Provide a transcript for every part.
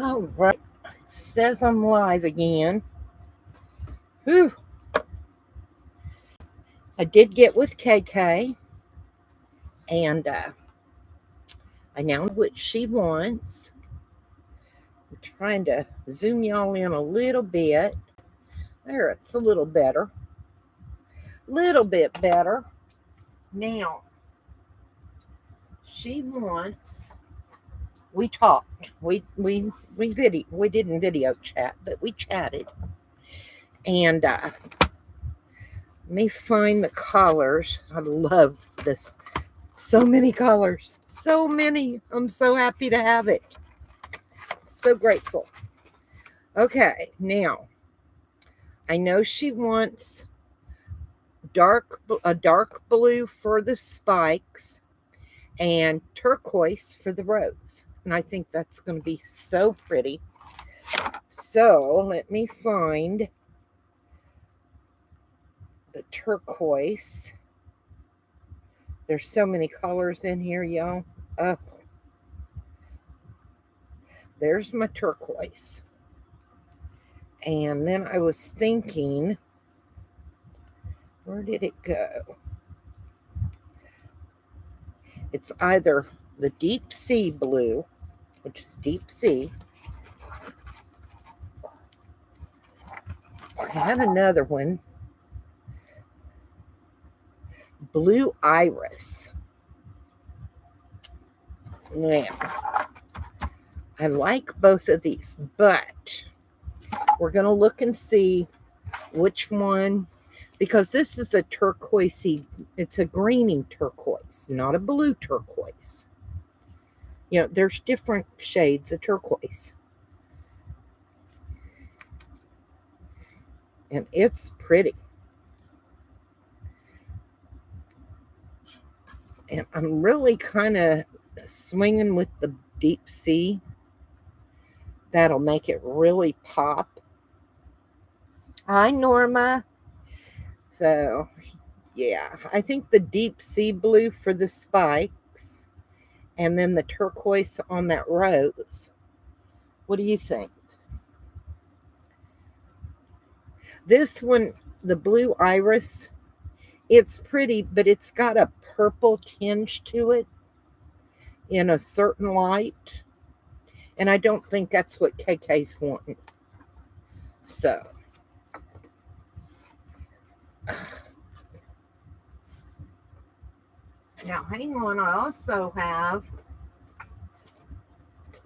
All right. Says I'm live again. Whew. I did get with KK, and I now know what she wants. I'm trying to zoom y'all in a little bit. There, it's a little better. Little bit better. Now, she wants. We talked. We didn't video chat, but we chatted. And let me find the collars. I love this. So many colors. So many. I'm so happy to have it. So grateful. Okay, now I know she wants a dark blue for the spikes and turquoise for the rose. And I think that's going to be so pretty. So let me find the turquoise. There's so many colors in here, y'all. There's my turquoise. And then I was thinking, where did it go? It's either the deep sea blue, which is deep sea. I had another one, blue iris. Now, I like both of these, but we're going to look and see which one, because this is a turquoisey, it's a greeny turquoise, not a blue turquoise. You know, there's different shades of turquoise. And it's pretty. And I'm really kind of swinging with the deep sea. That'll make it really pop. Hi, Norma. So, yeah, I think the deep sea blue for the spikes and then the turquoise on that rose. What do you think? This one, the blue iris, it's pretty, but it's got a purple tinge to it in a certain light. And I don't think that's what KK's wanting. So, now hang on, I also have,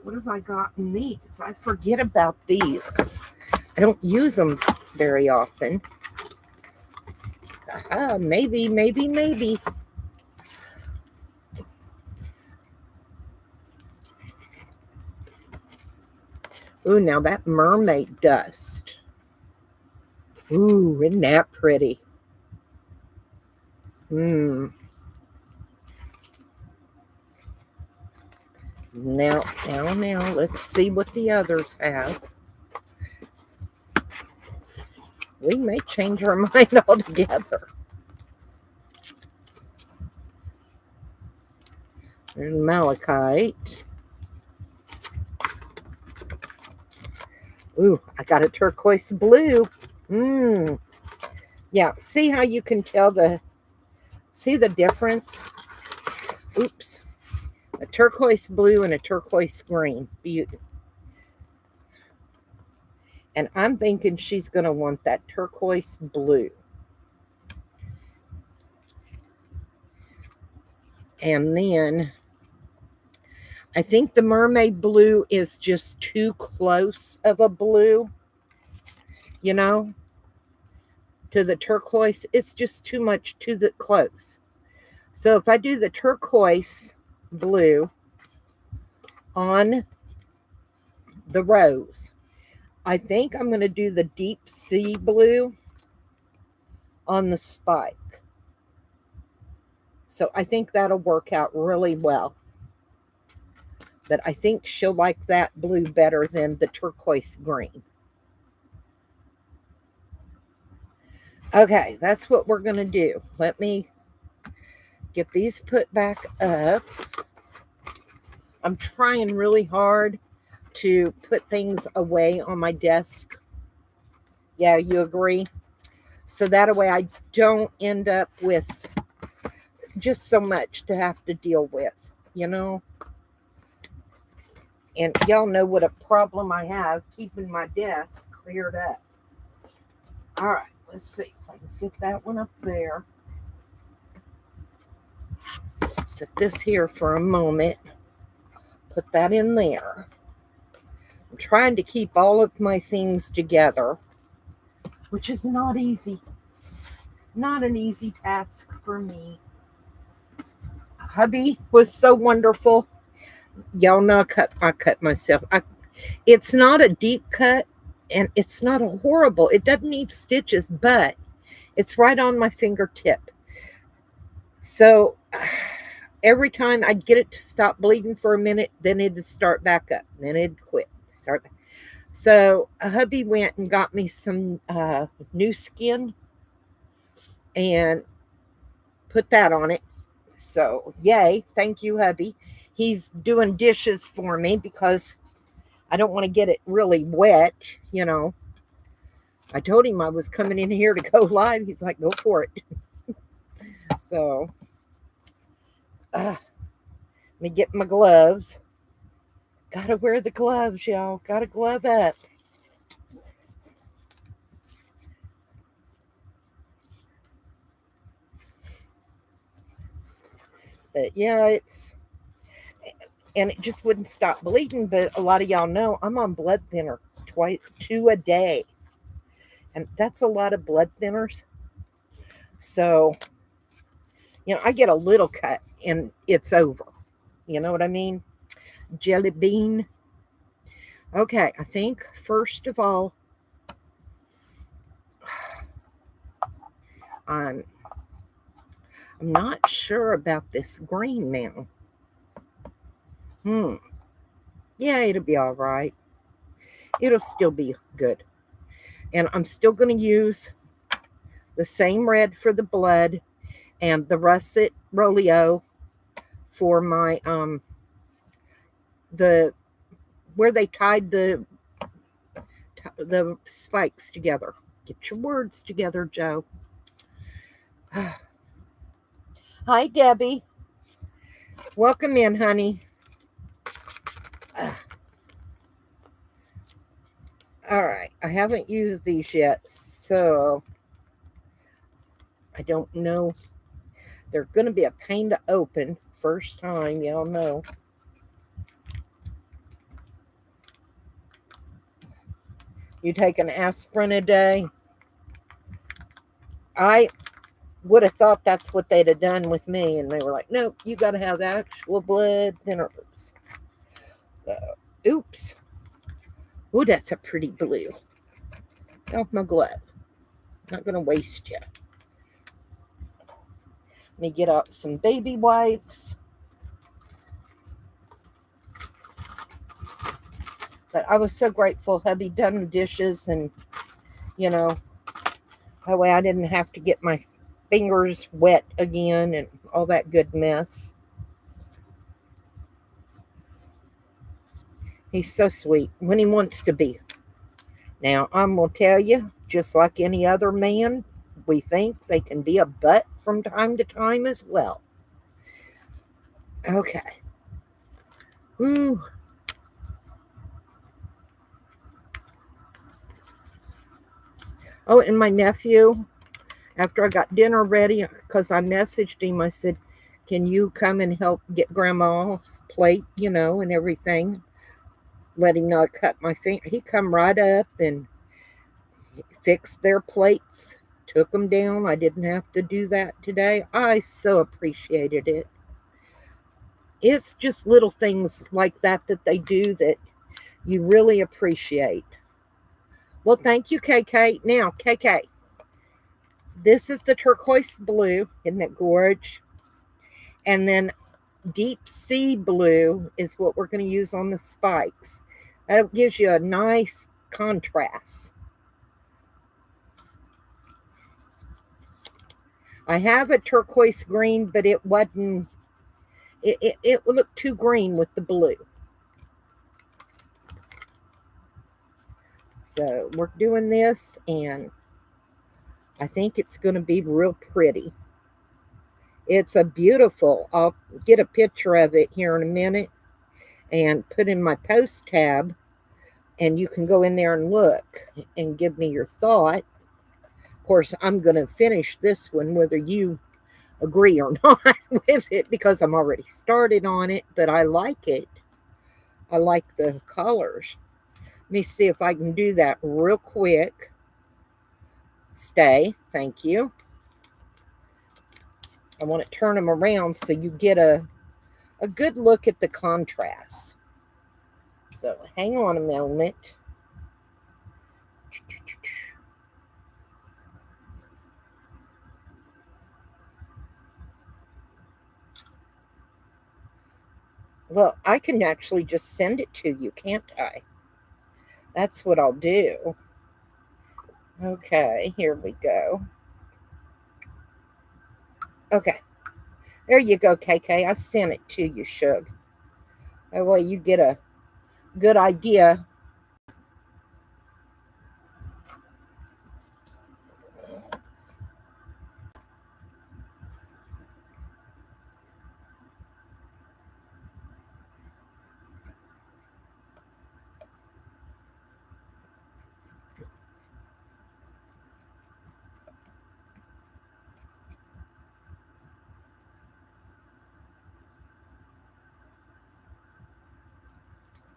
what have I got in these? I forget about these because I don't use them very often. Maybe. Ooh, now that mermaid dust. Ooh, isn't that pretty? Now, let's see what the others have. We may change our mind altogether. There's malachite. Ooh, I got a turquoise blue. Yeah, see how you can tell see the difference? Oops. A turquoise blue and a turquoise green. Beautiful. And I'm thinking she's going to want that turquoise blue. And then I think the mermaid blue is just too close of a blue, you know, to the turquoise. It's just too much to the close. So if I do the turquoise blue on the rose, I think I'm going to do the deep sea blue on the spike. So I think that'll work out really well. But I think she'll like that blue better than the turquoise green. Okay, that's what we're going to do. Let me get these put back up. I'm trying really hard to put things away on my desk. Yeah, you agree? So that way I don't end up with just so much to have to deal with, you know? And y'all know what a problem I have keeping my desk cleared up. All right, let's see if I can fit that one up there. Set this here for a moment. Put that in there. I'm trying to keep all of my things together, which is not easy. Not an easy task for me. Hubby was so wonderful. Y'all know I cut myself. It's not a deep cut and it's not a horrible. It doesn't need stitches, but it's right on my fingertip. So every time I'd get it to stop bleeding for a minute, then it'd start back up. Then it'd quit. Start back. So hubby went and got me some new skin and put that on it. So yay, thank you, hubby. He's doing dishes for me because I don't want to get it really wet, you know. I told him I was coming in here to go live. He's like, go for it. So, let me get my gloves. Gotta wear the gloves, y'all. Gotta glove up. But yeah, and it just wouldn't stop bleeding. But a lot of y'all know I'm on blood thinner, 2 a day. And that's a lot of blood thinners. So, you know, I get a little cut and it's over. You know what I mean? Jelly bean. Okay, I think first of all, I'm not sure about this green now. Yeah, it'll be all right. It'll still be good. And I'm still going to use the same red for the blood and the russet Rolio for my the where they tied the spikes together. Get your words together, Joe. Hi, Debbie. Welcome in, honey. All right, I haven't used these yet, so I don't know. They're going to be a pain to open first time, y'all know. You take an aspirin a day. I would have thought that's what they'd have done with me, and they were like, nope, you got to have actual blood thinners. So, oops. Oh, that's a pretty blue. Off my glove. Not going to waste you. Let me get out some baby wipes. But I was so grateful hubby done the dishes and, you know, that way I didn't have to get my fingers wet again and all that good mess. He's so sweet when he wants to be. Now, I'm going to tell you, just like any other man, we think they can be a butt from time to time as well. Okay. Ooh. Oh, and my nephew, after I got dinner ready, because I messaged him, I said, can you come and help get grandma's plate, you know, and everything? Let him know I cut my finger. He come right up and fixed their plates, took them down. I didn't have to do that today. I so appreciated it. It's just little things like that that they do that you really appreciate. Well, thank you, KK. Now, KK, this is the turquoise blue. Isn't that gorgeous? And then deep sea blue is what we're going to use on the spikes. That gives you a nice contrast. I have a turquoise green, but it wasn't, it looked too green with the blue. So we're doing this, and I think it's going to be real pretty. It's a beautiful, I'll get a picture of it here in a minute and put in my post tab, and you can go in there and look and give me your thought. Of course, I'm going to finish this one whether you agree or not with it, because I'm already started on it, but I like it. I like the colors. Let me see if I can do that real quick. Stay. Thank you. I want to turn them around so you get a good look at the contrast. So hang on a moment. Well, I can actually just send it to you, can't I? That's what I'll do. Okay, here we go. Okay, there you go, KK. I've sent it to you, Shug. That way you get a good idea.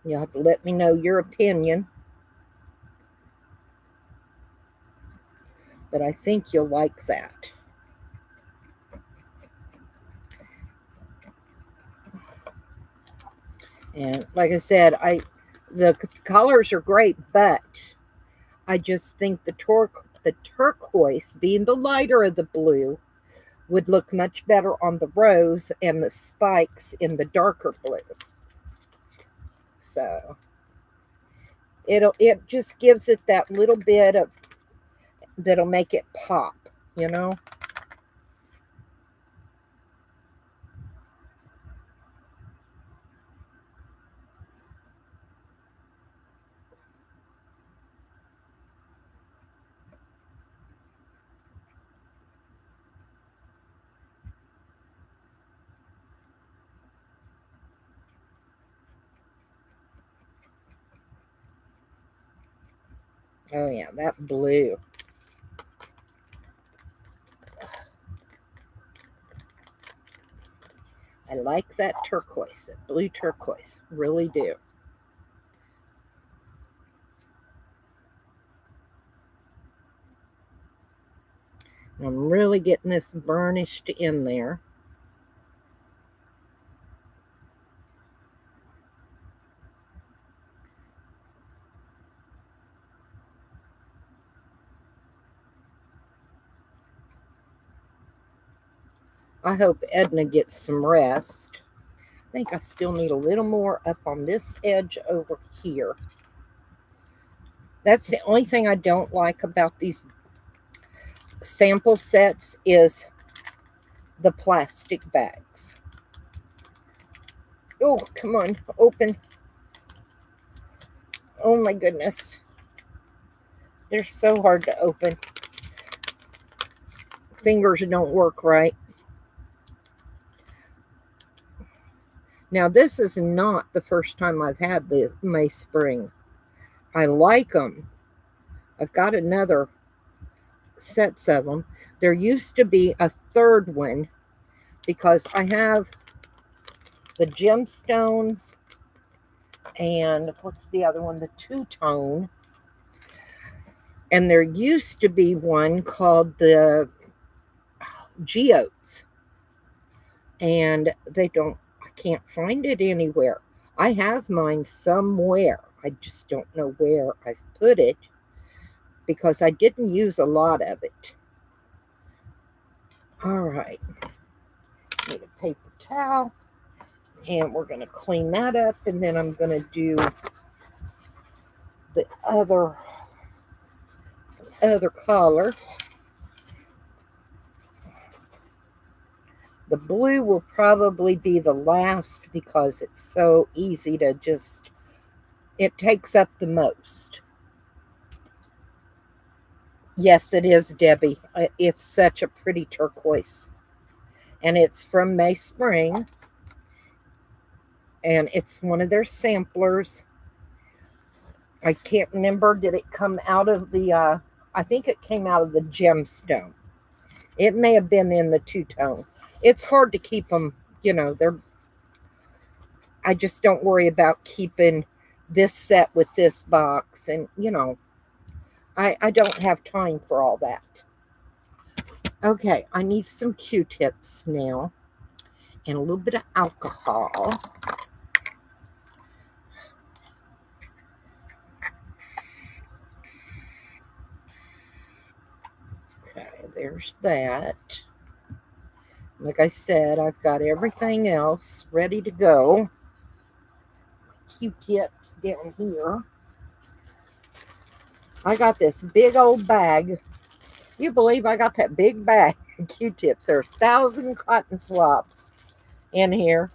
You'll have to let me know your opinion. But I think you'll like that. And like I said, the colors are great, but I just think the turquoise, being the lighter of the blue, would look much better on the rose and the spikes in the darker blue. So it just gives it that little bit of that'll make it pop, you know. Oh yeah, that blue. I like that turquoise, that blue turquoise. Really do. I'm really getting this burnished in there. I hope Edna gets some rest. I think I still need a little more up on this edge over here. That's the only thing I don't like about these sample sets is the plastic bags. Oh, come on, open. Oh my goodness. They're so hard to open. Fingers don't work right. Now, this is not the first time I've had the Mace Spring. I like them. I've got another sets of them. There used to be a third one because I have the gemstones and what's the other one? The two-tone. And there used to be one called the geodes. And I can't find it anywhere. I have mine somewhere. I just don't know where I've put it because I didn't use a lot of it. All right. Need a paper towel. And we're going to clean that up. And then I'm going to do some other color. The blue will probably be the last because it's so easy to it takes up the most. Yes, it is, Debbie. It's such a pretty turquoise. And it's from May Spring. And it's one of their samplers. I can't remember. Did it come out of the, I think it came out of the gemstone. It may have been in the two-tone. It's hard to keep them, they're, I just don't worry about keeping this set with this box. And, I don't have time for all that. Okay, I need some Q-tips now and a little bit of alcohol. Okay, there's that. Like I said, I've got everything else ready to go. Q-tips down here. I got this big old bag. You believe I got that big bag of Q-tips? There are 1,000 cotton swabs in here.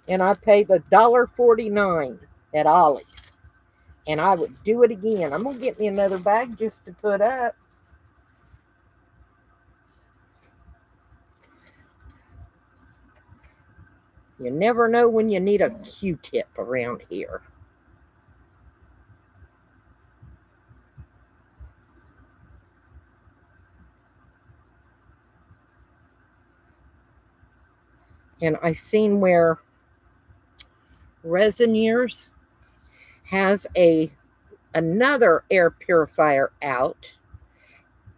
And I paid $1.49 at Ollie's. And I would do it again. I'm going to get me another bag just to put up. You never know when you need a Q-tip around here. And I seen where Resin Years has another air purifier out.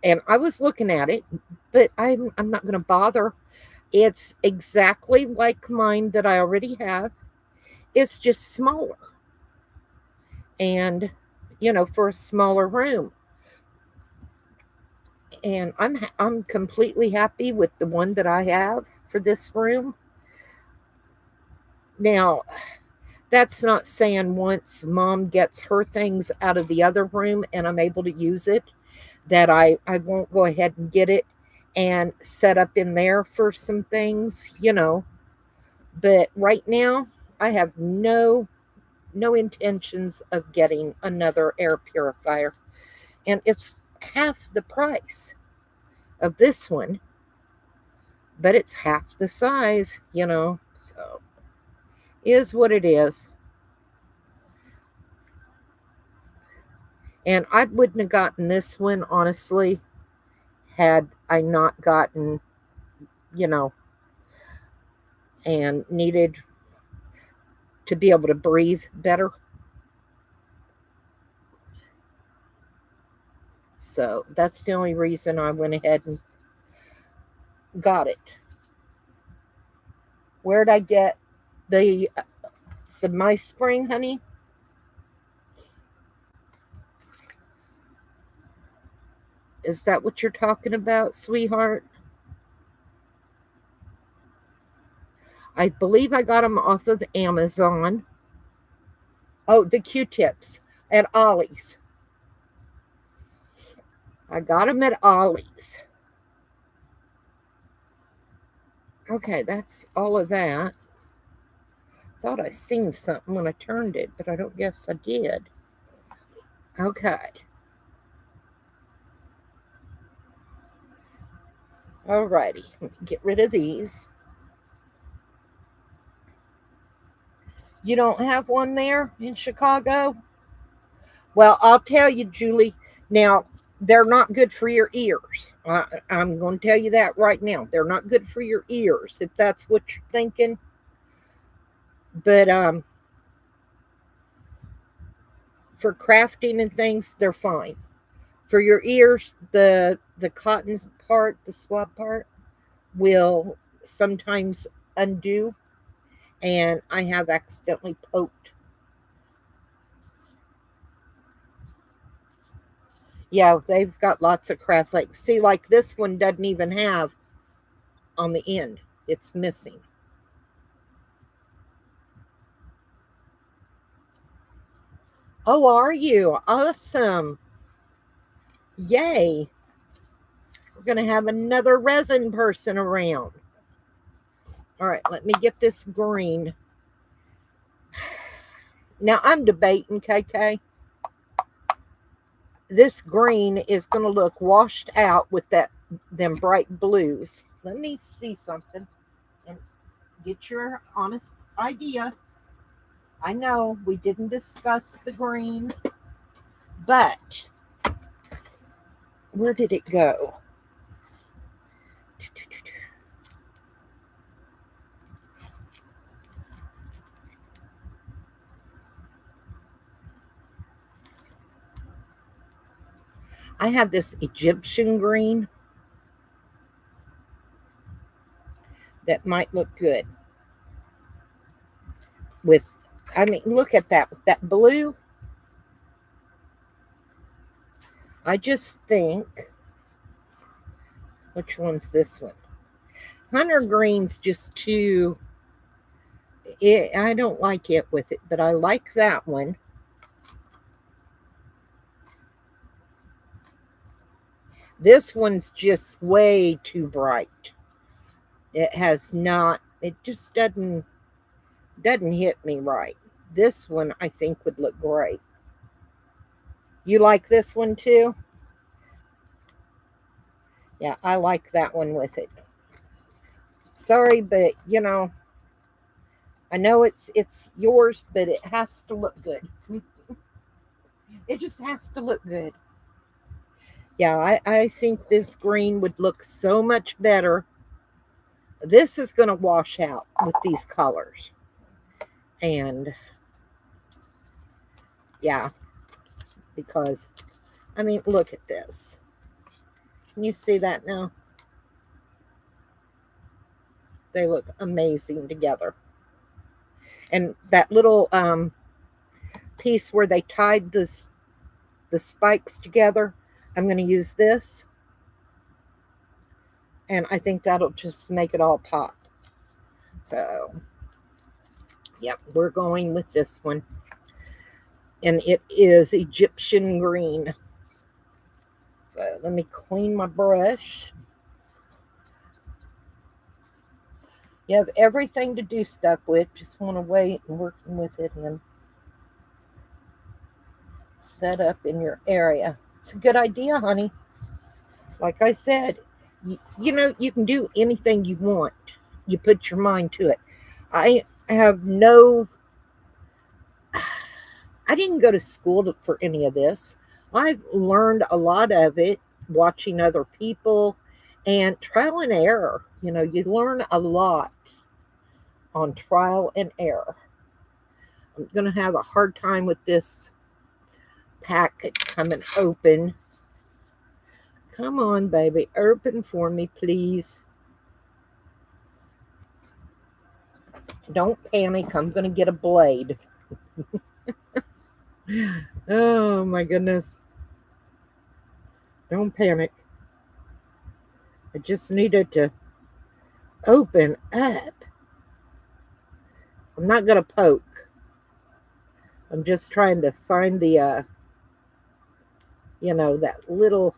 And I was looking at it, but I'm not going to bother. It's exactly like mine that I already have. It's just smaller. And, for a smaller room. And I'm completely happy with the one that I have for this room. Now, that's not saying once Mom gets her things out of the other room and I'm able to use it, that I won't go ahead and get it and set up in there for some things, But right now, I have no intentions of getting another air purifier. And it's half the price of this one, but it's half the size, So is what it is. And I wouldn't have gotten this one, honestly, had I not gotten, you know, and needed to be able to breathe better. So that's the only reason I went ahead and got it. Where'd I get the My Spring, honey? Is that what you're talking about, sweetheart? I believe I got them off of Amazon. Oh, the Q-tips at Ollie's. I got them at Ollie's. Okay, that's all of that. Thought I seen something when I turned it, but I don't guess I did. Okay. Alrighty, get rid of these. You don't have one there in Chicago? Well, I'll tell you, Julie. Now, they're not good for your ears. I'm going to tell you that right now. They're not good for your ears, if that's what you're thinking. But for crafting and things, they're fine. For your ears, the cotton part, the swab part, will sometimes undo, and I have accidentally poked. Yeah, they've got lots of crafts. Like, see, like this one doesn't even have on the end. It's missing. Oh, are you? Awesome. Yay. We're going to have another resin person around. All right, let me get this green. Now, I'm debating, KK. this green is going to look washed out with them bright blues. Let me see something and get your honest idea. I know we didn't discuss the green, but where did it go? I have this Egyptian green that might look good with, I mean, look at that, that blue. I just think, which one's this one? Hunter green's just too, I don't like it with it, but I like that one. This one's just way too bright. It has not, it just doesn't hit me right. This one I think would look great. You like this one too? Yeah, I like that one with it. Sorry, but you know, I know it's yours, but it has to look good. It just has to look good. Yeah, I think this green would look so much better. This is going to wash out with these colors. And yeah, because, I mean, look at this. Can you see that now? They look amazing together. And that little piece where they tied the spikes together, I'm going to use this. And I think that'll just make it all pop. So, yep, we're going with this one. And it is Egyptian green. So let me clean my brush. You have everything to do stuff with. Just want to wait and working with it and set up in your area. It's a good idea, honey. Like I said, you know, you can do anything you want. You put your mind to it. I have no, I didn't go to school for any of this. I've learned a lot of it watching other people and trial and error. You know, you learn a lot on trial and error. I'm going to have a hard time with this packet coming open. Come on, baby. Open for me, please. Don't panic. I'm going to get a blade. Oh, my goodness. Don't panic. I just needed to open up. I'm not going to poke. I'm just trying to find the, you know, that little,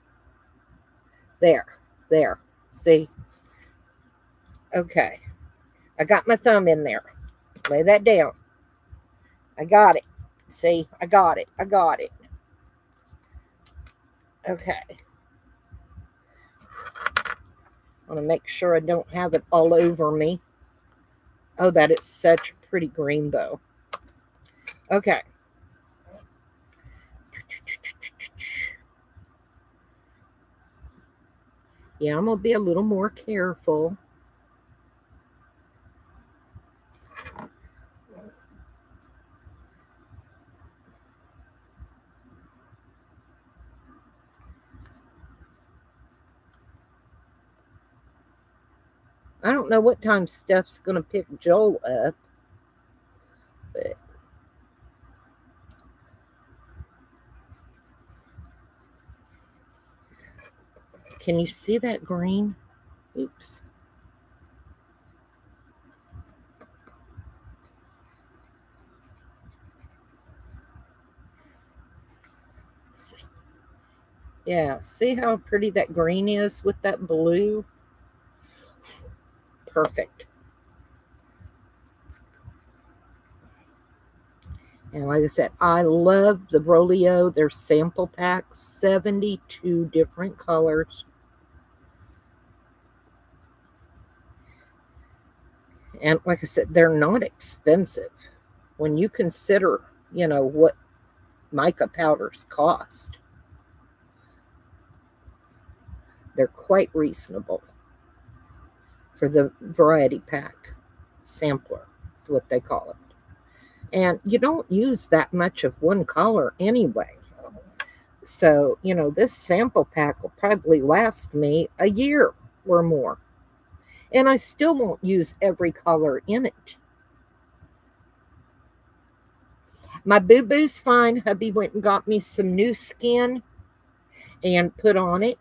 there. See? Okay. I got my thumb in there. Lay that down. I got it. See? I got it. Okay. I want to make sure I don't have it all over me. Oh, that is such a pretty green, though. Okay. Yeah, I'm going to be a little more careful. I don't know what time Steph's going to pick Joel up, but can you see that green? Oops. See. Yeah, see how pretty that green is with that blue? Perfect. And like I said, I love the Rolio. Their sample pack, 72 different colors. And like I said, they're not expensive. When you consider, what mica powders cost, they're quite reasonable for the variety pack sampler, is what they call it. And you don't use that much of one color anyway. So, this sample pack will probably last me a year or more. And I still won't use every color in it. My Boo Boo's fine. Hubby went and got me some new skin and put on it.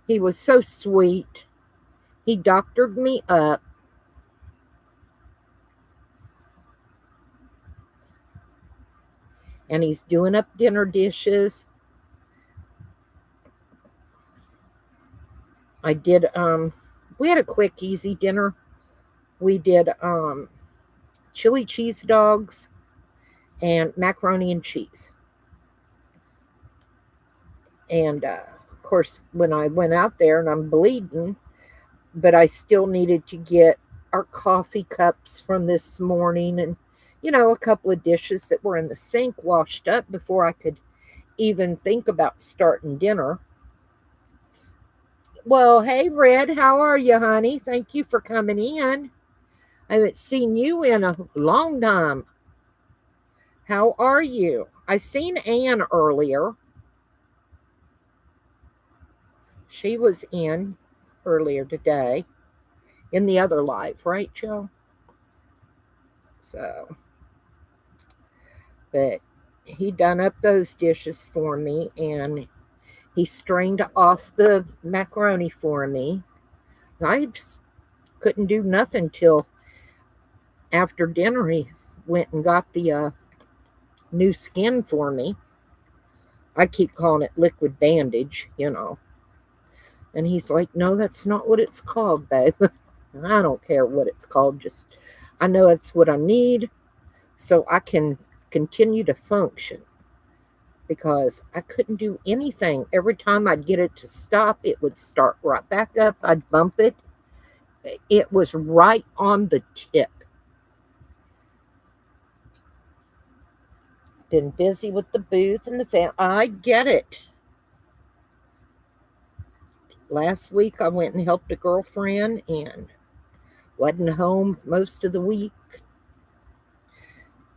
He was so sweet. He doctored me up. And he's doing up dinner dishes. I did, we had a quick, easy dinner. We did chili cheese dogs and macaroni and cheese. And of course, when I went out there and I'm bleeding, but I still needed to get our coffee cups from this morning and, a couple of dishes that were in the sink washed up before I could even think about starting dinner. Well, hey, Red, how are you, honey? Thank you for coming in. I haven't seen you in a long time. How are you? I seen Ann earlier. She was in earlier today in the other live, right, Joe? So, but he done up those dishes for me and he strained off the macaroni for me. I just couldn't do nothing till after dinner. He went and got the new skin for me. I keep calling it liquid bandage, And he's like, no, that's not what it's called, babe. I don't care what it's called. Just, I know it's what I need so I can continue to function. Because I couldn't do anything. Every time I'd get it to stop, it would start right back up. I'd bump it. It was right on the tip. Been busy with the booth and the fan. I get it. Last week I went and helped a girlfriend and wasn't home most of the week.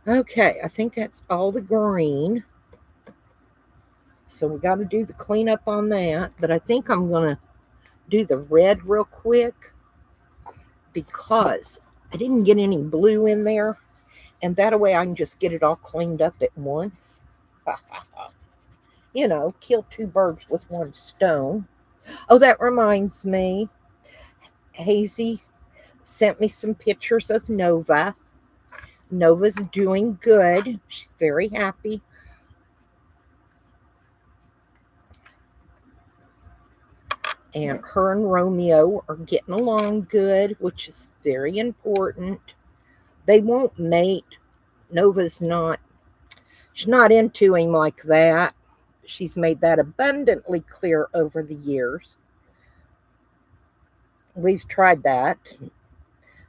Okay, I think that's all the green. So we got to do the cleanup on that. But I think I'm going to do the red real quick because I didn't get any blue in there. And that way I can just get it all cleaned up at once. Kill two birds with one stone. Oh, that reminds me. Hazy sent me some pictures of Nova. Nova's doing good. She's very happy. And her and Romeo are getting along good, which is very important. They won't mate. Nova's not, she's not into him like that. She's made that abundantly clear over the years. We've tried that.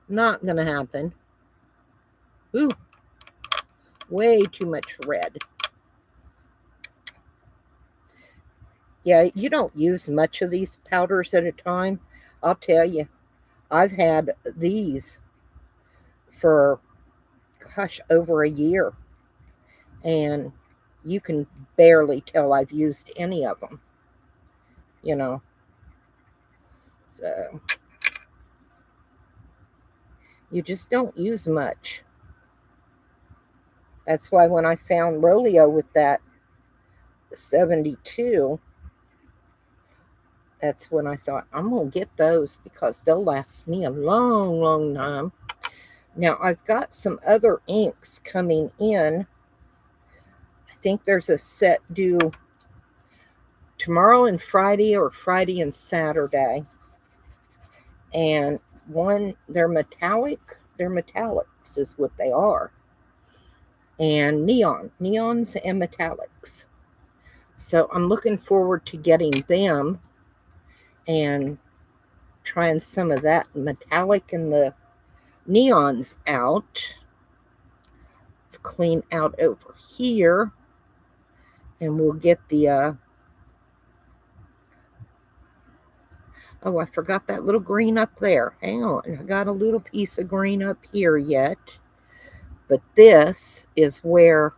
Not going to happen. Ooh, way too much red. Yeah, you don't use much of these powders at a time. I'll tell you, I've had these for, gosh, over a year. And you can barely tell I've used any of them. So you just don't use much. That's why when I found Rolio with that 72, that's when I thought, I'm going to get those because they'll last me a long, long time. Now, I've got some other inks coming in. I think there's a set due tomorrow and Friday or Friday and Saturday. And one, they're metallic. They're metallics is what they are. and neons and metallics. So I'm looking forward to getting them and trying some of that metallic and the neons out. Let's clean out over here, and we'll get the oh, I forgot that little green up there. Hang on, I got a little piece of green up here yet, but this is where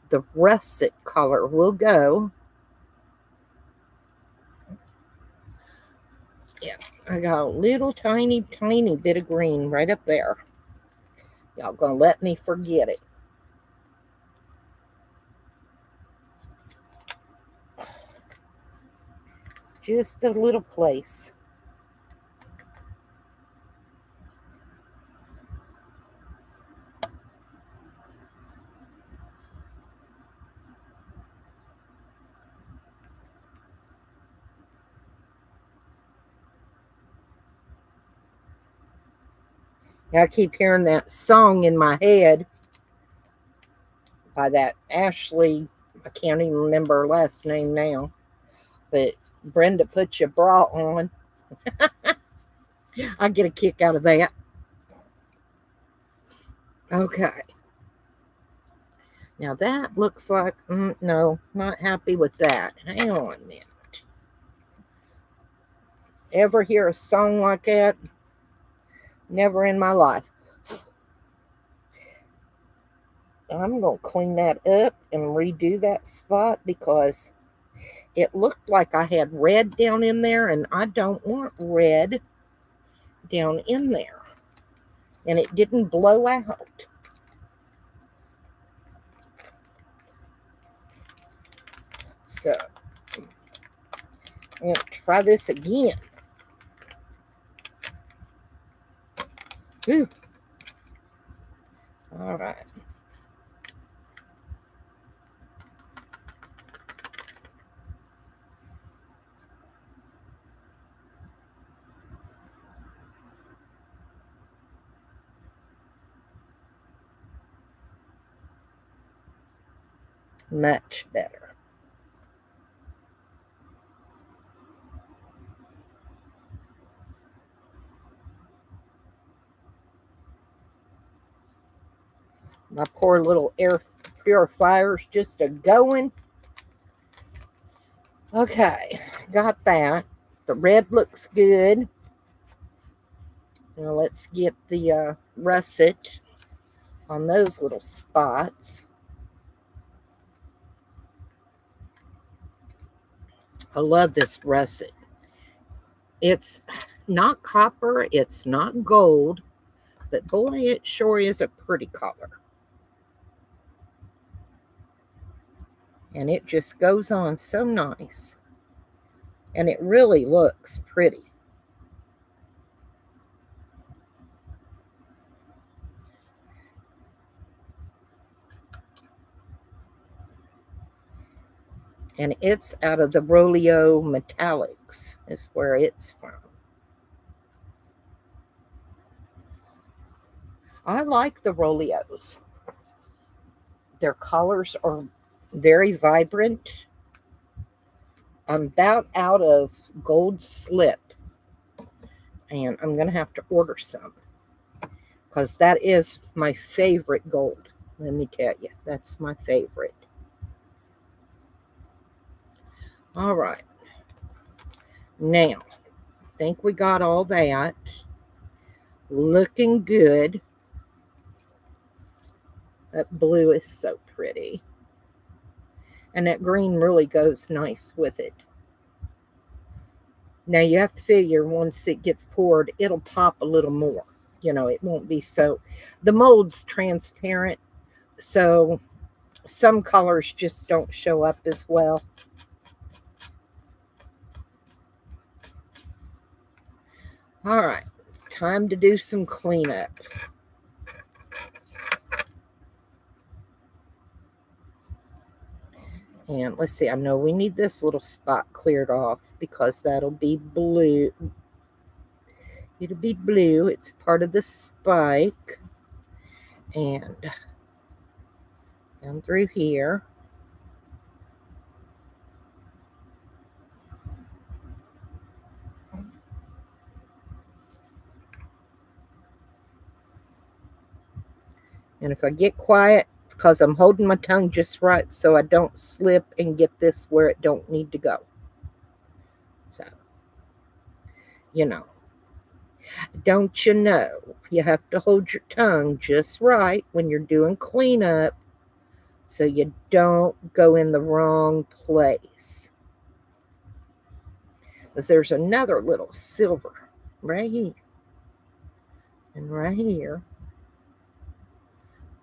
the russet color will go. Yeah, I got a little tiny bit of green right up there. Y'all gonna let me forget it. Just a little place. I keep hearing that song in my head by that Ashley, I can't even remember her last name now, but Brenda put your bra on. I get a kick out of that. Okay. Now that looks like, no, not happy with that. Hang on a minute. Ever hear a song like that? Never in my life. I'm going to clean that up and redo that spot because it looked like I had red down in there, and I don't want red down in there. And it didn't blow out. So, I'm going to try this again. Ooh. All right. Much better. My poor little air purifier's just a going. Okay, got that. The red looks good. Now let's get the russet on those little spots. I love this russet. It's not copper, it's not gold, but boy, it sure is a pretty color. And it just goes on so nice. And it really looks pretty. And it's out of the Rolio Metallics is where it's from. I like the Rolios. Their colors are very vibrant. I'm about out of gold slip, and I'm going to have to order some because that is my favorite gold. Let me tell you, that's my favorite. All right. Now, I think we got all that. Looking good. That blue is so pretty. And that green really goes nice with it. Now you have to figure once it gets poured, it'll pop a little more. You know, it won't be so. The mold's transparent, so some colors just don't show up as well. All right, time to do some cleanup. And let's see, I know we need this little spot cleared off because that'll be blue. It'll be blue. It's part of the spike. And Down through here. And if I get quiet, because I'm holding my tongue just right so I don't slip and get this where it don't need to go. So, you know, don't you know, you have to hold your tongue just right when you're doing cleanup so you don't go in the wrong place. Because there's another little silver right here and right here.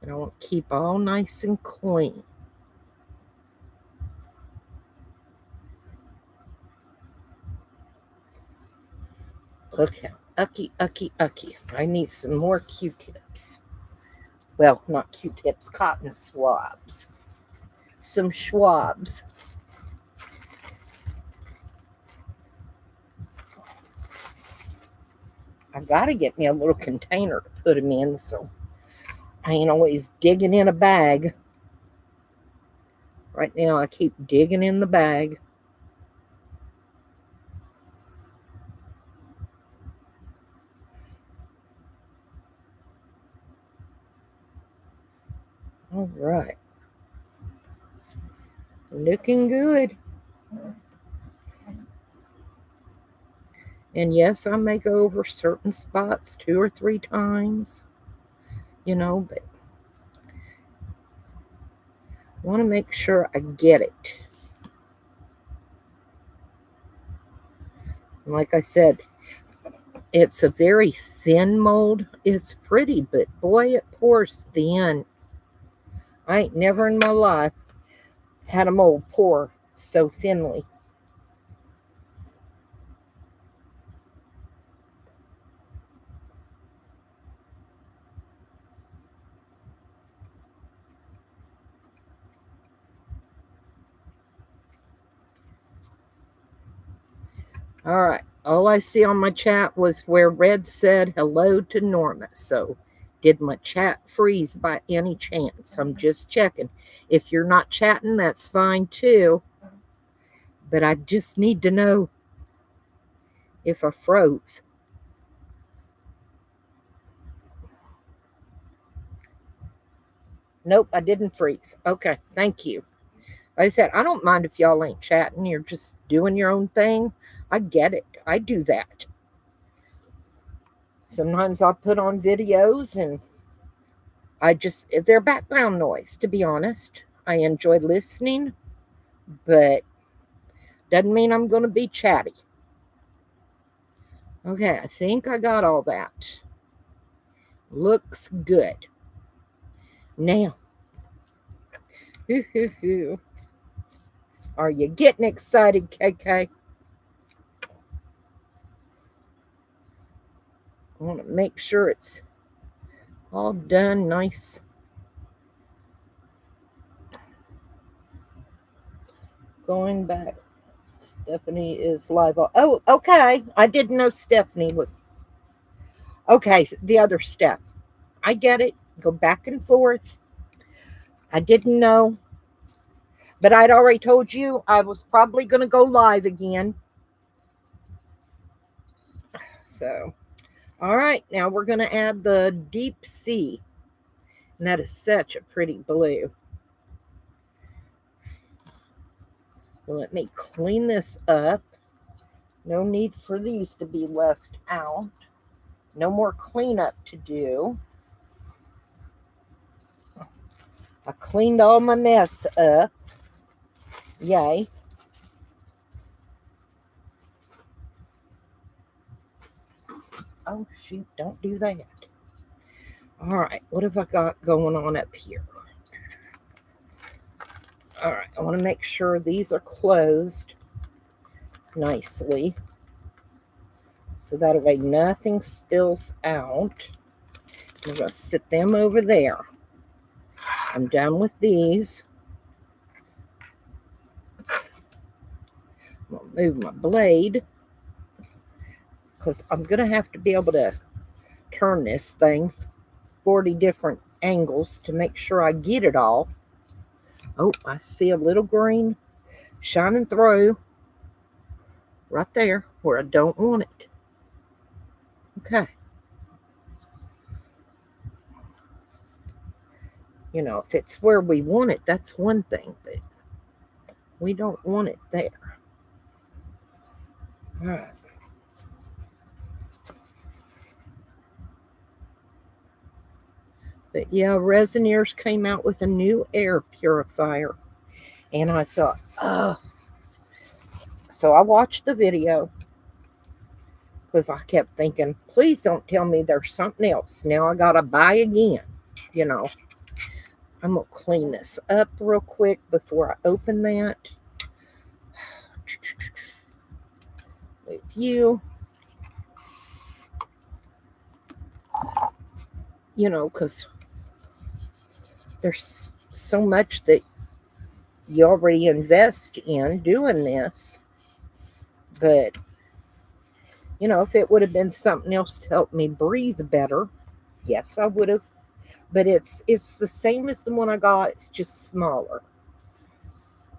And I want to keep all nice and clean. Okay, ucky. I need some more Q-tips. Well, not Q-tips, cotton swabs. Some swabs. I gotta get me a little container to put them in so I ain't always digging in a bag. Right now I keep digging in the bag. All right. Looking good. And yes, I may go over certain spots 2 or 3 times, you know, but I want to make sure I get it. And like I said, it's a very thin mold. It's pretty, but boy, it pours thin. I ain't never in my life had a mold pour so thinly. All right. All I see on my chat was where Red said hello to Norma. So, did my chat freeze by any chance? I'm just checking. If you're not chatting, that's fine too. But I just need to know if I froze. Nope, I didn't freeze. Okay, thank you. Like I said, I don't mind if y'all ain't chatting. You're just doing your own thing. I get it. I do that. Sometimes I'll put on videos and they're background noise, to be honest. I enjoy listening, but doesn't mean I'm going to be chatty. Okay, I think I got all that. Looks good. Now, are you getting excited, KK? I want to make sure it's all done nice. Going back. Stephanie is live. Oh, okay. I didn't know Stephanie was. Okay, the other Steph. I get it. Go back and forth. I didn't know. But I'd already told you I was probably going to go live again. So, all right. Now we're going to add the deep sea. And that is such a pretty blue. So let me clean this up. No need for these to be left out. No more cleanup to do. I cleaned all my mess up. Yay. Oh, shoot, don't do that. All right, what have I got going on up here? All right, I want to make sure these are closed nicely so that way nothing spills out. I'm going to sit them over there. I'm done with these. I'm going to move my blade because I'm going to have to be able to turn this thing 40 different angles to make sure I get it all. Oh, I see a little green shining through right there where I don't want it. Okay. You know, if it's where we want it, that's one thing, but we don't want it there. All right. But yeah, Resineers came out with a new air purifier. And I thought, oh. So I watched the video because I kept thinking, please don't tell me there's something else. Now I got to buy again. You know, I'm going to clean this up real quick before I open that. With you. You know, because there's so much that you already invest in doing this. But, you know, if it would have been something else to help me breathe better, yes, I would have. But it's the same as the one I got. It's just smaller.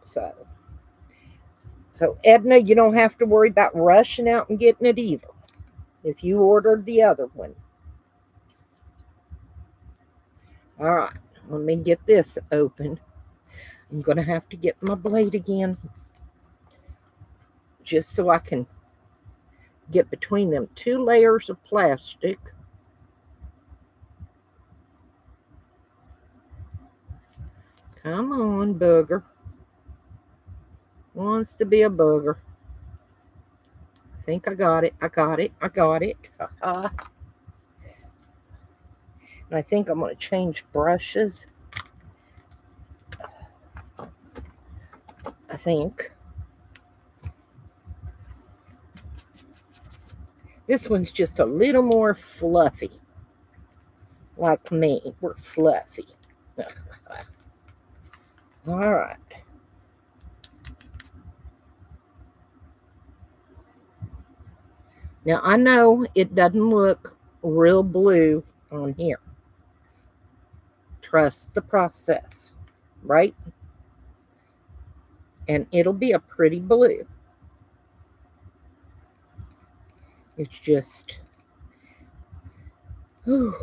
So Edna, you don't have to worry about rushing out and getting it either. If you ordered the other one. All right, let me get this open. I'm going to have to get my blade again just so I can get between them two layers of plastic. Come on, booger. Wants to be a booger. I think I got it. I got it. I got it. And I think I'm going to change brushes. I think. This one's just a little more fluffy. Like me. We're fluffy. All right. Now, I know it doesn't look real blue on here. Trust the process, right? And it'll be a pretty blue. It's just, whew.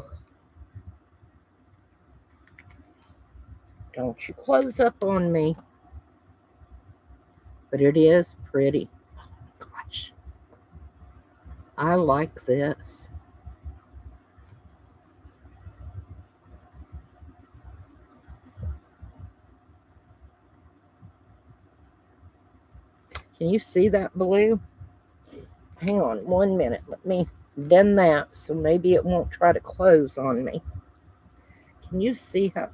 Don't you close up on me. But it is pretty. Oh, gosh. I like this. Can you see that blue? Hang on 1 minute. Let me bend that so maybe it won't try to close on me. Can you see how?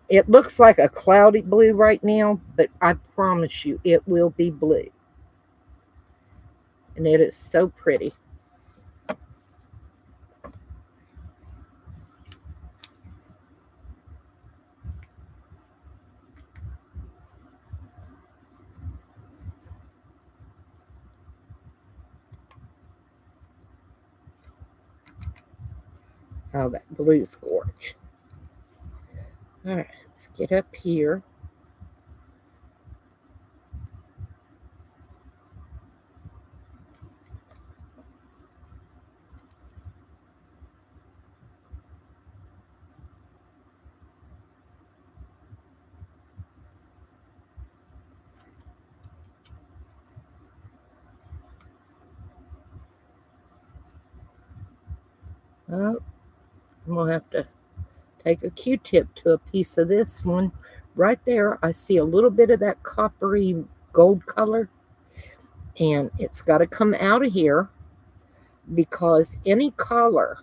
It looks like a cloudy blue right now, but I promise you it will be blue. And it is so pretty. Oh, that blue's gorgeous. All right, let's get up here. Oh, I'm going to have to take a Q-tip to a piece of this one. Right there, I see a little bit of that coppery gold color. And it's got to come out of here because any color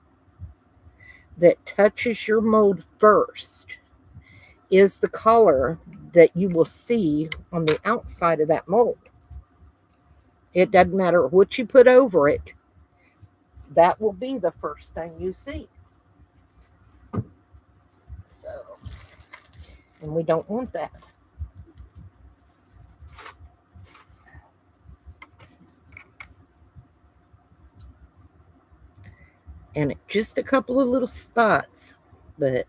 that touches your mold first is the color that you will see on the outside of that mold. It doesn't matter what you put over it. That will be the first thing you see. So, and we don't want that. And just a couple of little spots, but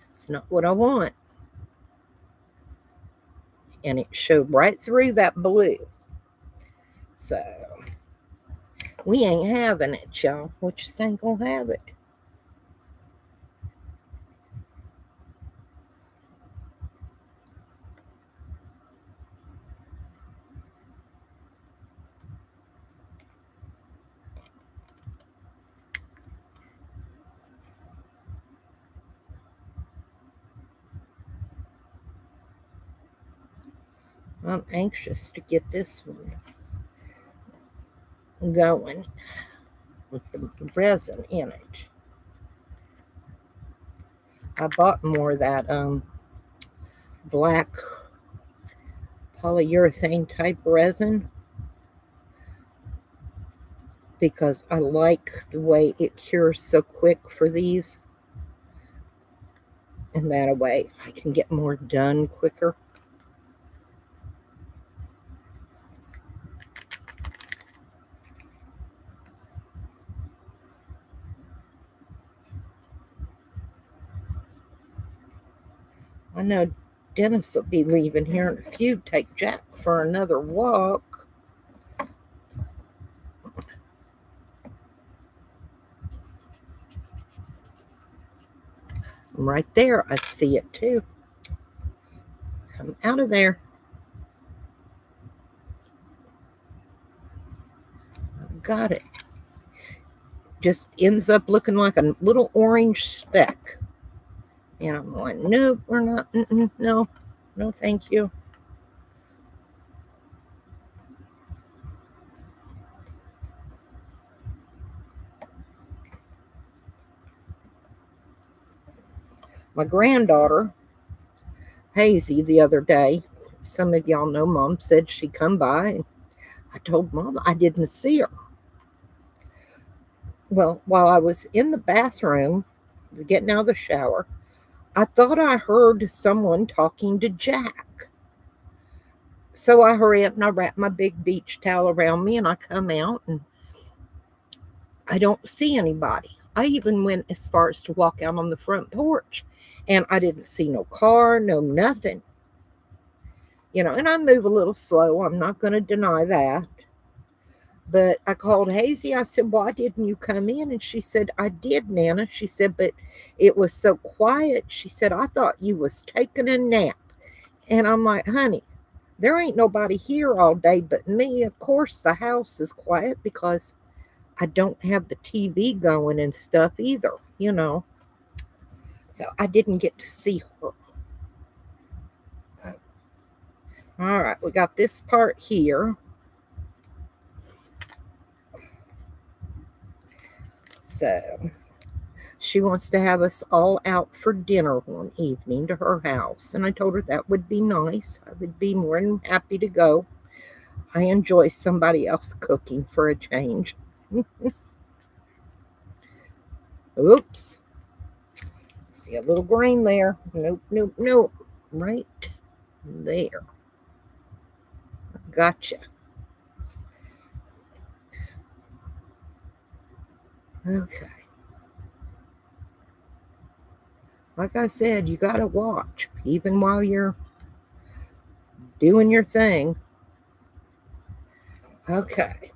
it's not what I want. and it showed right through that blue. So we ain't having it, y'all. We just ain't gonna have it. I'm anxious to get this one going with the resin in it. I bought more of that black polyurethane type resin because I like the way it cures so quick for these. And that way I can get more done quicker. I know Dennis will be leaving here in a few to take Jack for another walk. Right there, I see it too. Come out of there. Got it. Just ends up looking like a little orange speck. And I'm like, nope, we're not. No, no, thank you. My granddaughter, Hazy, the other day, some of y'all know Mom said she'd come by, and I told Mom I didn't see her. Well, while I was in the bathroom, getting out of the shower, I thought I heard someone talking to Jack. So I hurry up and I wrap my big beach towel around me and I come out and I don't see anybody. I even went as far as to walk out on the front porch and I didn't see no car, no nothing. You know, and I move a little slow. I'm not going to deny that. But I called Hazy. I said, why didn't you come in? And she said, I did, Nana. She said, but it was so quiet. She said, I thought you was taking a nap. And I'm like, honey, there ain't nobody here all day but me. Of course, the house is quiet because I don't have the TV going and stuff either, you know. So I didn't get to see her. All right, we got this part here. So she wants to have us all out for dinner one evening to her house. And I told her that would be nice. I would be more than happy to go. I enjoy somebody else cooking for a change. Oops. See a little grain there. Nope, nope, nope. Right there. Gotcha. Okay. Like I said, you got to watch even while you're doing your thing. Okay.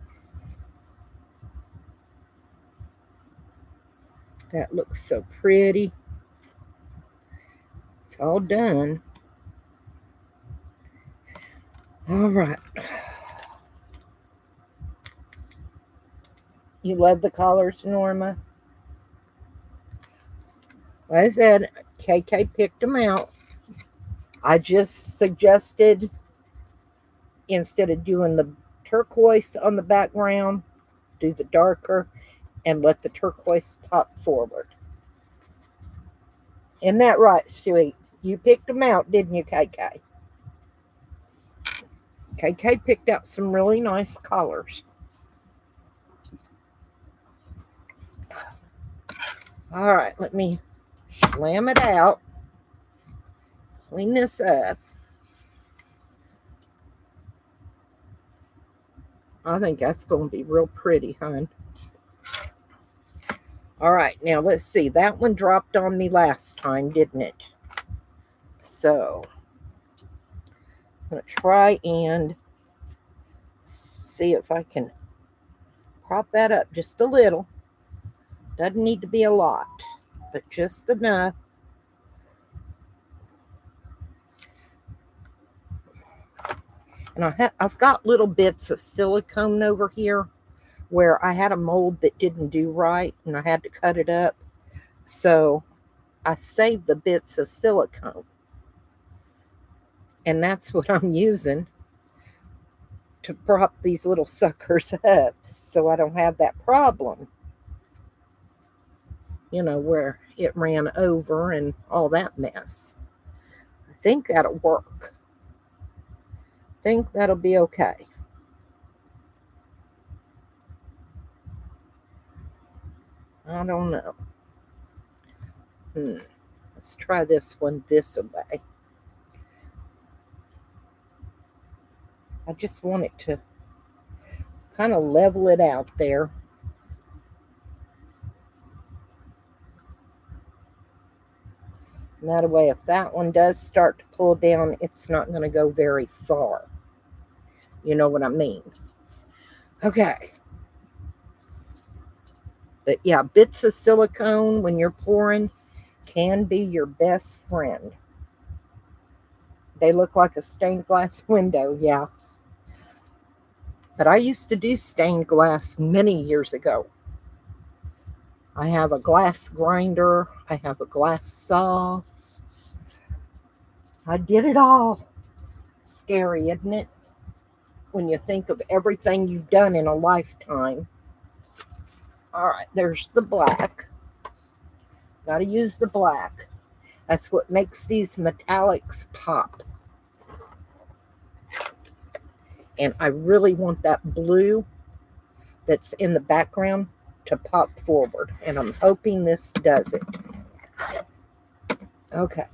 That looks so pretty. It's all done. All right. You love the colors, Norma? Like I said, KK picked them out. I just suggested instead of doing the turquoise on the background, do the darker and let the turquoise pop forward. Isn't that right, sweet? You picked them out, didn't you, KK? KK picked out some really nice colors. All right, let me slam it out. Clean this up. I think that's going to be real pretty, hon. All right, now let's see. That one dropped on me last time, didn't it? So I'm going to try and see if I can prop that up just a little. Doesn't need to be a lot, but just enough. And I've got little bits of silicone over here where I had a mold that didn't do right and I had to cut it up. So I saved the bits of silicone. And that's what I'm using to prop these little suckers up so I don't have that problem. You know, where it ran over and all that mess. I think that'll work. I think that'll be okay. I don't know. Let's try this one this way. I just want it to kind of level it out there. And that way, if that one does start to pull down, it's not going to go very far. You know what I mean? Okay. But yeah, bits of silicone when you're pouring can be your best friend. They look like a stained glass window, yeah. But I used to do stained glass many years ago. I have a glass grinder. I have a glass saw. I did it all. Scary, isn't it? When you think of everything you've done in a lifetime. All right, there's the black. Got to use the black. That's what makes these metallics pop. And I really want that blue that's in the background to pop forward. And I'm hoping this does it. Okay.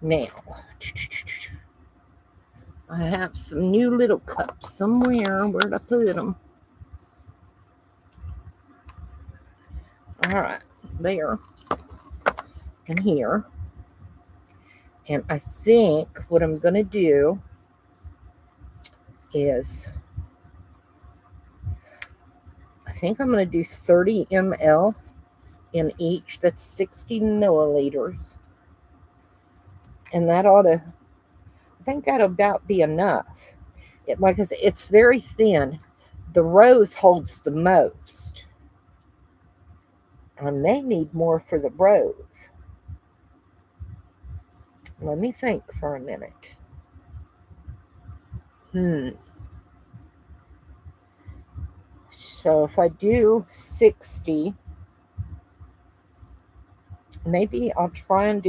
Now, I have some new little cups somewhere. Where'd I put them? All right, there and here. And I think what I'm going to do is, I think I'm going to do 30 ml in each. That's 60 milliliters. And that ought to, I think that'll about be enough. Like I said, it's very thin. The rose holds the most. I may need more for the rose. Let me think for a minute. So if I do 60, maybe I'll try and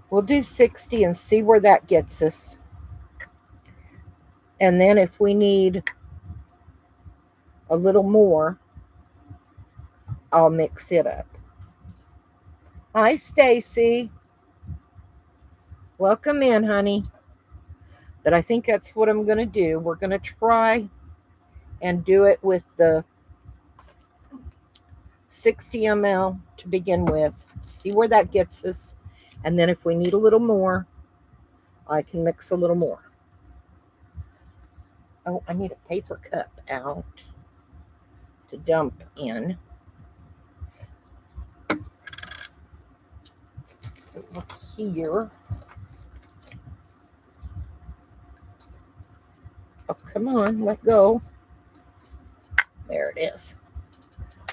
we'll do 60 and see where that gets us. And then if we need a little more, I'll mix it up. Hi, Stacy. Welcome in, honey. But I think that's what I'm going to do. We're going to try and do it with the 60 ml to begin with. See where that gets us. And then if we need a little more, I can mix a little more. Oh, I need a paper cup out to dump in. Look here. Oh, come on, let go. There it is.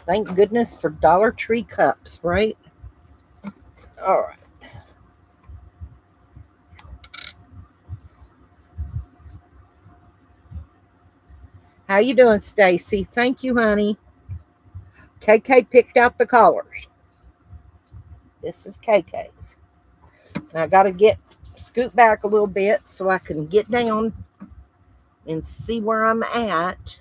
Thank goodness for Dollar Tree cups, right? All right. How you doing, Stacy? Thank you, honey. KK picked out the colors. This is KK's. Now I got to scoot back a little bit so I can get down and see where I'm at.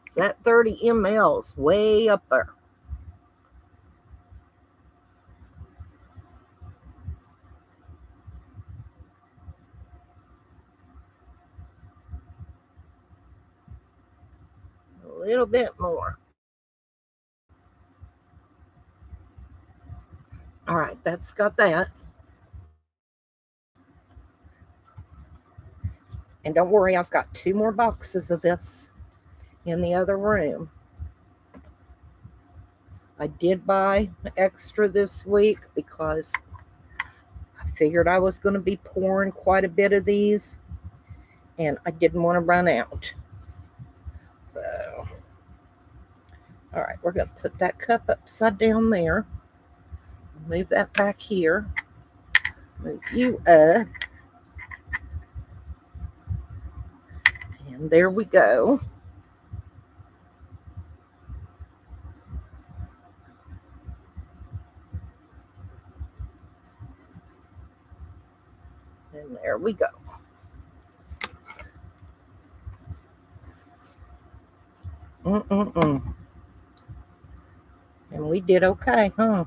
So that 30 ml's way up there. A little bit more. All right, that's got that. And don't worry, I've got 2 more boxes of this in the other room. I did buy extra this week because I figured I was going to be pouring quite a bit of these and I didn't want to run out. So, all right, we're going to put that cup upside down there. Move that back here. Move you up. And there we go. And there we go. And we did okay, huh?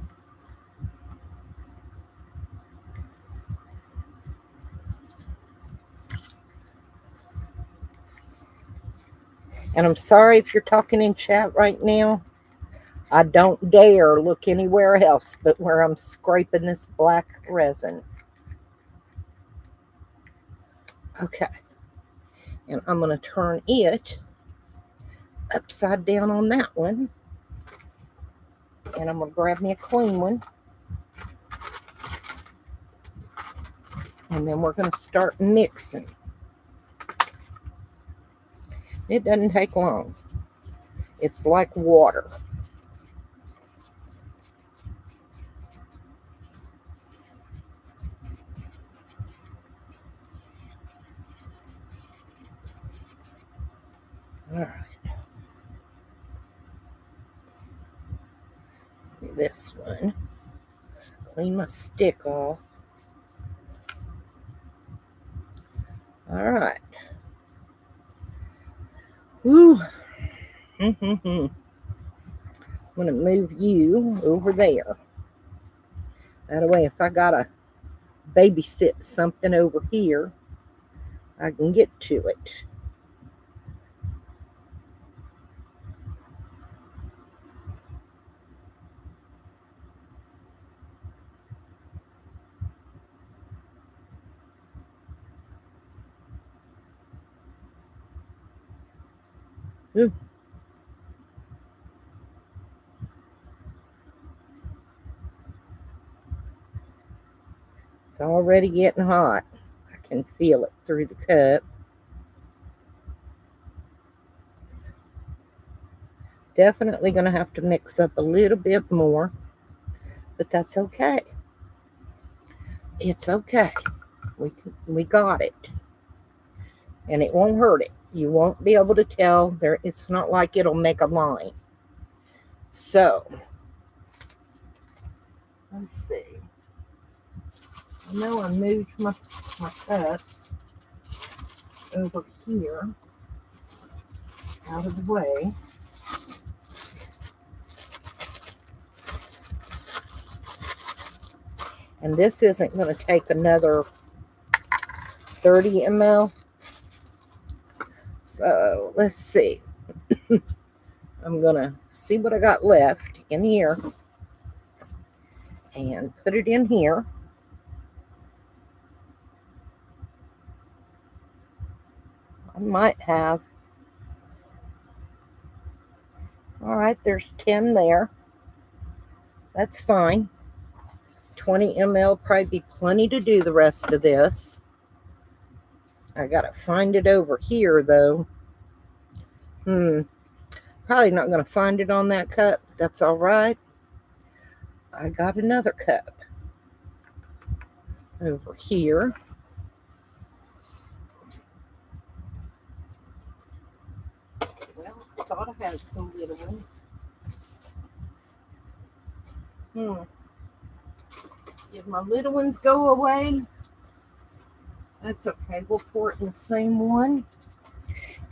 And I'm sorry if you're talking in chat right now. I don't dare look anywhere else but where I'm scraping this black resin. Okay. And I'm going to turn it upside down on that one. And I'm going to grab me a clean one. And then we're going to start mixing. It doesn't take long. It's like water. All right. This one. Clean my stick off. All right. Woo. I'm going to move you over there. That way, if I got to babysit something over here, I can get to it. Ooh. It's already getting hot. I can feel it through the cup. Definitely going to have to mix up a little bit more, but that's okay. It's okay. We got it. And it won't hurt it. You won't be able to tell. It's not like it'll make a line. So, let's see. I know I moved my cups over here out of the way. And this isn't going to take another 30 ml. So let's see. I'm going to see what I got left in here and put it in here. I might have. All right, there's 10 there. That's fine. 20 ml probably be plenty to do the rest of this. I gotta find it over here though. Probably not gonna find it on that cup. That's all right. I got another cup over here. Well, I thought I had some little ones. Did my little ones go away? That's okay. We'll pour it in the same one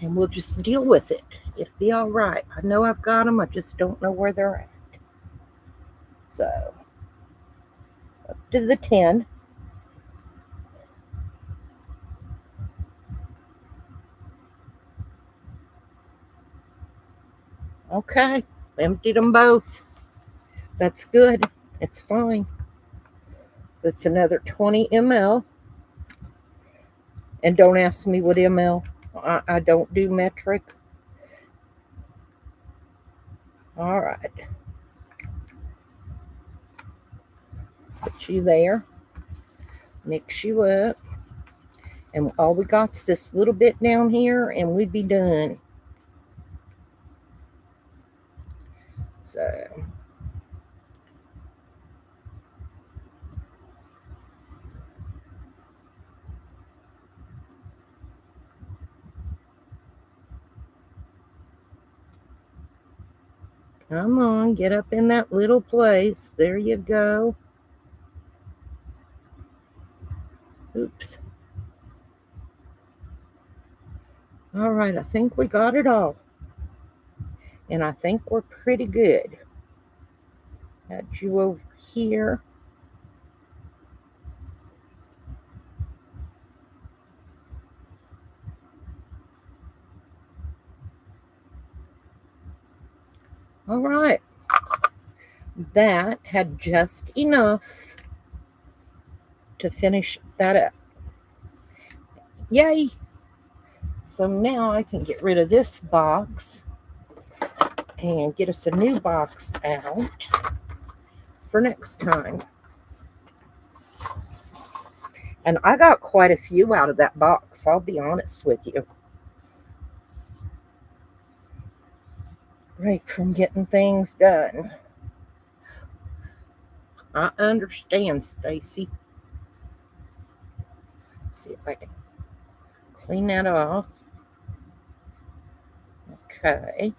and we'll just deal with it. It'll be all right. I know I've got them. I just don't know where they're at. So, up to the 10. Okay, emptied them both. That's good. It's fine. That's another 20 ml. And don't ask me what ml. I don't do metric. All right. Put you there. Mix you up. And all we got is this little bit down here, and we'd be done. So, come on, get up in that little place. There you go. Oops. All right, I think we got it all. And I think we're pretty good. Add you over here. All right. That had just enough to finish that up. Yay! So now I can get rid of this box and get us a new box out for next time. And I got quite a few out of that box, I'll be honest with you. Break from getting things done. I understand, Stacy. See if I can clean that off. Okay.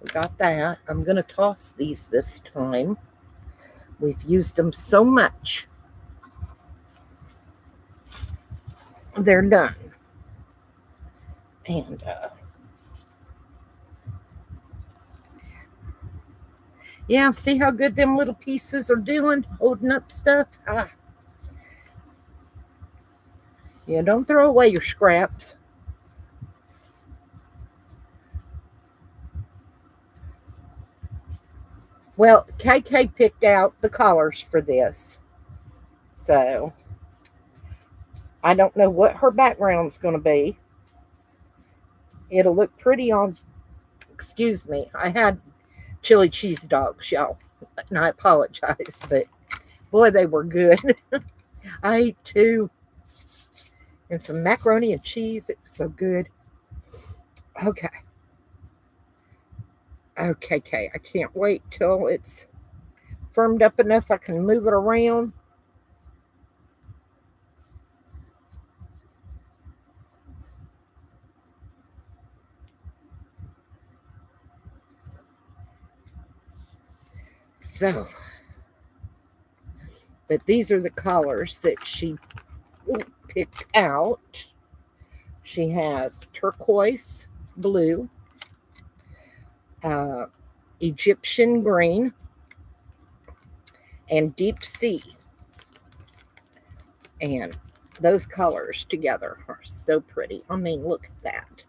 We got that. I'm going to toss these this time. We've used them so much. They're done. And yeah, see how good them little pieces are doing, holding up stuff? Yeah, don't throw away your scraps. Well, KK picked out the colors for this. So, I don't know what her background's going to be. It'll look pretty on, excuse me, I had chili cheese dogs, y'all. And I apologize, but boy, they were good. I ate two. And some macaroni and cheese. It was so good. Okay. Okay. I can't wait till it's firmed up enough I can move it around. So, but these are the colors that she picked out. She has turquoise blue, Egyptian green, and deep sea. And those colors together are so pretty. I mean, look at that.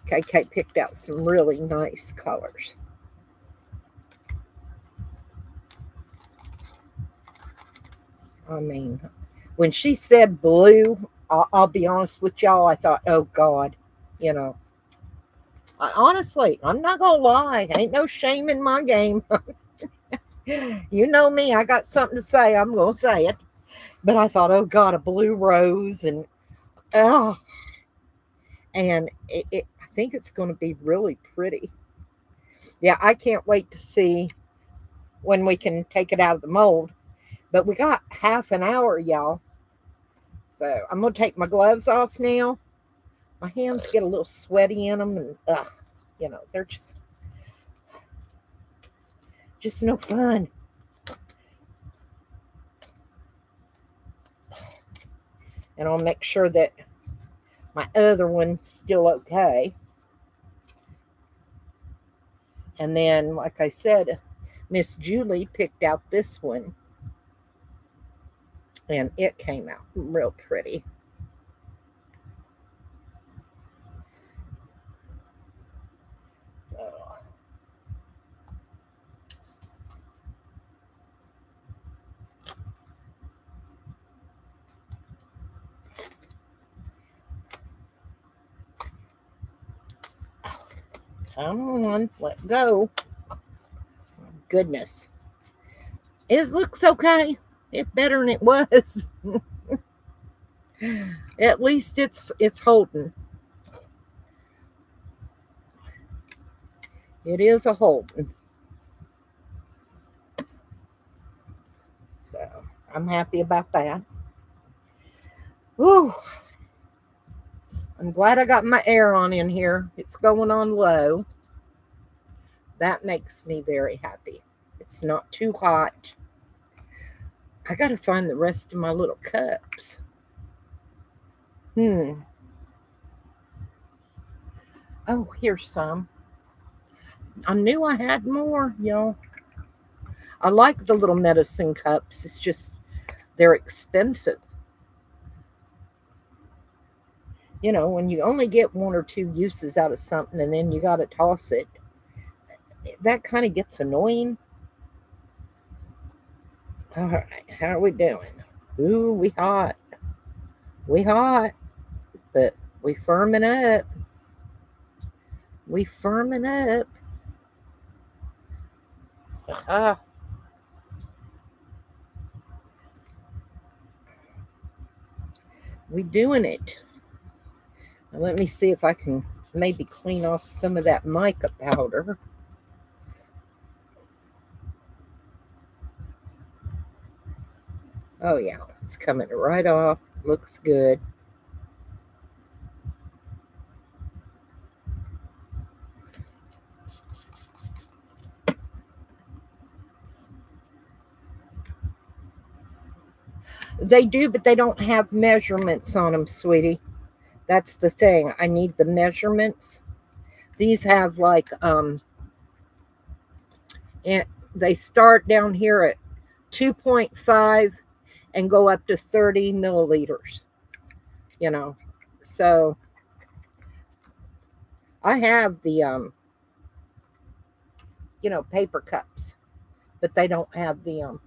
KK picked out some really nice colors. I mean, when she said blue, I'll be honest with y'all, I thought, oh God, you know. Honestly, I'm not gonna lie, ain't no shame in my game. You know me, I got something to say, I'm gonna say it. But I thought, oh God, a blue rose, and oh, and I think it's gonna be really pretty. Yeah, I can't wait to see when we can take it out of the mold. But we got half an hour, y'all. So I'm gonna take my gloves off now. My hands get a little sweaty in them, and you know, they're just no fun. And I'll make sure that my other one's still okay. And then, like I said, Miss Julie picked out this one, and it came out real pretty. So, Come on, let go. Goodness. It looks okay. It's better than it was. At least it's holding. It is a holding. So I'm happy about that. Whew. I'm glad I got my air on in here. It's going on low. That makes me very happy. It's not too hot. I got to find the rest of my little cups. Oh, here's some. I knew I had more, y'all. I like the little medicine cups. It's just, they're expensive. You know, when you only get one or two uses out of something and then you got to toss it, that kind of gets annoying. All right, how are we doing? Ooh, we hot. We hot, but we firming up. We firming up. We doing it. Now let me see if I can maybe clean off some of that mica powder. Oh yeah, it's coming right off. Looks good. They do, but they don't have measurements on them, sweetie. That's the thing. I need the measurements. These have like and they start down here at 2.5 and go up to 30 milliliters. You know. So I have the paper cups, but they don't have the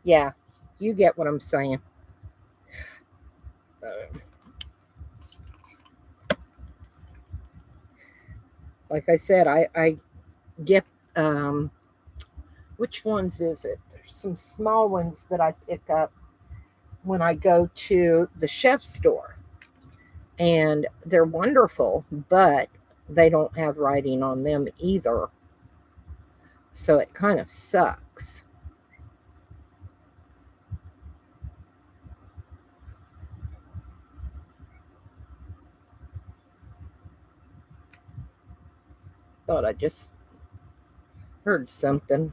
yeah, you get what I'm saying. Like I said, I get which ones is it? There's some small ones that I pick up when I go to the chef store, and they're wonderful, but they don't have writing on them either, so it kind of sucks. Thought I just heard something.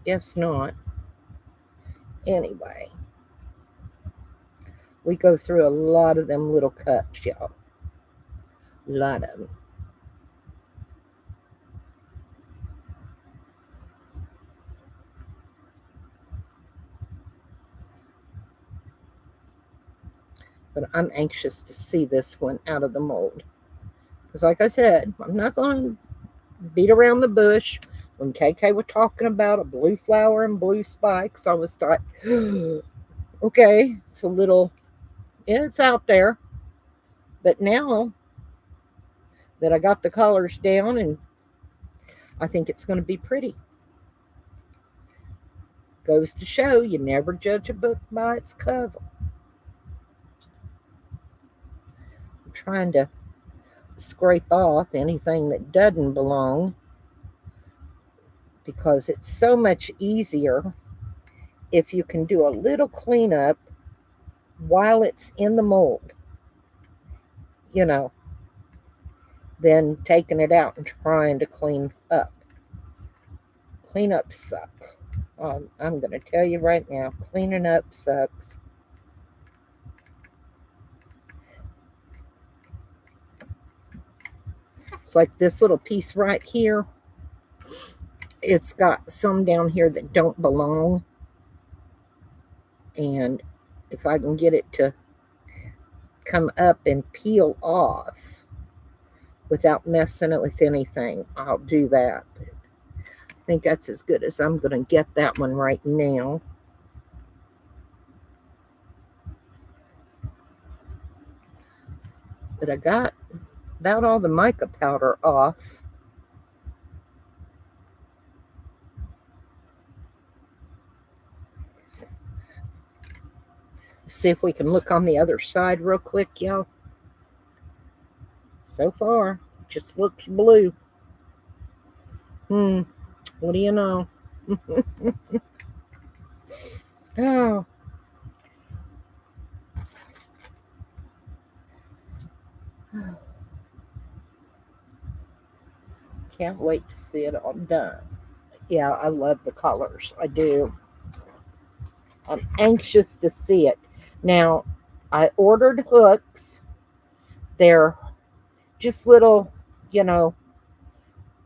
Guess not. Anyway, we go through a lot of them little cups, y'all. A lot of them. But I'm anxious to see this one out of the mold. Because, like I said, I'm not going to beat around the bush. When KK was talking about a blue flower and blue spikes, I was like, okay, it's a little, yeah, it's out there. But now that I got the colors down, and I think it's going to be pretty. Goes to show you never judge a book by its cover. I'm trying to scrape off anything that doesn't belong, because it's so much easier if you can do a little cleanup while it's in the mold, you know, than taking it out and trying to clean up. Cleanups suck. I'm going to tell you right now, cleaning up sucks. It's like this little piece right here. It's got some down here that don't belong. And if I can get it to come up and peel off without messing it with anything, I'll do that. But I think that's as good as I'm going to get that one right now. But I got about all the mica powder off. See if we can look on the other side real quick, y'all. So far, just looks blue. What do you know? Oh. Can't wait to see it all done. Yeah, I love the colors. I do. I'm anxious to see it. Now, I ordered hooks. They're just little, you know,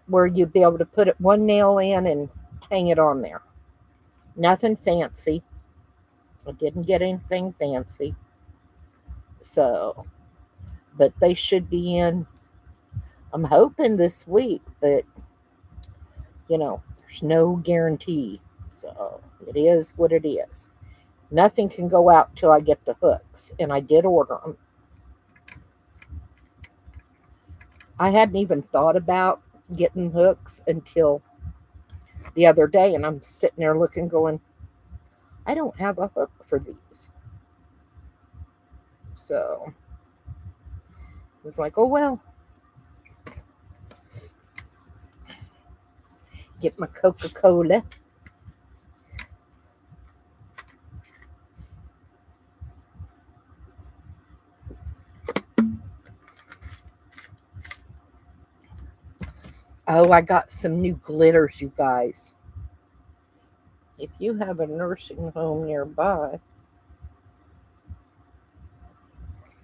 where you'd be able to put it one nail in and hang it on there. Nothing fancy. I didn't get anything fancy. So, but they should be in, I'm hoping this week, but there's no guarantee. So, it is what it is. Nothing can go out till I get the hooks, and I did order them. I hadn't even thought about getting hooks until the other day, and I'm sitting there looking, going, I don't have a hook for these. So it was like, oh well. Get my Coca-Cola. Oh, I got some new glitters, you guys. If you have a nursing home nearby.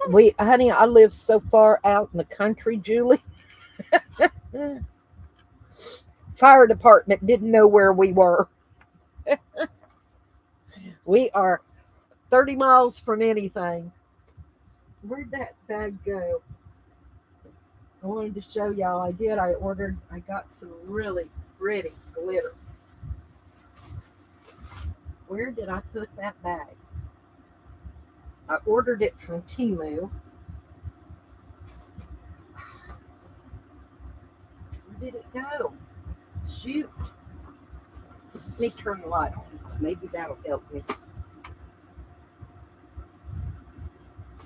Honey, I live so far out in the country, Julie. Fire department didn't know where we were. We are 30 miles from anything. Where'd that bag go? I wanted to show y'all. I got some really pretty glitter. Where did I put that bag? I ordered it from Temu. Where did it go? Shoot. Let me turn the light on. Maybe that'll help me.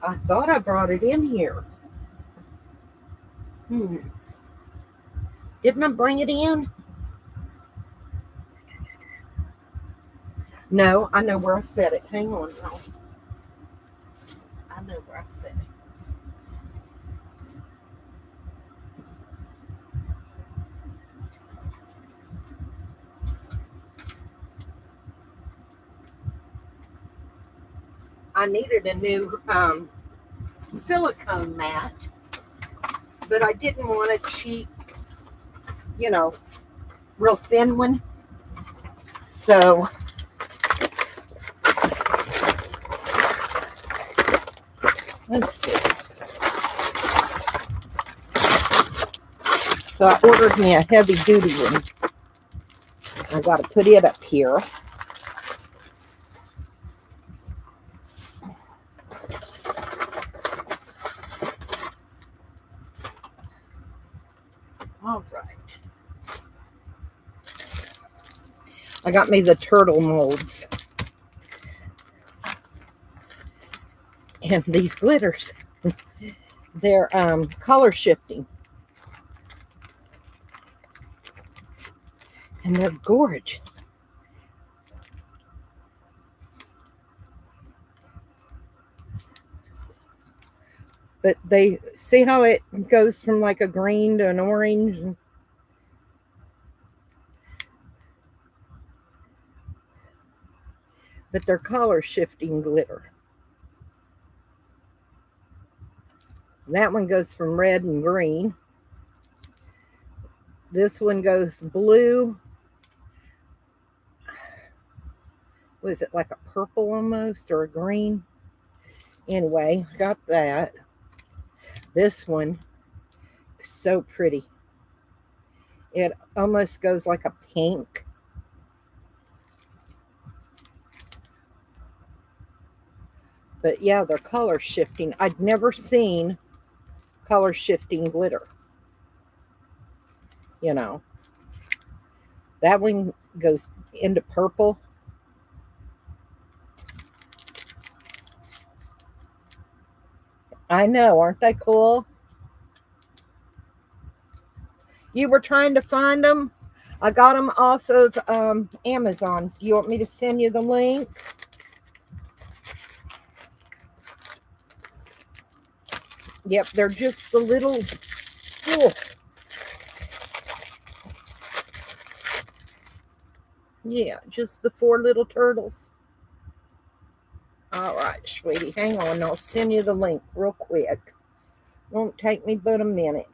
I thought I brought it in here. Didn't I bring it in? No, I know where I set it. Hang on now. I know where I set it. I needed a new silicone mat, but I didn't want a cheap, real thin one. So let's see. So I ordered me a heavy duty one. I got to put it up here. All right. I got me the turtle molds. And these glitters, they're color shifting. And they're gorgeous. But they see how it goes from like a green to an orange. But they're color shifting glitter. That one goes from red and green. This one goes blue. Was it like a purple almost or a green? Anyway, got that. This one is so pretty. It almost goes like a pink. But yeah, they're color shifting. I'd never seen color shifting glitter. You know, that one goes into purple. I know, aren't they cool? You were trying to find them? I got them off of Amazon. Do you want me to send you the link? Yep, they're just the little... Oh, yeah, just the 4 little turtles. All right, sweetie, hang on. I'll send you the link real quick. Won't take me but a minute.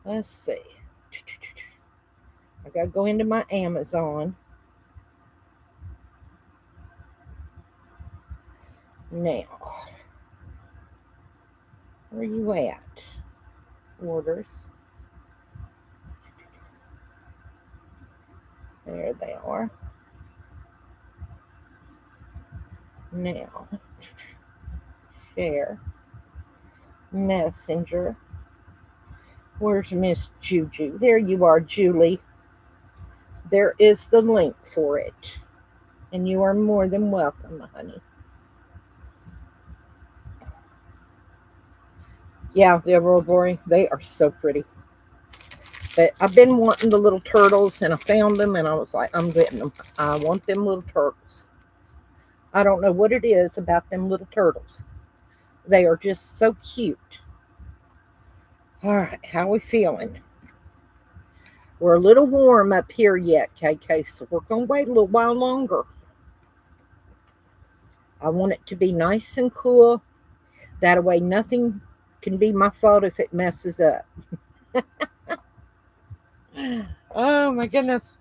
Let's see. I gotta go into my Amazon. Now, where are you at? Orders. There they are. Now, share. Messenger. Where's Miss Juju? There you are, Julie. There is the link for it. And you are more than welcome, honey. Yeah, they're real boring. They are so pretty. But I've been wanting the little turtles, and I found them, and I was like, I'm getting them. I want them little turtles. I don't know what it is about them little turtles. They are just so cute. All right, how are we feeling? We're a little warm up here yet, KK, so we're going to wait a little while longer. I want it to be nice and cool. That way nothing can be my fault if it messes up. Oh, my goodness.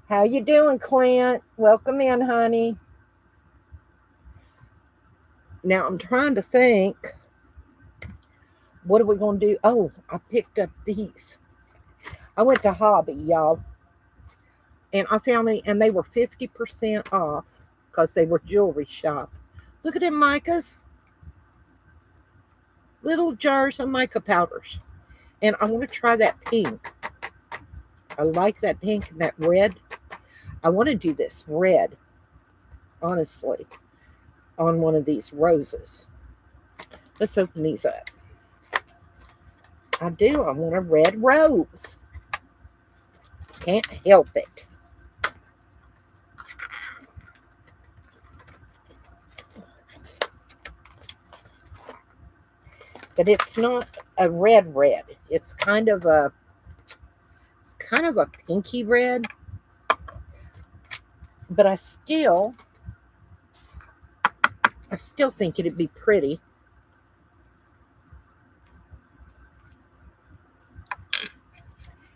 How you doing, Clint? Welcome in, honey. Now, I'm trying to think, what are we going to do? Oh, I picked up these. I went to Hobby, y'all, and I found them, and they were 50% off because they were jewelry shop. Look at them micas. Little jars of mica powders. And I want to try that pink. I like that pink and that red. I want to do this red, honestly, on one of these roses. Let's open these up. I do. I want a red rose. Can't help it. But it's not a red. It's kind of a pinky red. But I still think it'd be pretty.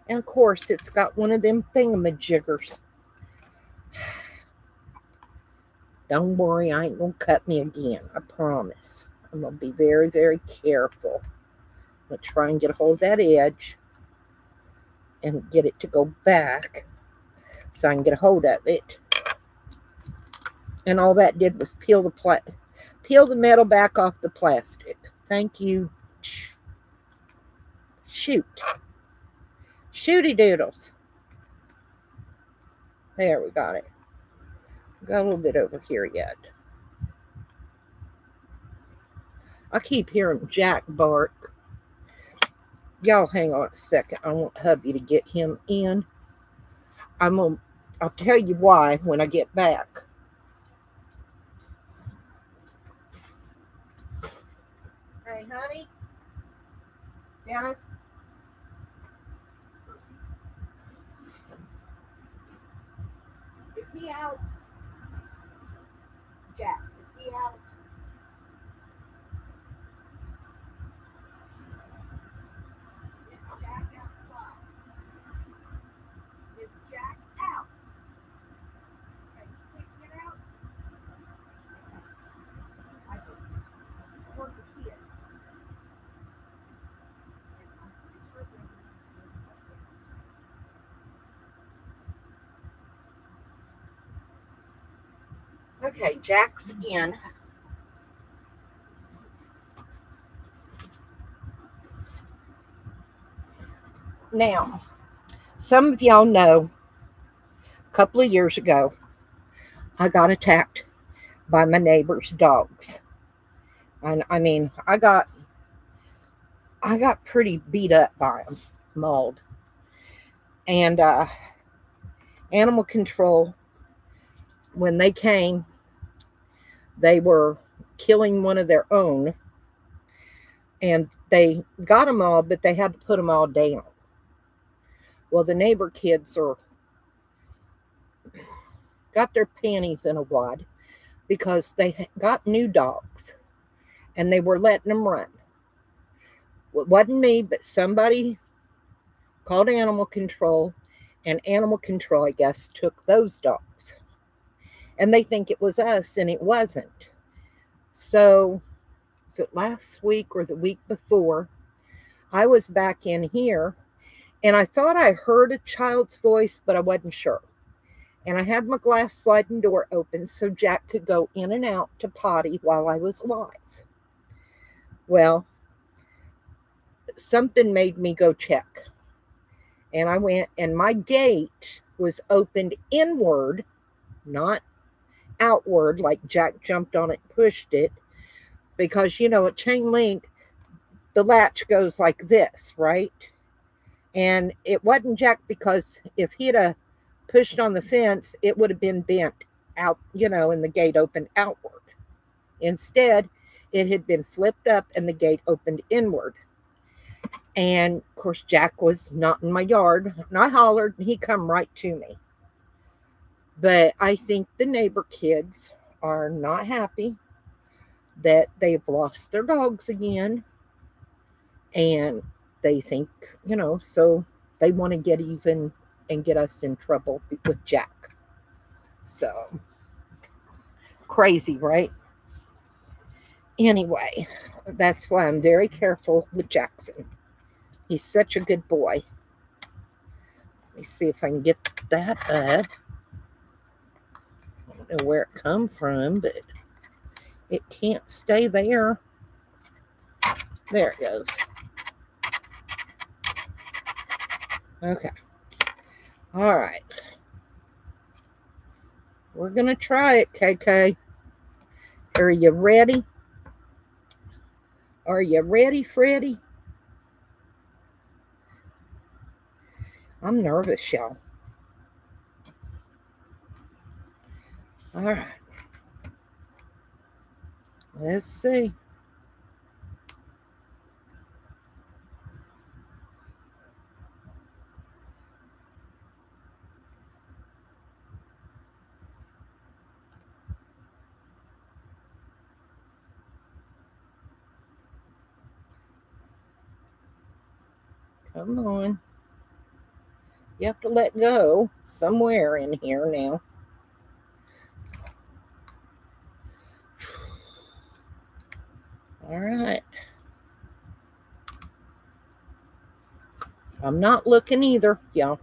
And of course, it's got one of them thingamajiggers. Don't worry, I ain't gonna cut me again. I promise. I'm gonna be very, very careful. I'm gonna try and get a hold of that edge and get it to go back so I can get a hold of it. And all that did was peel the metal back off the plastic. Thank you. Shoot. Shooty doodles. There, we got it. Got a little bit over here yet. I keep hearing Jack bark. Y'all hang on a second. I want hubby to get him in. I'll tell you why when I get back. Hey, honey. Dennis. Is he out? Jack, is he out? Is Jack outside? Is Jack out? Okay, you can't get out? I just support the kids. Okay, Jack's in. Now, some of y'all know a couple of years ago, I got attacked by my neighbor's dogs. And I mean, I got pretty beat up by them, mauled. And animal control, when they came, they were killing one of their own, and they got them all, but they had to put them all down. Well, the neighbor kids are got their panties in a wad because they got new dogs and they were letting them run. Well, it wasn't me, but somebody called animal control, and animal control, I guess, took those dogs. And they think it was us, and it wasn't. So, was it last week or the week before? I was back in here, and I thought I heard a child's voice, but I wasn't sure. And I had my glass sliding door open so Jack could go in and out to potty while I was live. Well, something made me go check. And I went, and my gate was opened inward, not outward, like Jack jumped on it and pushed it. Because, a chain link, the latch goes like this, right? And it wasn't Jack, because if he'd have pushed on the fence, it would have been bent out, and the gate opened outward. Instead, it had been flipped up and the gate opened inward. And of course, Jack was not in my yard, and I hollered, and he come right to me. But I think the neighbor kids are not happy that they've lost their dogs again, and they think, so they want to get even and get us in trouble with Jack. So crazy, right? Anyway, that's why I'm very careful with Jackson. He's such a good boy. Let me see if I can get that up. I don't know where it come from, but it can't stay there. There it goes. Okay. All right. We're going to try it, KK. Are you ready? Are you ready, Freddie? I'm nervous, y'all. All right. Let's see. Come on. You have to let go somewhere in here now. All right. I'm not looking either, y'all.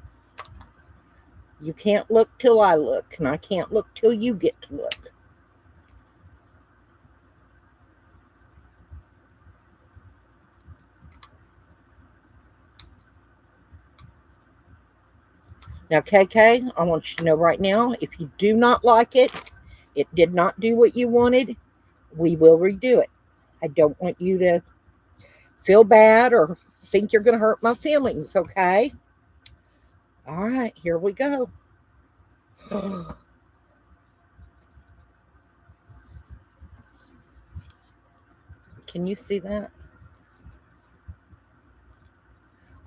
You can't look till I look, and I can't look till you get to look. Now, KK, I want you to know right now, if you do not like it, it did not do what you wanted, we will redo it. I don't want you to feel bad or think you're going to hurt my feelings, okay? All right, here we go. Can you see that?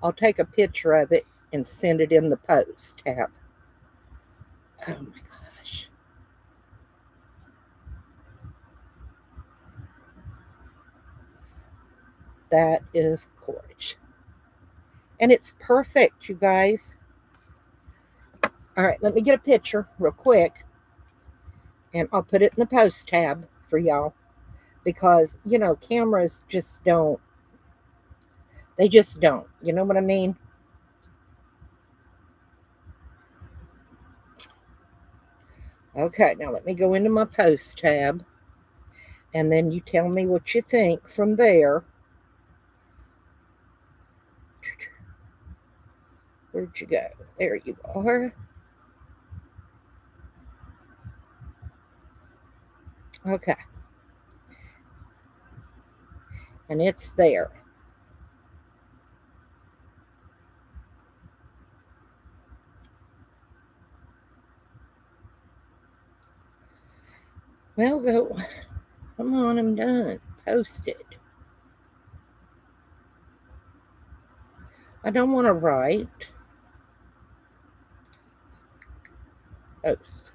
I'll take a picture of it and send it in the post tab. Oh my gosh. That is gorgeous. And it's perfect, you guys. All right, let me get a picture real quick, and I'll put it in the post tab for y'all, because, cameras just don't. They just don't. You know what I mean? Okay, now let me go into my post tab. And then you tell me what you think from there. Where'd you go? There you are. Okay. And it's there. Well, go. Come on, I'm done. Post it. I don't want to write. Post.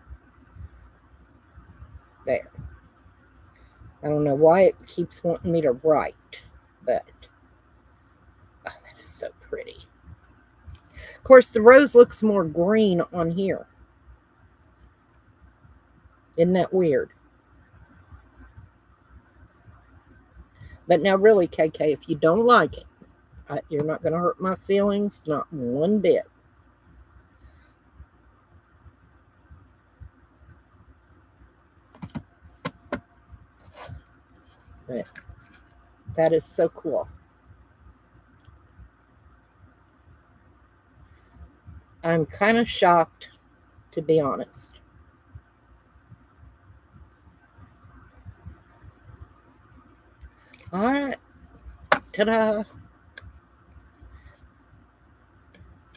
There. I don't know why it keeps wanting me to write, but oh, that is so pretty. Of course, the rose looks more green on here. Isn't that weird? But now, really, KK, if you don't like it, you're not going to hurt my feelings, not one bit. But that is so cool. I'm kind of shocked, to be honest. All right. Ta-da.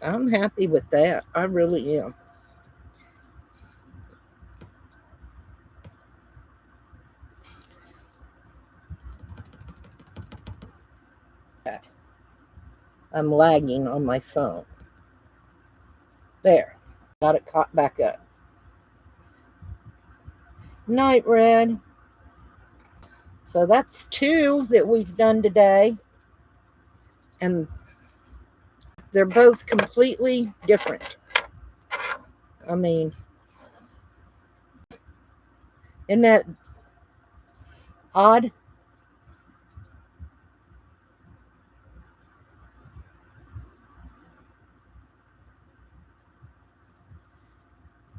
I'm happy with that. I really am. Okay. I'm lagging on my phone. There. Got it caught back up. Night Red. So that's 2 that we've done today. And they're both completely different. I mean, isn't that odd?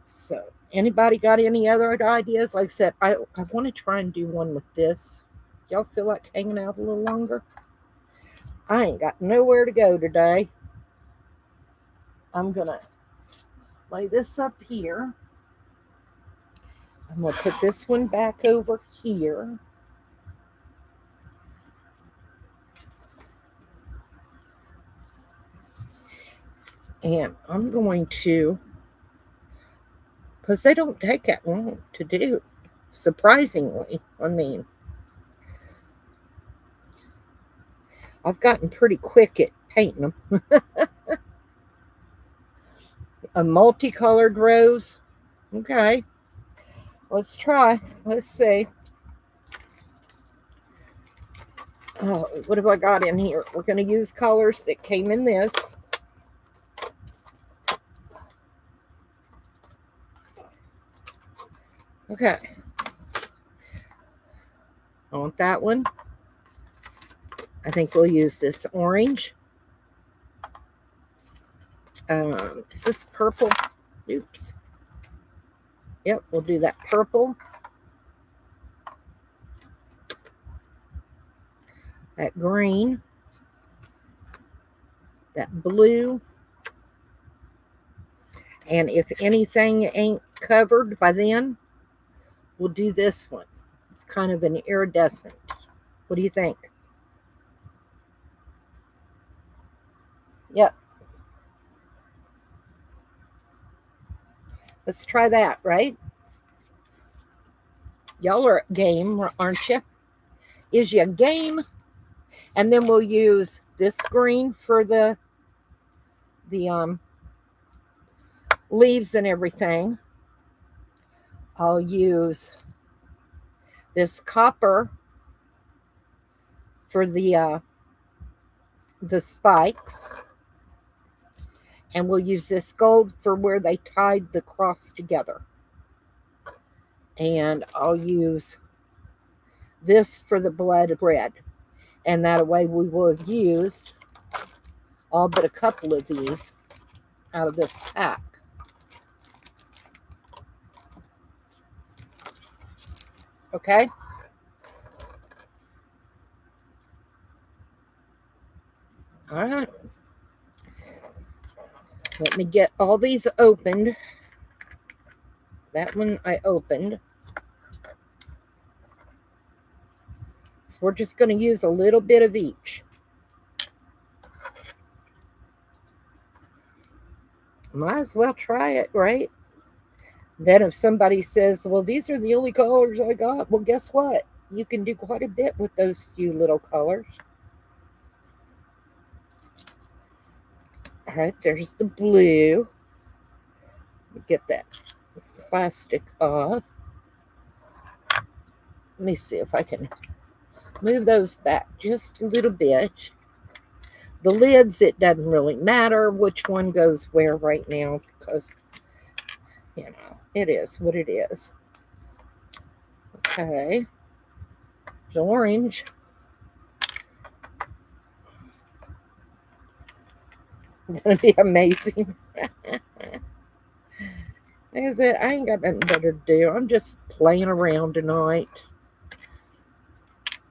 So, anybody got any other ideas? Like I said, I want to try and do one with this. Y'all feel like hanging out a little longer? I ain't got nowhere to go today. I'm going to lay this up here. I'm going to put this one back over here. And I'm going to, because they don't take that long to do, surprisingly. I mean, I've gotten pretty quick at painting them. A multicolored rose. Okay. Let's try. Let's see. Oh, what have I got in here? We're going to use colors that came in this. Okay. I want that one. I think we'll use this orange. Is this purple? Oops. Yep, we'll do that purple. That green. That blue. And if anything ain't covered by then, we'll do this one. It's kind of an iridescent. What do you think? Yep. Let's try that, right? Y'all are game, aren't you? Is you game? And then we'll use this green for the leaves and everything. I'll use this copper for the spikes. And we'll use this gold for where they tied the cross together. And I'll use this for the blood red. And that way we will have used all but a couple of these out of this pack. Okay. All right. Let me get all these opened. That one I opened. So we're just going to use a little bit of each. Might as well try it, right? Then if somebody says, well, these are the only colors I got, well, guess what? You can do quite a bit with those few little colors. All right, there's the blue. Get that plastic off. Let me see if I can move those back just a little bit. The lids, it doesn't really matter which one goes where right now because, you know, it is what it is. Okay. The orange. It's going to be amazing. Like I said, I ain't got nothing better to do. I'm just playing around tonight.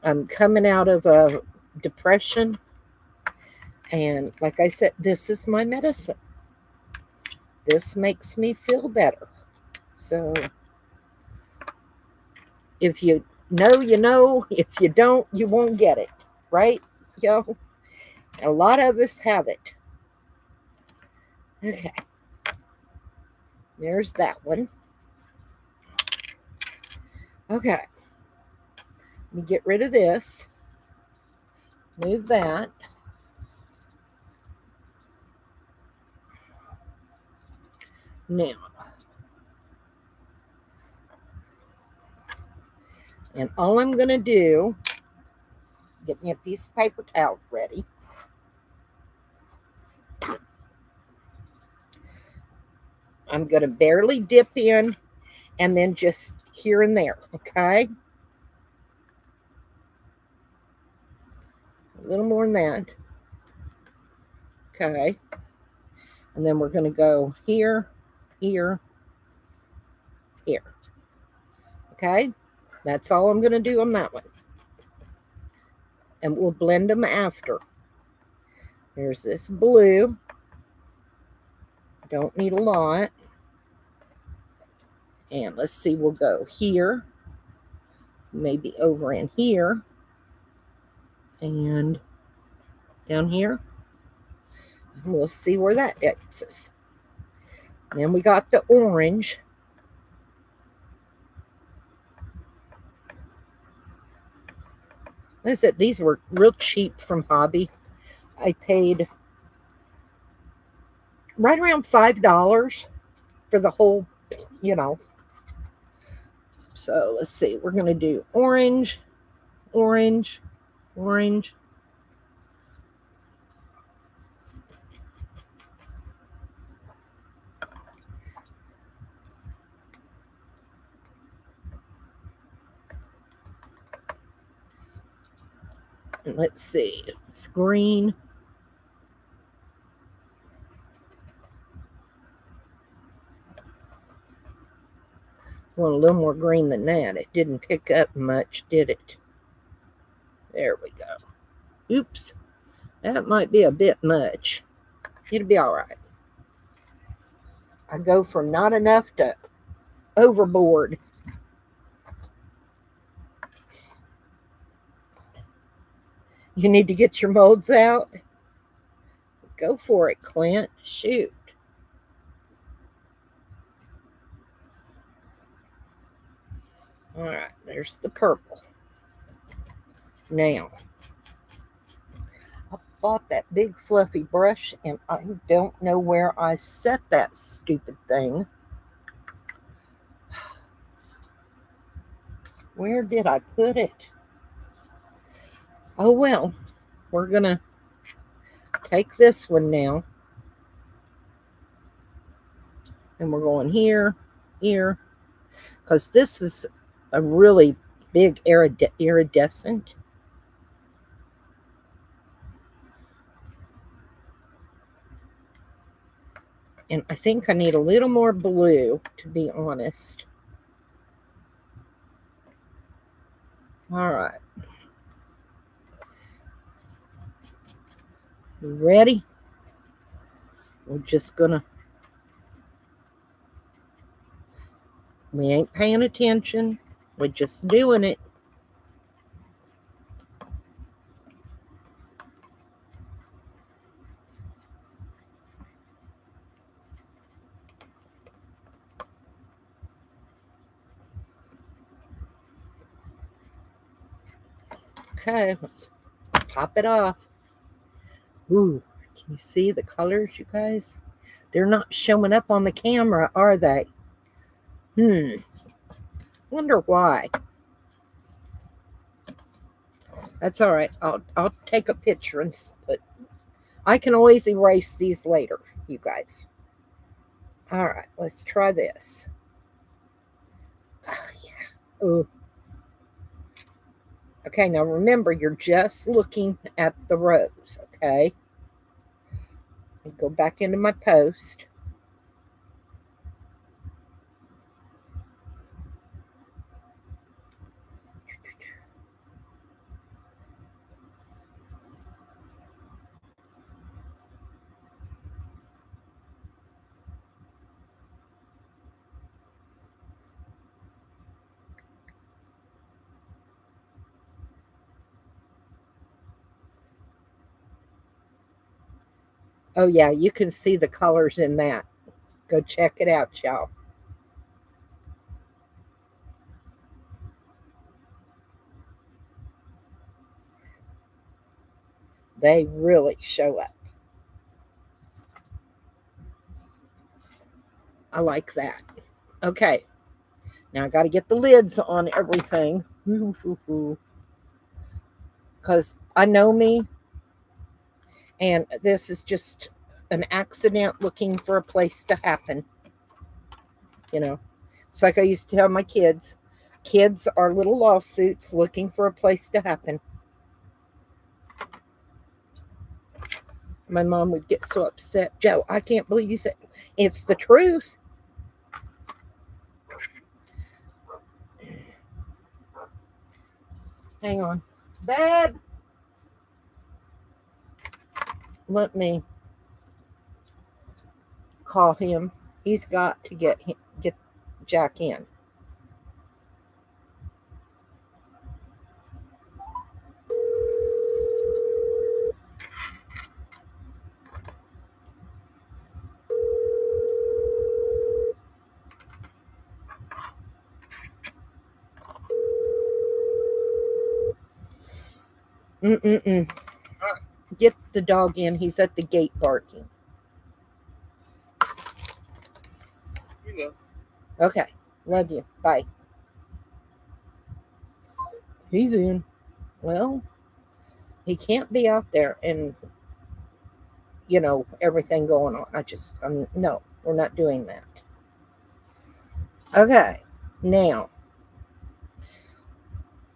I'm coming out of a depression. And like I said, this is my medicine. This makes me feel better. So if you know, you know. If you don't, you won't get it. Right? Yo, a lot of us have it. Okay. There's that one. Okay. Let me get rid of this. Move that. Now. And all I'm going to do, get me a piece of paper towel ready. I'm going to barely dip in and then just here and there, okay? A little more than that. Okay. And then we're going to go here, here, here. Okay? That's all I'm going to do on that one. And we'll blend them after. There's this blue. Don't need a lot. And let's see, we'll go here, maybe over in here, and down here. And we'll see where that takes us. Then we got the orange. Like I said, these were real cheap from Hobby. I paid right around $5 for the whole, you know. So let's see, we're going to do orange, orange, orange. And let's see, it's green. Want a little more green than that. It didn't pick up much, did it? There we go. Oops. That might be a bit much. It'll be all right. I go from not enough to overboard. You need to get your molds out? Go for it, Clint. Shoot. All right, there's the purple. Now, I bought that big fluffy brush and I don't know where I set that stupid thing. Where did I put it? Oh well, we're gonna take this one now. And we're going here, here, because this is a really big iridescent. And I think I need a little more blue, to be honest. All right. You ready? We're just gonna, we ain't paying attention. We're just doing it. Okay, let's pop it off. Ooh, can you see the colors, you guys? They're not showing up on the camera, are they? Wonder why. That's all right. I'll take a picture and put. I can always erase these later, you guys. All right, let's try this. Oh, yeah. Ooh. Okay, now remember, you're just looking at the rows, okay? And go back into my post. Oh, yeah, you can see the colors in that. Go check it out, y'all. They really show up. I like that. Okay, now I got to get the lids on everything. Because I know me, and this is just an accident looking for a place to happen. You know, it's like I used to tell my kids are little lawsuits looking for a place to happen. My mom would get so upset. Joe, I can't believe you said it's the truth. Hang on. Babe, let me call him. He's got to get Jack in. Mm-mm-mm. Get the dog in. He's at the gate barking. Here you go. Okay. Love you. Bye. He's in. Well, he can't be out there and, everything going on. No, we're not doing that. Okay. Now,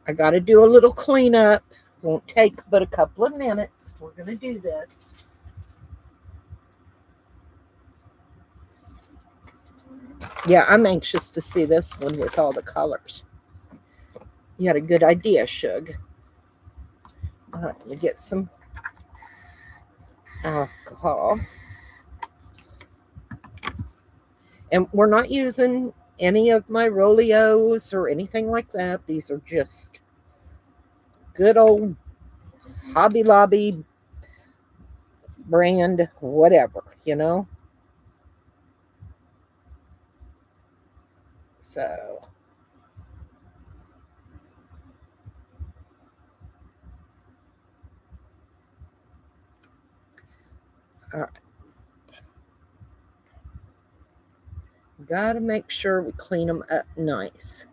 I got to do a little cleanup. Won't take but a couple of minutes. We're going to do this. Yeah, I'm anxious to see this one with all the colors. You had a good idea, Shug. All right, let me get some alcohol. And we're not using any of my Roleos or anything like that. These are just good old Hobby Lobby brand, whatever. So, all right. Got to make sure we clean them up nice.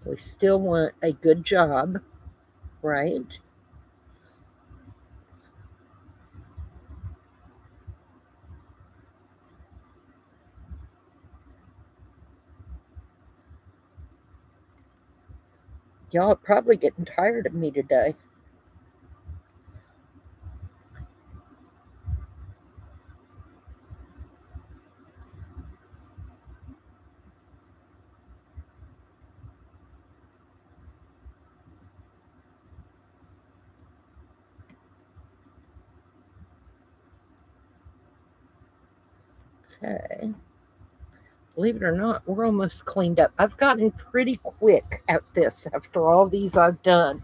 We still want a good job, right? Y'all are probably getting tired of me today. Okay. Believe it or not, we're almost cleaned up. I've gotten pretty quick at this after all these I've done.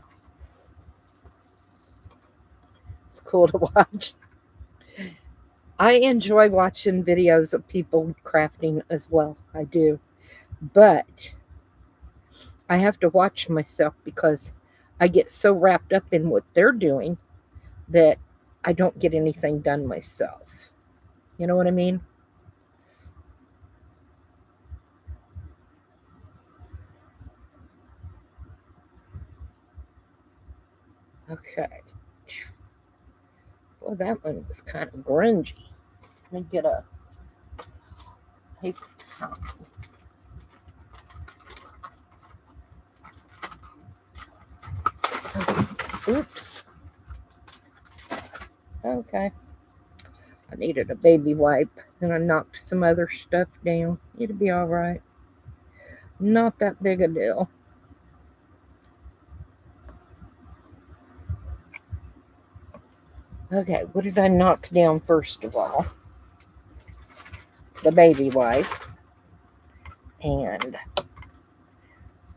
It's cool to watch. I enjoy watching videos of people crafting as well. I do. But I have to watch myself because I get so wrapped up in what they're doing that I don't get anything done myself. You know what I mean? Okay. Well, that one was kind of grungy. Let me get a paper towel. Oops. Okay. I needed a baby wipe and I knocked some other stuff down. It'll be all right. Not that big a deal. Okay, what did I knock down first of all? The baby wipe and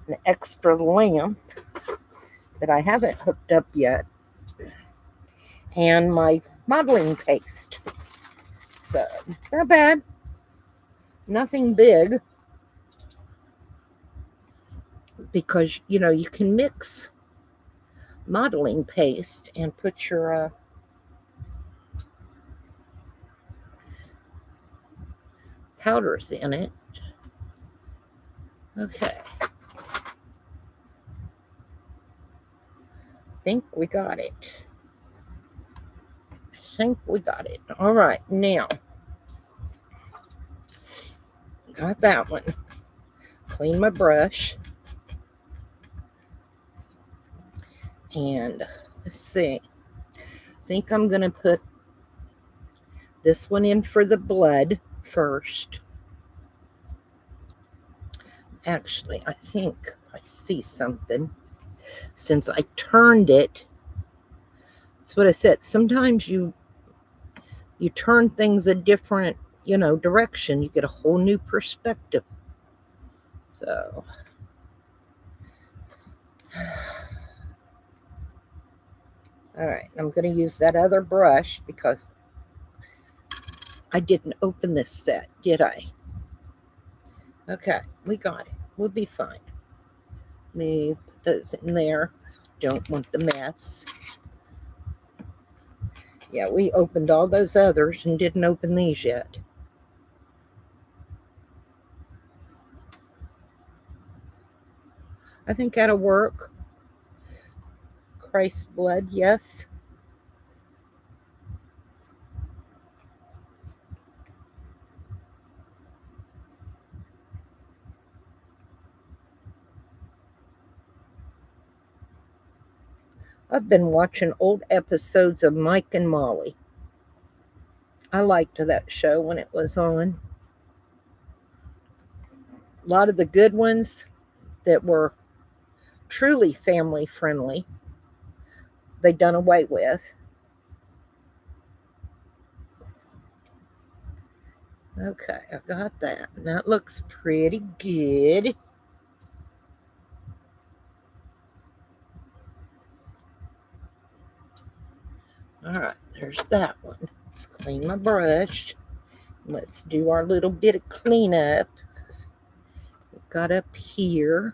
an extra lamp that I haven't hooked up yet, and my modeling paste. So, not bad. Nothing big because, you know, you can mix modeling paste and put your powders in it. Okay. Think we got it. I think we got it. All right, now got that one. Clean my brush. And let's see. I think I'm going to put this one in for the blood first. Actually, I think I see something. Since I turned it, that's what I said. Sometimes you turn things a different, you know, direction. You get a whole new perspective. So, all right, I'm going to use that other brush because I didn't open this set, did I? Okay, we got it. We'll be fine. Let me put those in there. Don't want the mess. Yeah, we opened all those others and didn't open these yet. I think that'll work. Christ's blood, yes. I've been watching old episodes of Mike and Molly. I liked that show when it was on. A lot of the good ones that were truly family friendly, they done away with. Okay, I got that. And that looks pretty good. All right, there's that one. Let's clean my brush. Let's do our little bit of cleanup. We've got up here.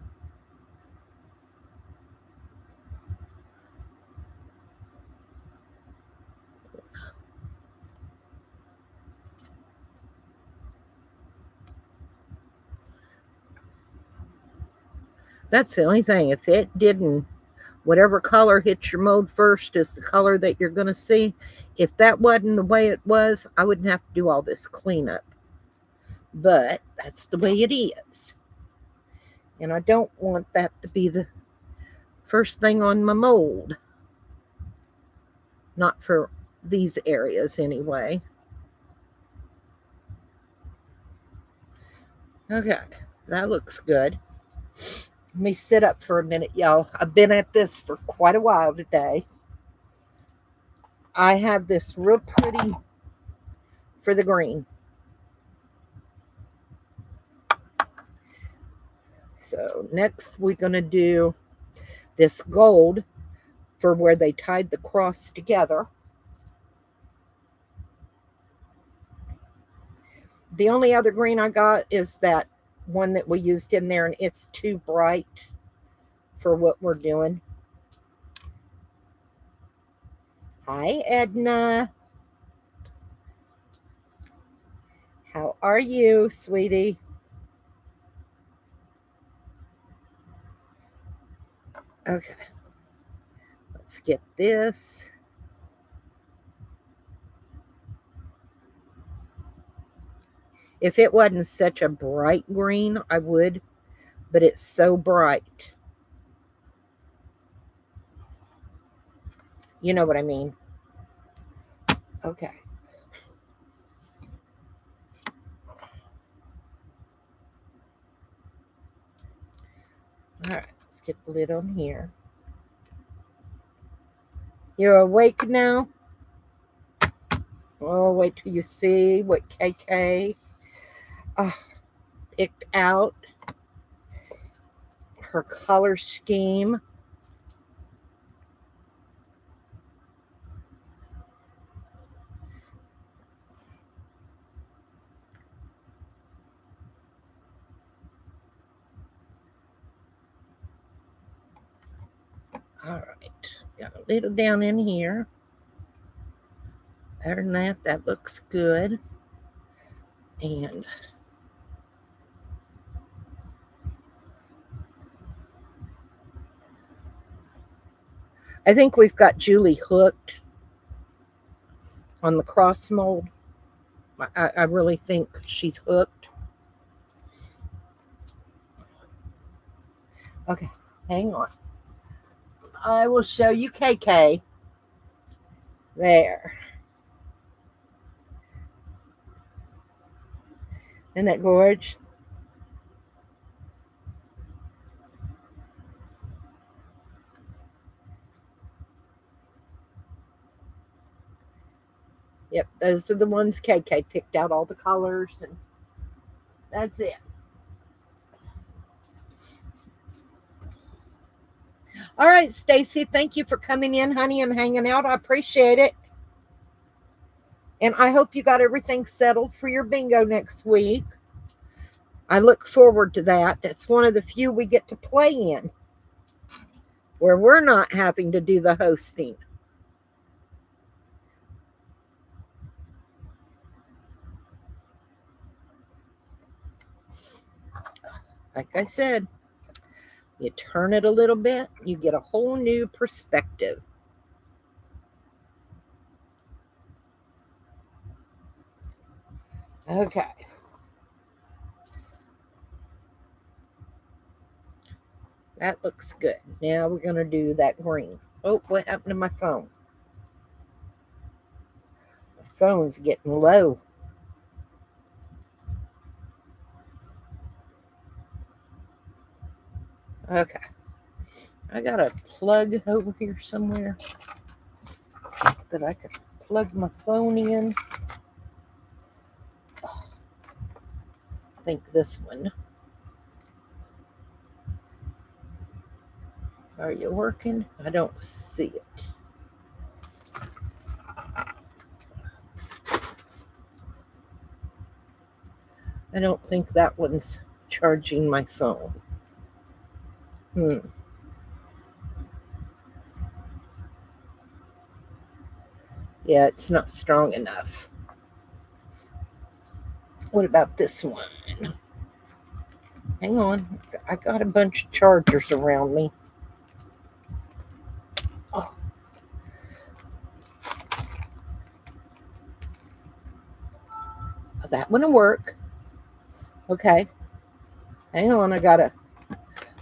That's the only thing. If it didn't, whatever color hits your mold first is the color that you're going to see. If that wasn't the way it was, I wouldn't have to do all this cleanup. But that's the way it is. And I don't want that to be the first thing on my mold. Not for these areas anyway. Okay, that looks good. Let me sit up for a minute, y'all. I've been at this for quite a while today. I have this real pretty for the green. So next we're going to do this gold for where they tied the cross together. The only other green I got is that one that we used in there, and it's too bright for what we're doing. Hi, Edna. How are you, sweetie? Okay. Let's get this. If it wasn't such a bright green, I would, but it's so bright. You know what I mean? Okay. All right, let's get the lid on here. You're awake now? Oh, wait till you see what KK picked out. Her color scheme. All right, got a little down in here. Other than that, that looks good. And I think we've got Julie hooked on the cross mold. I really think she's hooked. Okay, hang on. I will show you KK. There. Isn't that gorge? Yep, those are the ones KK picked out all the colors, and that's it. All right, Stacy, thank you for coming in, honey, and hanging out. I appreciate it. And I hope you got everything settled for your bingo next week. I look forward to that. It's one of the few we get to play in where we're not having to do the hosting. Like I said, you turn it a little bit, you get a whole new perspective. Okay. That looks good. Now we're going to do that green. Oh, what happened to my phone? My phone's getting low. Okay. I got a plug over here somewhere that I could plug my phone in. I think this one. Are you working? I don't see it. I don't think that one's charging my phone. Yeah, it's not strong enough. What about this one? Hang on. I got a bunch of chargers around me. Oh. That one will work. Okay. Hang on. I got to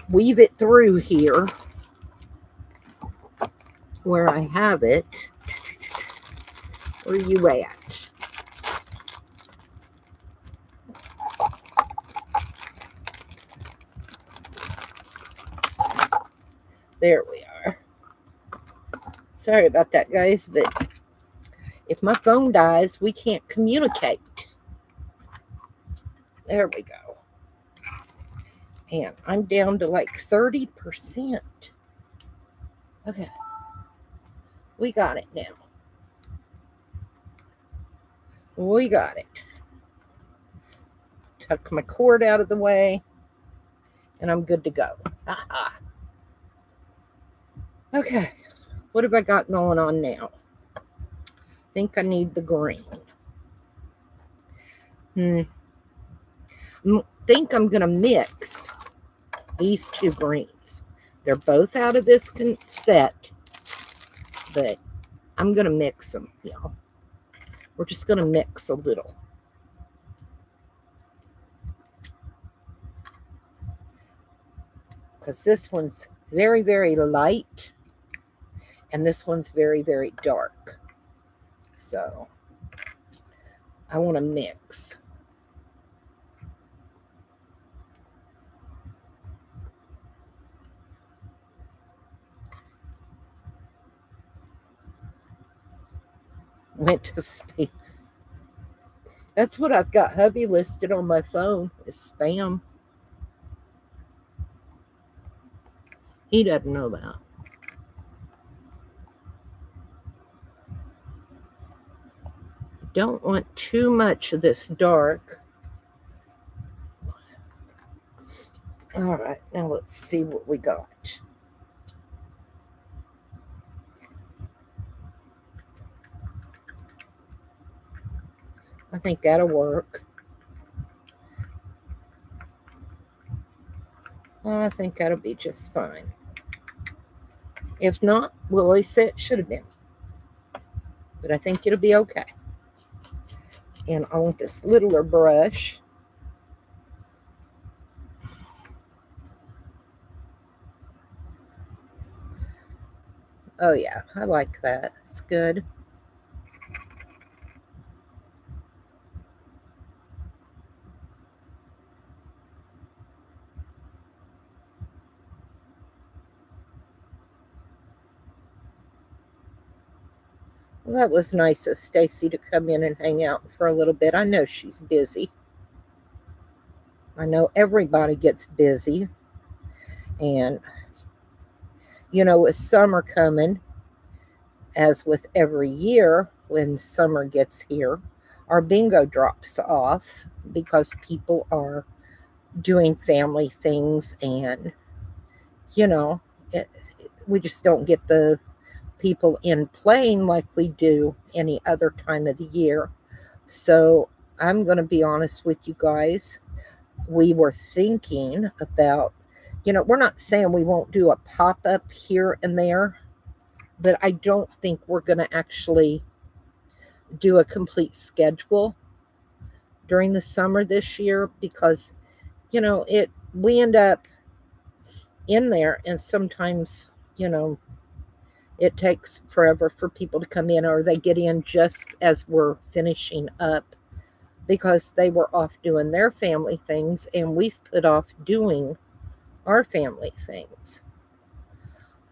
weave it through here where I have it. Where are you at? There we are. Sorry about that, guys, but if my phone dies, we can't communicate. There we go. And I'm down to like 30%. Okay, we got it now. We got it. Tuck my cord out of the way, and I'm good to go. Aha. Okay, what have I got going on now? I think I need the green. Think I'm going to mix these two greens. They're both out of this set, but I'm going to mix them, y'all. We're just going to mix a little. Because this one's very, very light, and this one's very, very dark. So I want to mix. Went to spam. That's what I've got hubby listed on my phone is spam. He doesn't know that. Don't want too much of this dark. All right, now let's see what we got. I think that'll work. I think that'll be just fine. If not, we'll always say it should have been. But I think it'll be okay. And I want this littler brush. Oh yeah, I like that. It's good. Well, that was nice of Stacy to come in and hang out for a little bit. I know she's busy. I know everybody gets busy. And, you know, with summer coming, as with every year when summer gets here, our bingo drops off because people are doing family things and, you know, we just don't get the people in playing like we do any other time of the year. So I'm going to be honest with you guys. We were thinking about, you know, we're not saying we won't do a pop up here and there, but I don't think we're going to actually do a complete schedule during the summer this year because, you know, we end up in there and sometimes, you know, it takes forever for people to come in or they get in just as we're finishing up because they were off doing their family things and we've put off doing our family things.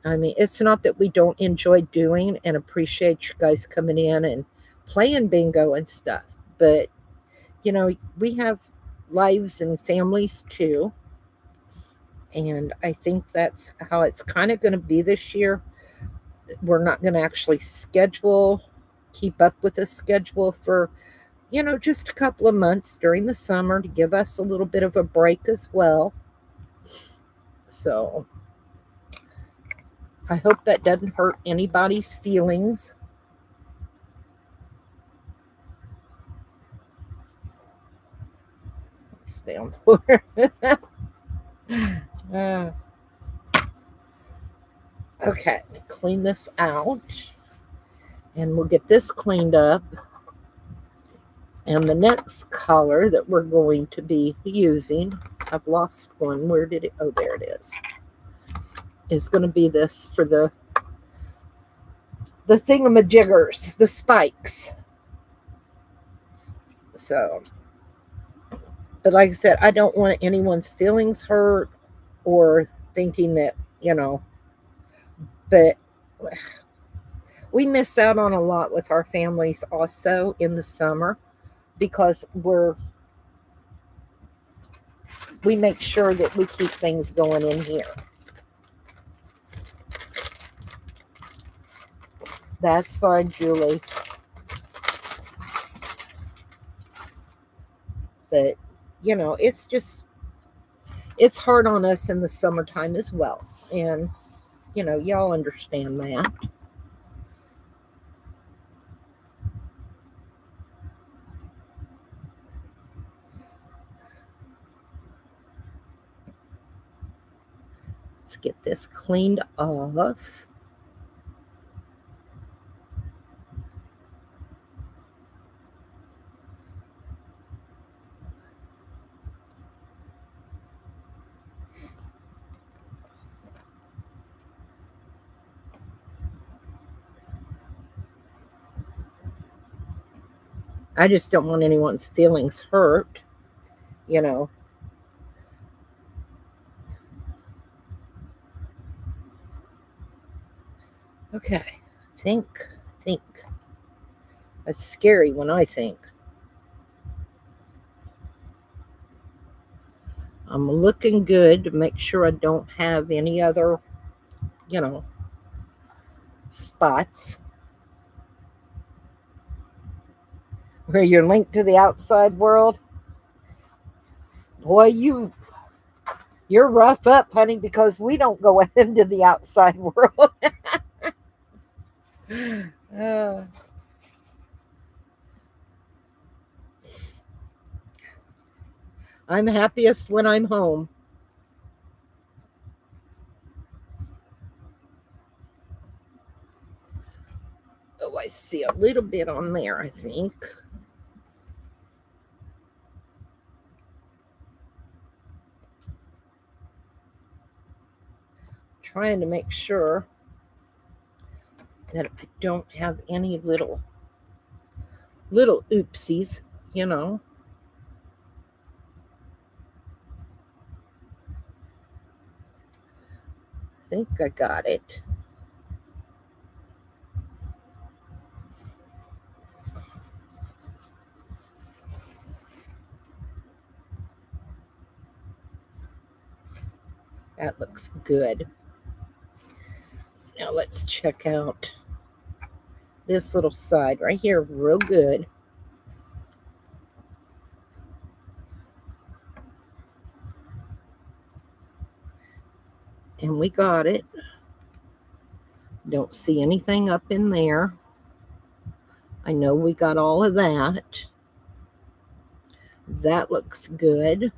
I mean, it's not that we don't enjoy doing and appreciate you guys coming in and playing bingo and stuff, but you know, we have lives and families too. And I think that's how it's kind of going to be this year. We're not going to actually keep up with a schedule for, you know, just a couple of months during the summer to give us a little bit of a break as well. So I hope that doesn't hurt anybody's feelings. Spam for okay, clean this out and we'll get this cleaned up. And the next color that we're going to be using, I've lost one. Where did it? Oh, there it is going to be this for the thingamajiggers, the spikes. So, but like I said, I don't want anyone's feelings hurt or thinking that, you know, but we miss out on a lot with our families also in the summer because we're we make sure that we keep things going in here. That's fine, Julie. But, you know, it's hard on us in the summertime as well. And, you know, y'all understand that. Let's get this cleaned off. I just don't want anyone's feelings hurt, you know. Okay, think. It's scary when I think. I'm looking good to make sure I don't have any other, you know, spots where you're linked to the outside world. Boy, you're rough up, honey, because we don't go into the outside world. uh, I'm happiest when I'm home. Oh, I see a little bit on there, I think. Trying to make sure that I don't have any little oopsies, you know. I think I got it. That looks good. Now let's check out this little side right here, real good. And we got it. Don't see anything up in there. I know we got all of that. That looks good.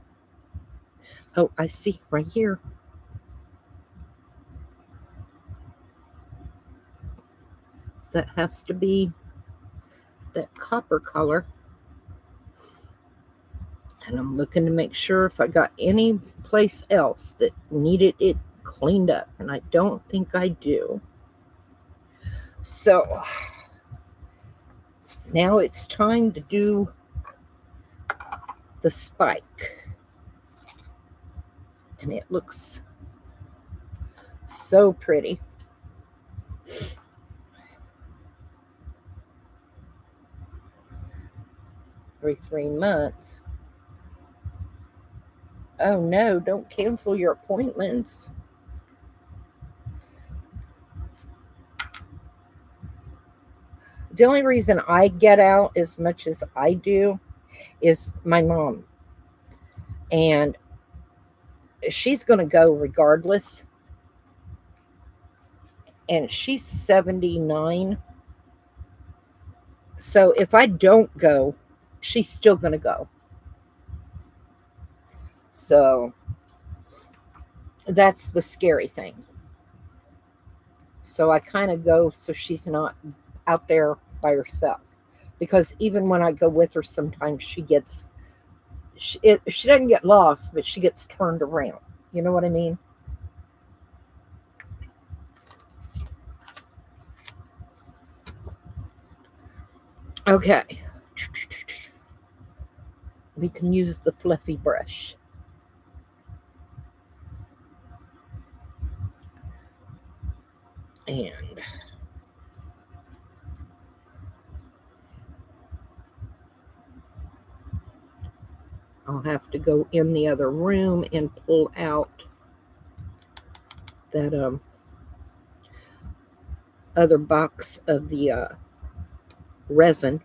Oh, I see right here. That has to be that copper color. And I'm looking to make sure if I got any place else that needed it cleaned up. And I don't think I do. So now it's time to do the spike. And it looks so pretty. Every 3 months. Oh no, don't cancel your appointments. The only reason I get out as much as I do is my mom. And she's going to go regardless. And she's 79. So if I don't go, she's still going to go. So that's the scary thing. So I kind of go so she's not out there by herself. Because even when I go with her, sometimes she doesn't get lost, but she gets turned around. You know what I mean? Okay. We can use the fluffy brush. And I'll have to go in the other room and pull out that other box of the resin.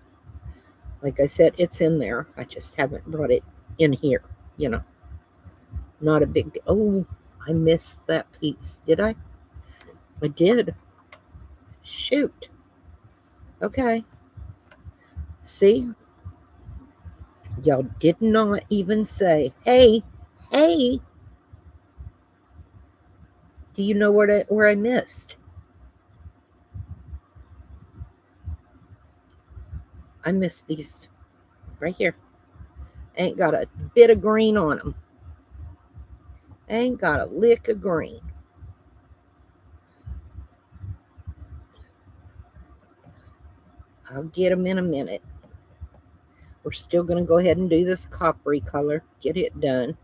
Like I said, it's in there. I just haven't brought it in here, you know. Not a big deal. Oh, I missed that piece. Did I? I did. Shoot. Okay. See? Y'all did not even say, hey, hey, do you know where I missed? I missed these right here. Ain't got a bit of green on them. Ain't got a lick of green. I'll get them in a minute. We're still going to go ahead and do this coppery color. Get it done.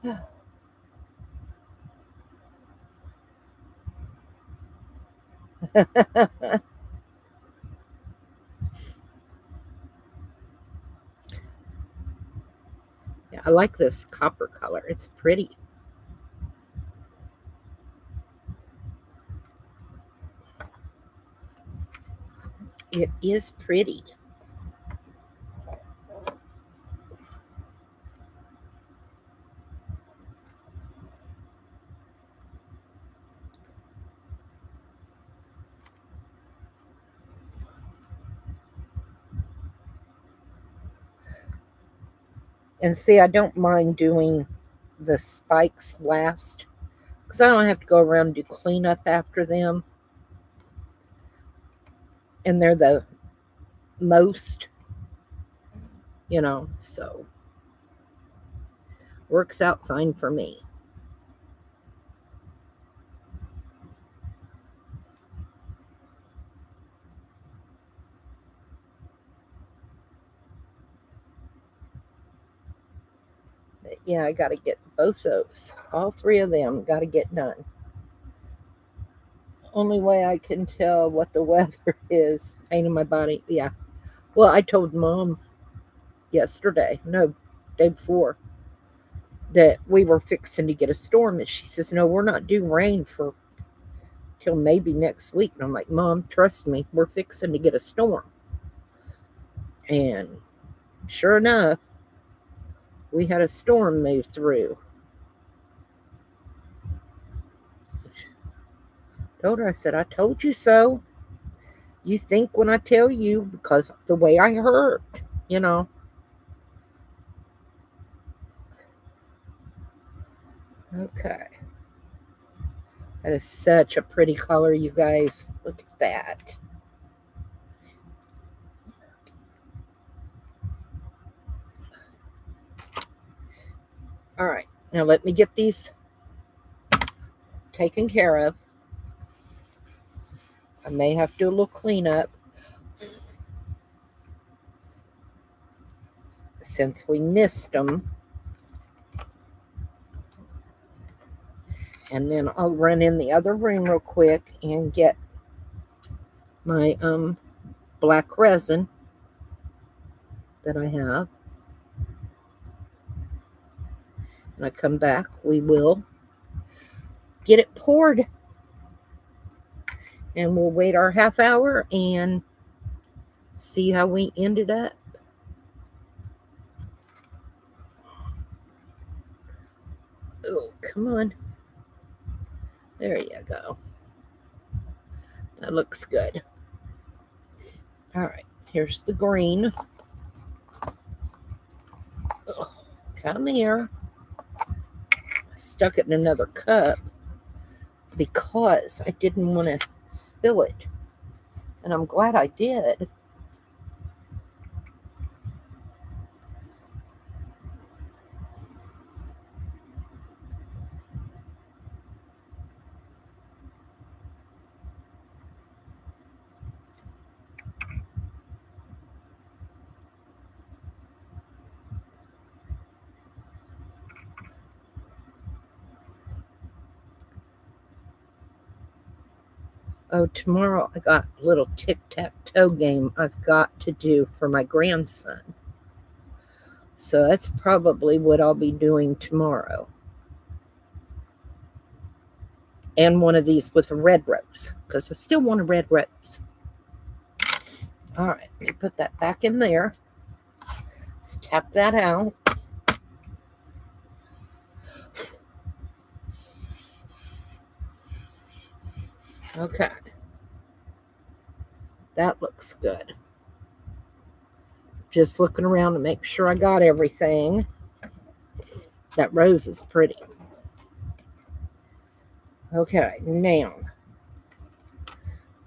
Yeah, I like this copper color. It's pretty. It is pretty. And see, I don't mind doing the spikes last because I don't have to go around and do cleanup after them. And they're the most, so works out fine for me. But yeah, I got to get both those. All three of them got to get done. Only way I can tell what the weather is, pain in my body. Yeah. Well, I told Mom yesterday, no, day before, that we were fixing to get a storm. And she says, no, we're not due rain for till maybe next week. And I'm like, Mom, trust me, we're fixing to get a storm. And sure enough, we had a storm move through. Told her, I said, I told you so. You think when I tell you because the way I heard, you know. Okay. That is such a pretty color, you guys. Look at that. All right. Now let me get these taken care of. I may have to do a little cleanup since we missed them. And then I'll run in the other room real quick and get my black resin that I have. When I come back, we will get it poured. And we'll wait our half hour and see how we ended up. Oh, come on. There you go. That looks good. All right, here's the green. Oh, come here. I stuck it in another cup because I didn't want to spill it. And I'm glad I did. Oh, tomorrow I got a little tic-tac-toe game I've got to do for my grandson. So that's probably what I'll be doing tomorrow. And one of these with a red rose, because I still want a red rose. All right, let me put that back in there. Let's tap that out. Okay. That looks good. Just looking around to make sure I got everything. That rose is pretty. Okay, now,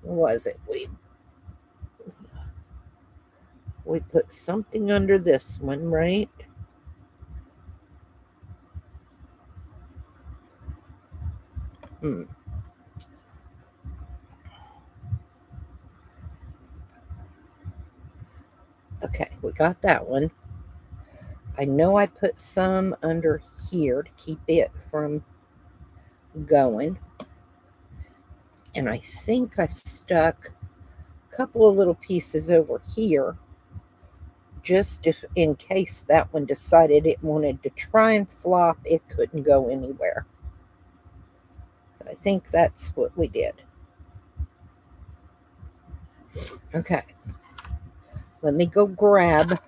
what was it? We put something under this one, right? Okay, we got that one. I know I put some under here to keep it from going. And I think I stuck a couple of little pieces over here just if in case that one decided it wanted to try and flop, it couldn't go anywhere. So I think that's what we did. Okay. Let me go grab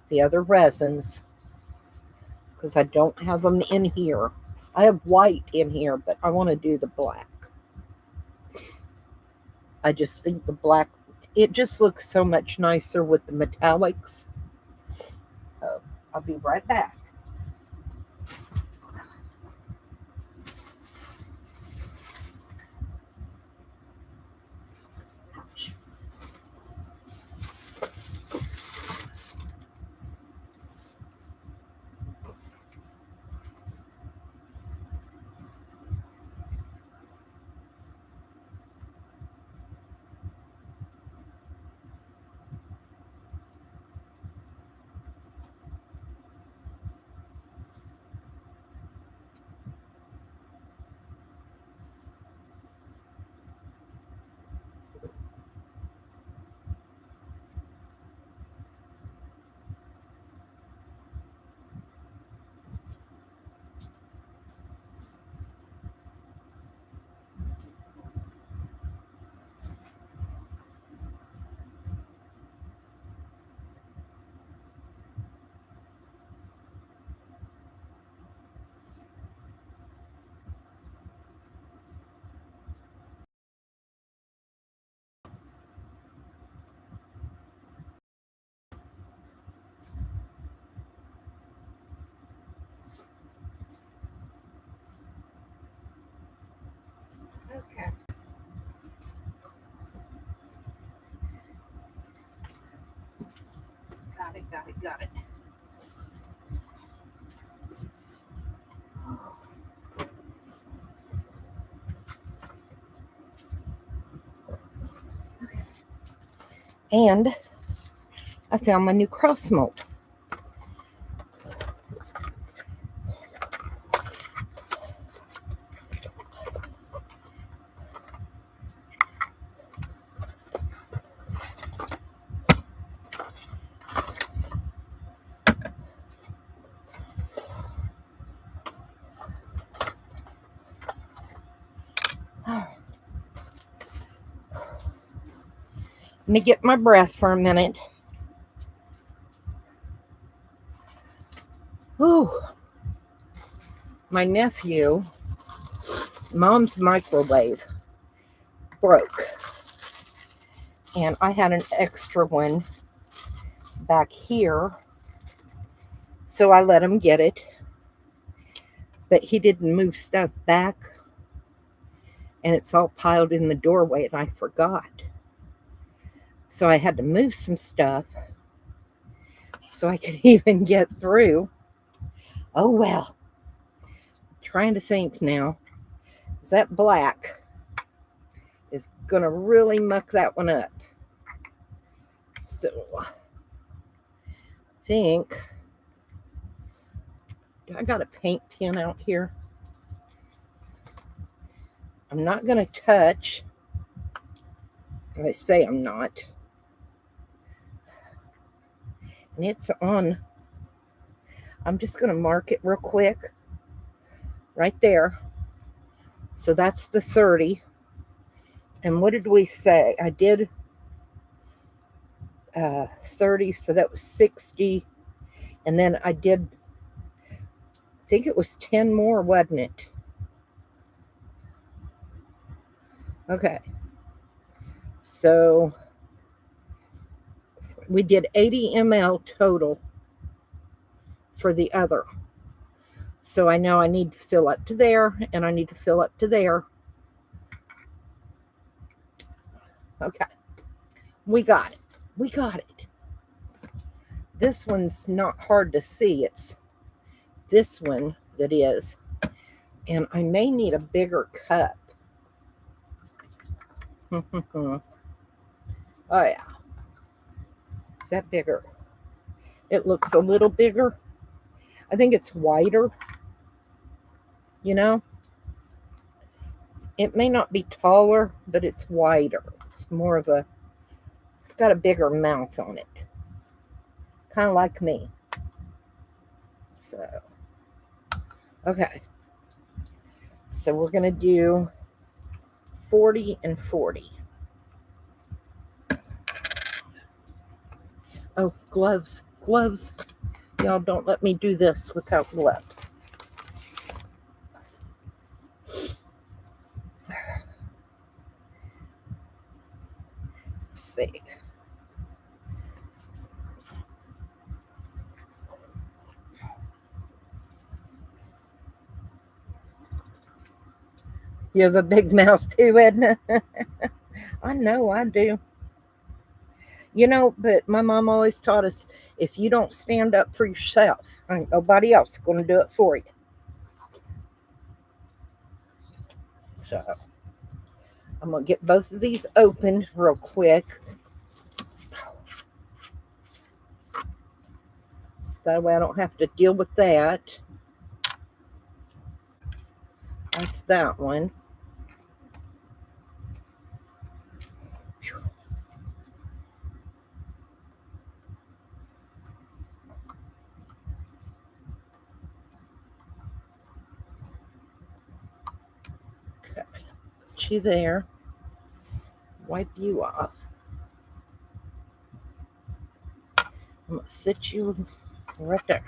the other resins because I don't have them in here. I have white in here, but I want to do the black. I just think the black, it just looks so much nicer with the metallics. So I'll be right back. Okay. Got it. And I found my new cross mold. Let me get my breath for a minute. Ooh. My nephew, mom's microwave broke. And I had an extra one back here. So I let him get it. But he didn't move stuff back. And it's all piled in the doorway and I forgot. So I had to move some stuff so I could even get through. Oh well. Trying to think now. Is that black is going to really muck that one up. So I think, I got a paint pen out here. I'm not going to touch. I say I'm not. And it's on. I'm just going to mark it real quick. Right there. So that's the 30. And what did we say? I did 30, so that was 60. And then I did, I think it was 10 more, wasn't it? Okay. So we did 80 ml total for the other. So I know I need to fill up to there, and I need to fill up to there. Okay. We got it. We got it. This one's not hard to see. It's this one that is. And I may need a bigger cup. Oh, yeah. Is that bigger? It looks a little bigger. I think it's wider. You know? It may not be taller, but it's wider. It's more of a, it's got a bigger mouth on it. Kind of like me. So, okay. So we're going to do 40 and 40. Oh, gloves, gloves. Y'all don't let me do this without gloves. Let's see. You have a big mouth too, Edna. I know I do. You know, but my mom always taught us, if you don't stand up for yourself, ain't nobody else is going to do it for you. So I'm going to get both of these open real quick. So that way I don't have to deal with that. That's that one. Okay. Put you there. Wipe you off. I'm going to sit you right there.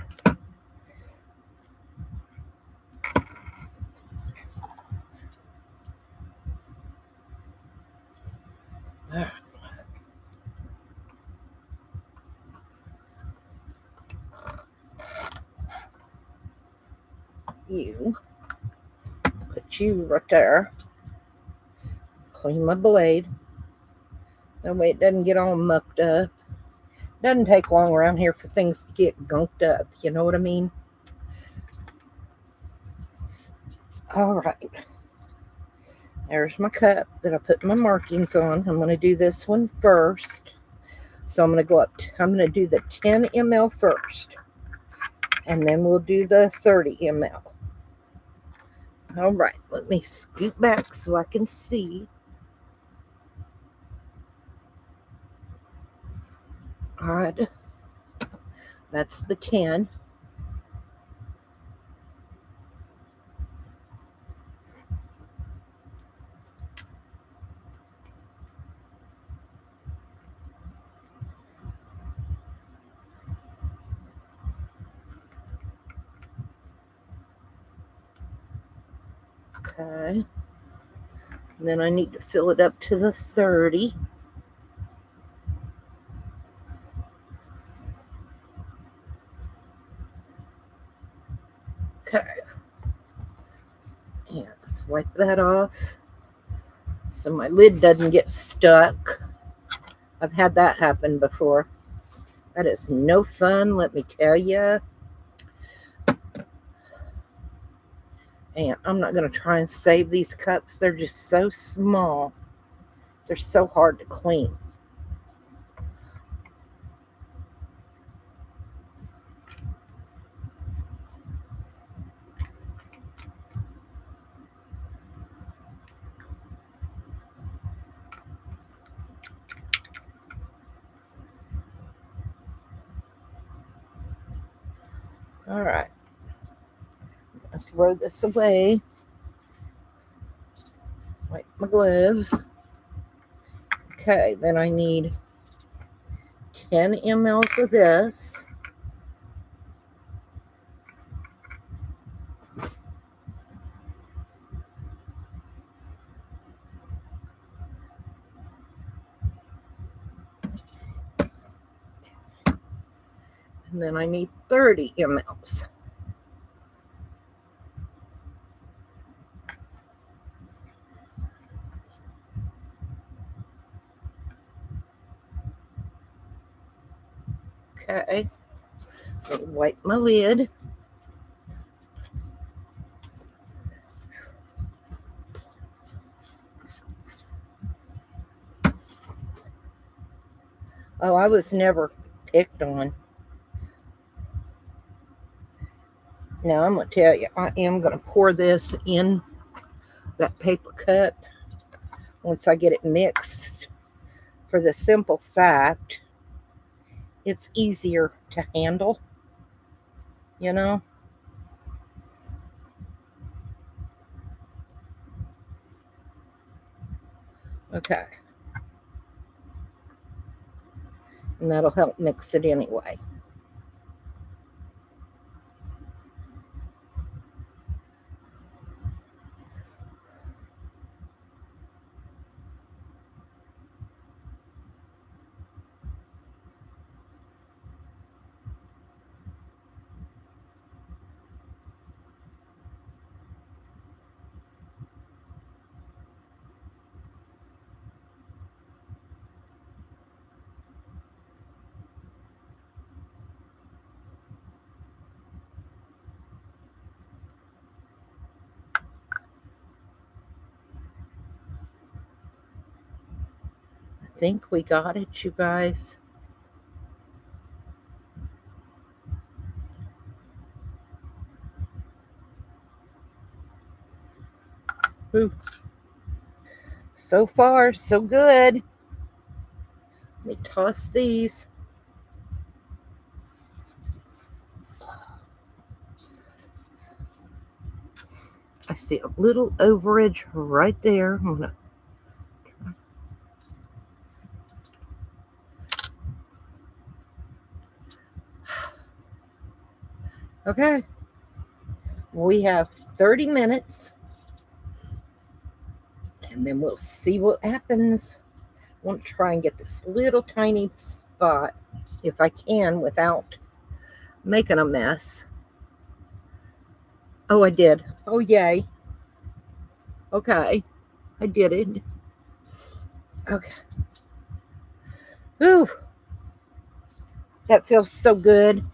All right. You. Put you right there. Clean my blade. That way it doesn't get all mucked up. Doesn't take long around here for things to get gunked up. You know what I mean? All right. There's my cup that I put my markings on. I'm going to do this one first. So I'm going to go up. I'm going to do the 10 ml first. And then we'll do the 30 ml. All right. Let me scoot back so I can see. All right. That's the 10. Okay. And then I need to fill it up to the 30. Okay. Yeah, just wipe that off so my lid doesn't get stuck. I've had that happen before. That is no fun, let me tell you. And I'm not going to try and save these cups. They're just so small. They're so hard to clean. All right. I'll throw this away. Wipe my gloves. Okay, then I need 10 mLs of this. And then I need 30 mLs. Okay. Wipe my lid. Oh, I was never picked on. Now I'm going to tell you, I am going to pour this in that paper cup once I get it mixed, for the simple fact it's easier to handle, you know? Okay. And that'll help mix it anyway. I think we got it, you guys. Ooh. So far, so good. Let me toss these. I see a little overage right there. I'm gonna Okay. We have 30 minutes. And then we'll see what happens. I want to try and get this little tiny spot, if I can, without making a mess. Oh, I did. Oh, yay. Okay. I did it. Okay. Ooh. That feels so good.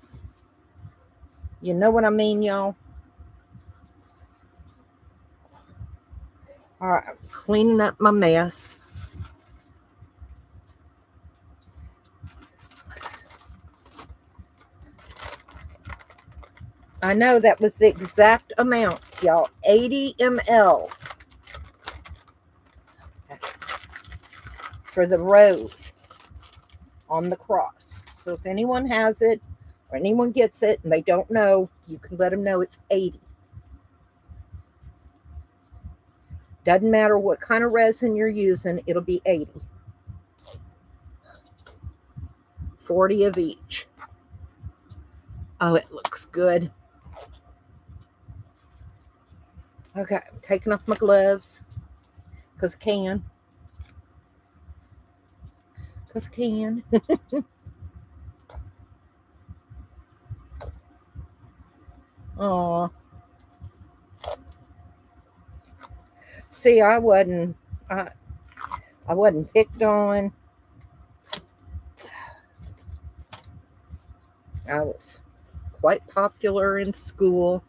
You know what I mean, y'all? All right. I'm cleaning up my mess. I know that was the exact amount, y'all. 80 ml for the rose on the cross. So if anyone has it or anyone gets it and they don't know, you can let them know it's 80. Doesn't matter what kind of resin you're using, it'll be 80. 40 of each. Oh, it looks good. Okay, I'm taking off my gloves because I can. Because I can. Oh. See, I wasn't picked on. I was quite popular in school.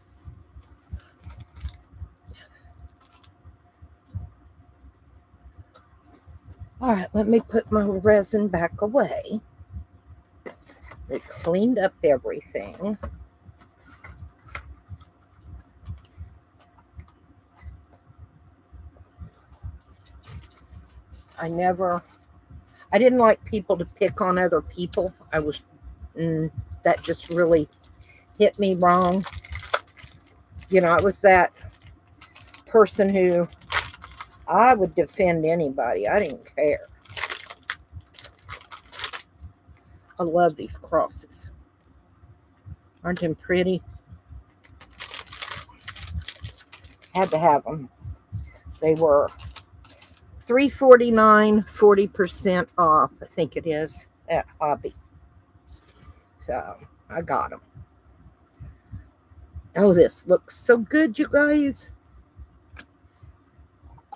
All right, let me put my resin back away. We cleaned up everything. I didn't like people to pick on other people. That just really hit me wrong. You know, I was that person who I would defend anybody. I didn't care. I love these crosses. Aren't they pretty? Had to have them. They were $3.49, 40% off, I think it is, at Hobby. So I got them. Oh, this looks so good, you guys.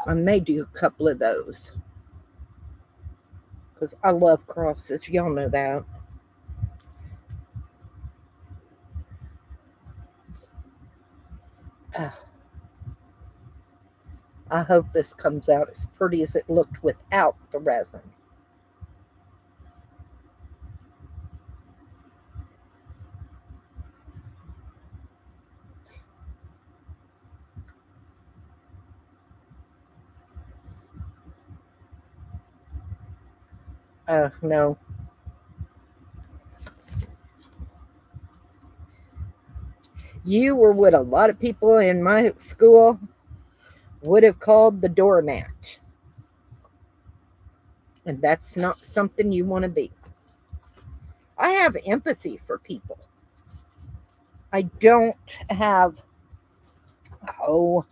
I may do a couple of those because I love crosses. Y'all know that. I hope this comes out as pretty as it looked without the resin. No. You were what a lot of people in my school would have called the doormat. And that's not something you want to be. I have empathy for people. I don't have, oh,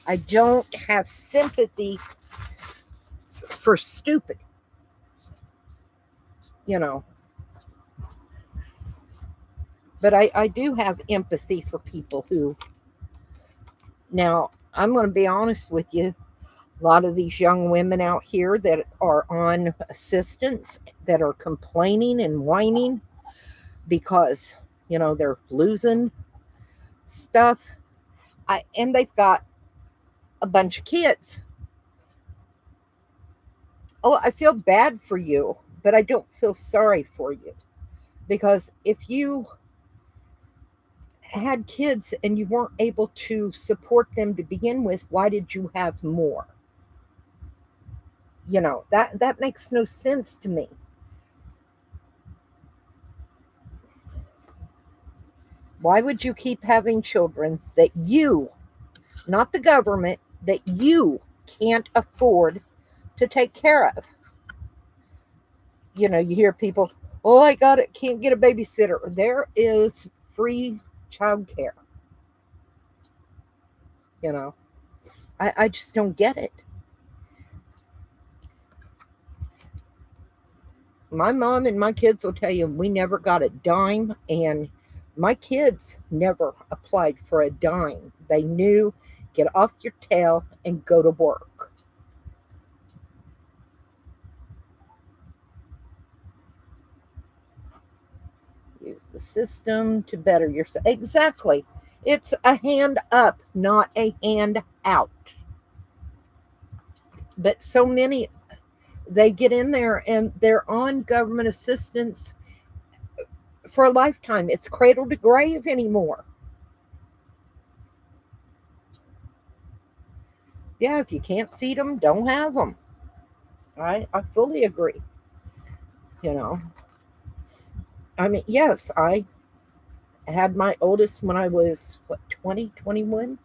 I don't have sympathy for stupid, you know. But I do have empathy for people who, now, I'm going to be honest with you. A lot of these young women out here that are on assistance that are complaining and whining because, you know, they're losing stuff. And they've got a bunch of kids. Oh, I feel bad for you, but I don't feel sorry for you. Because if you had kids and you weren't able to support them to begin with, why did you have more? You know, that makes no sense to me. Why would you keep having children that you, not the government, that you can't afford to take care of? You know, you hear people, oh, I got it, can't get a babysitter. There is free childcare. You know, I just don't get it. My mom and my kids will tell you we never got a dime, and my kids never applied for a dime. They knew get off your tail and go to work. Use the system to better yourself. Exactly. It's a hand up, not a hand out. But so many, they get in there and they're on government assistance for a lifetime. It's cradle to grave anymore. Yeah, if you can't feed them, don't have them. I fully agree. You know, I mean, yes, I had my oldest when I was, what, 20, 21.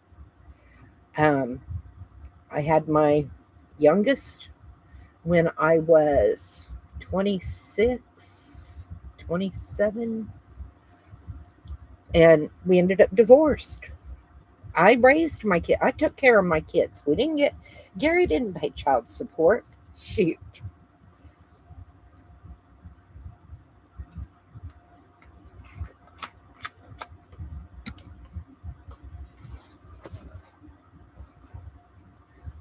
Um, I had my youngest when I was 26, 27, and we ended up divorced. I raised my kid. I took care of my kids. We didn't get, Gary didn't pay child support. Shoot.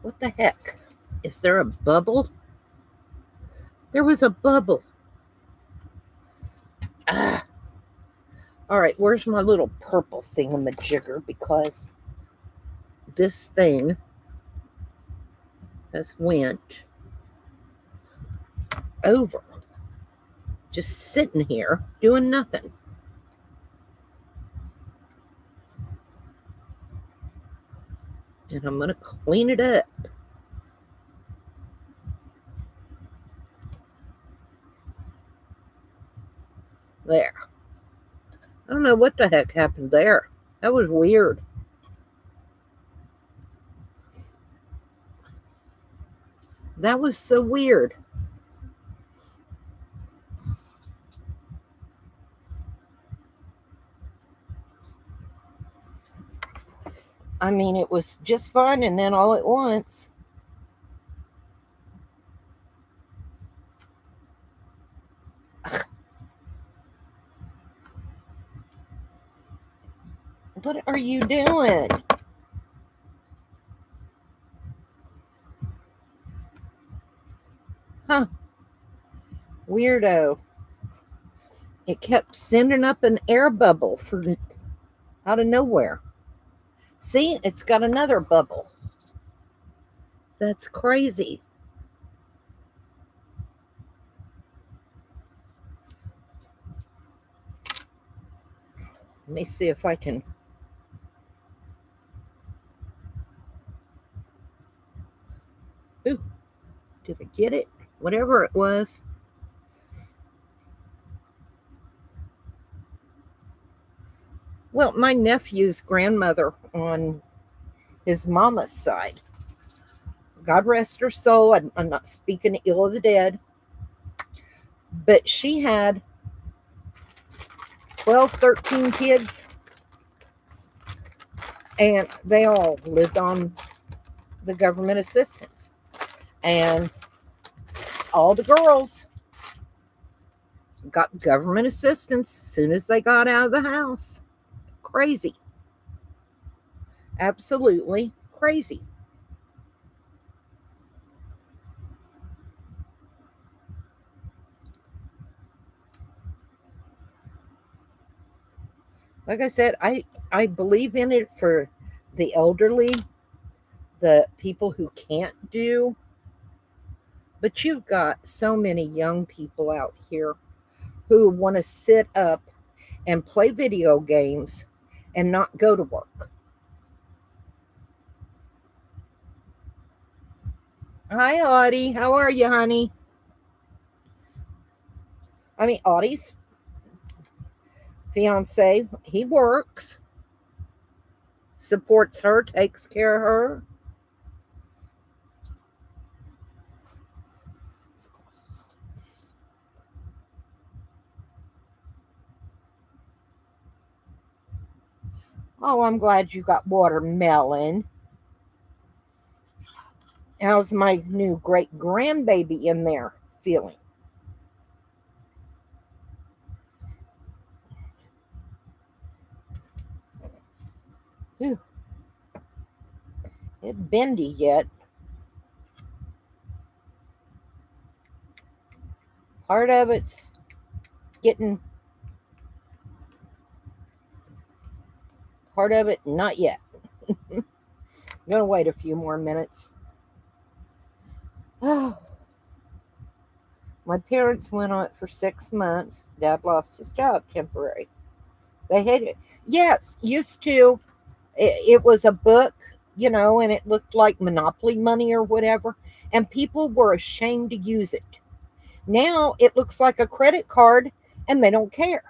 What the heck? Is there a bubble? There was a bubble. Ah. All right, where's my little purple thingamajigger? Because this thing has went over, just sitting here doing nothing. And I'm going to clean it up. There. I don't know what the heck happened there. That was weird. That was so weird. I mean, it was just fun, and then all at once. What are you doing? Huh, weirdo. It kept sending up an air bubble from out of nowhere. See, it's got another bubble. That's crazy. Let me see if I can. Ooh, did I get it? Whatever it was. Well, my nephew's grandmother on his mama's side, God rest her soul, I'm not speaking ill of the dead, but she had 12, 13 kids, and they all lived on the government assistance. And all the girls got government assistance as soon as they got out of the house. Crazy. Absolutely crazy. Like I said, I believe in it for the elderly, the people who can't do, but you've got so many young people out here who want to sit up and play video games and not go to work. Hi, Audie. How are you, honey? I mean, Audie's fiance, he works, supports her, takes care of her. Oh, I'm glad you got watermelon. How's my new great grandbaby in there feeling? Whew, it bendy yet. Part of it's getting, part of it not yet. I'm gonna wait a few more minutes. Oh, my parents went on it for 6 months. Dad lost his job temporary. They hated it. Yes, used to. It was a book, and it looked like Monopoly money or whatever, and people were ashamed to use it. Now it looks like a credit card, and they don't care.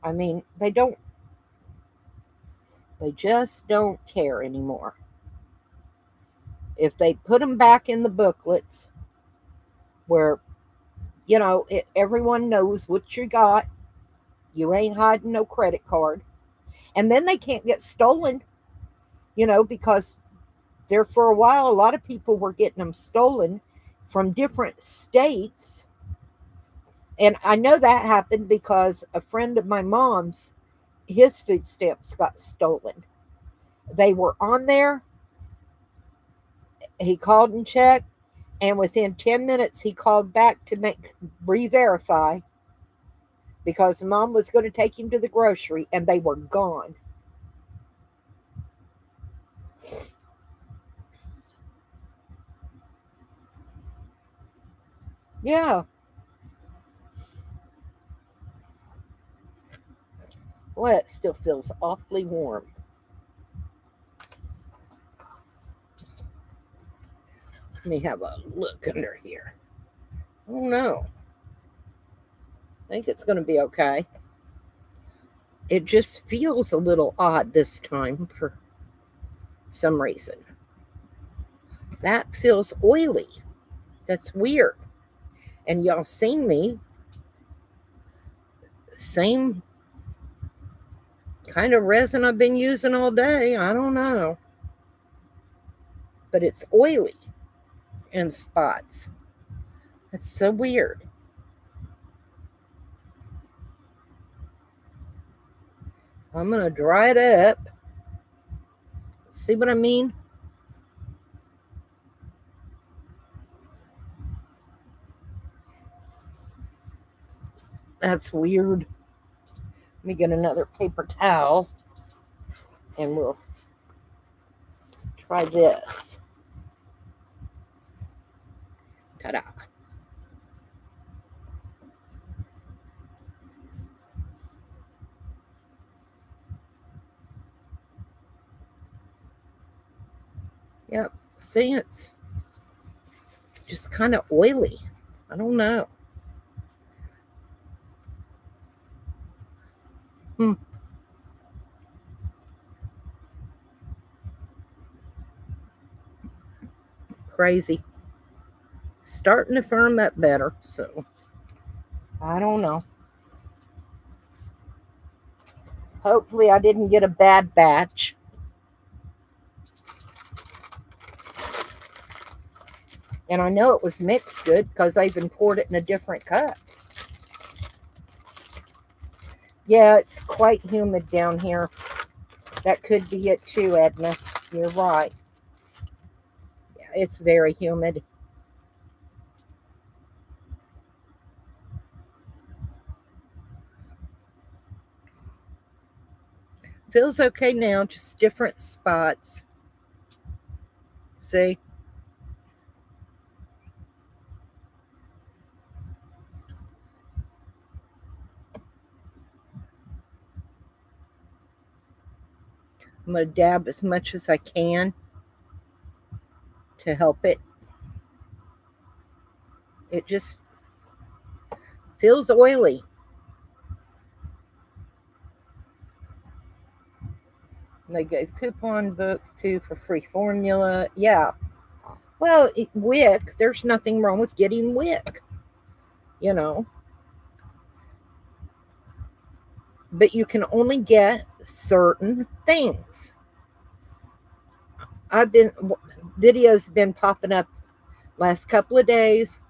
I mean, they just don't care anymore. If they put them back in the booklets where, everyone knows what you got, you ain't hiding no credit card. And then they can't get stolen, because there for a while, a lot of people were getting them stolen from different states. And I know that happened because a friend of my mom's, his food stamps got stolen. They were on there. He called and checked, and within 10 minutes, he called back to make re-verify because mom was going to take him to the grocery, and they were gone. Yeah. Well, it still feels awfully warm. me have a look under here. Oh no. I think it's going to be okay. It just feels a little odd this time for some reason. That feels oily. That's weird. And y'all seen me. Same kind of resin I've been using all day. I don't know. But it's oily in spots. It's so weird. I'm going to dry it up. See what I mean? That's weird. Let me get another paper towel and we'll try this. Ta-da. Yep. See, it's just kind of oily. I don't know. Hmm. Crazy. Starting to firm up better, so I don't know. Hopefully I didn't get a bad batch. And I know it was mixed good because I even poured it in a different cup. Yeah, it's quite humid down here. That could be it too, Edna. You're right. Yeah, it's very humid. Feels okay now, just different spots. See? I'm going to dab as much as I can to help it. It just feels oily. They gave coupon books too for free formula. Yeah. Well, WIC, there's nothing wrong with getting WIC, you know. But you can only get certain things. Videos been popping up last couple of days.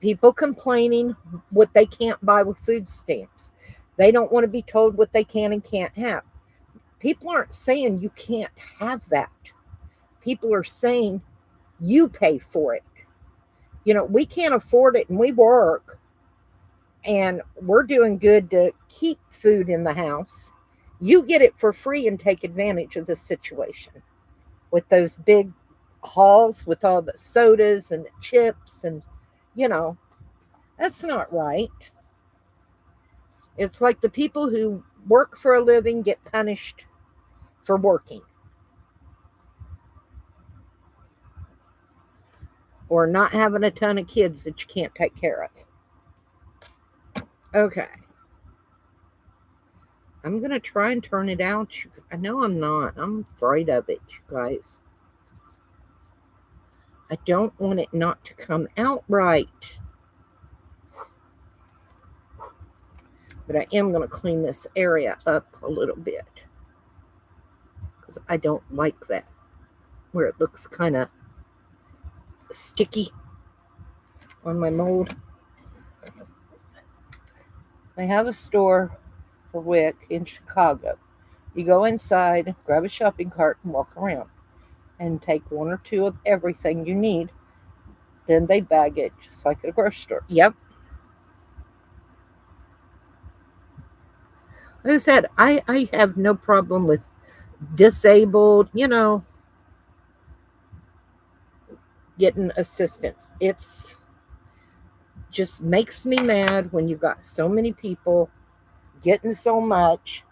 People complaining what they can't buy with food stamps. They don't want to be told what they can and can't have. People aren't saying you can't have that. People are saying you pay for it. You know, we can't afford it and we work and we're doing good to keep food in the house. You get it for free and take advantage of the situation with those big hauls with all the sodas and the chips and, you know, that's not right. It's like the people who work for a living get punished for working or not having a ton of kids that you can't take care of. Okay. I'm going to try and turn it out. I know I'm not. I'm afraid of it, you guys. I don't want it not to come out right. But I am going to clean this area up a little bit because I don't like that where it looks kind of sticky on my mold. I have a store for WIC in Chicago. You go inside, grab a shopping cart, and walk around and take one or two of everything you need. Then they bag it just like at a grocery store. Yep. Like I said, I have no problem with disabled, you know, getting assistance. It's just makes me mad when you got so many people getting so much,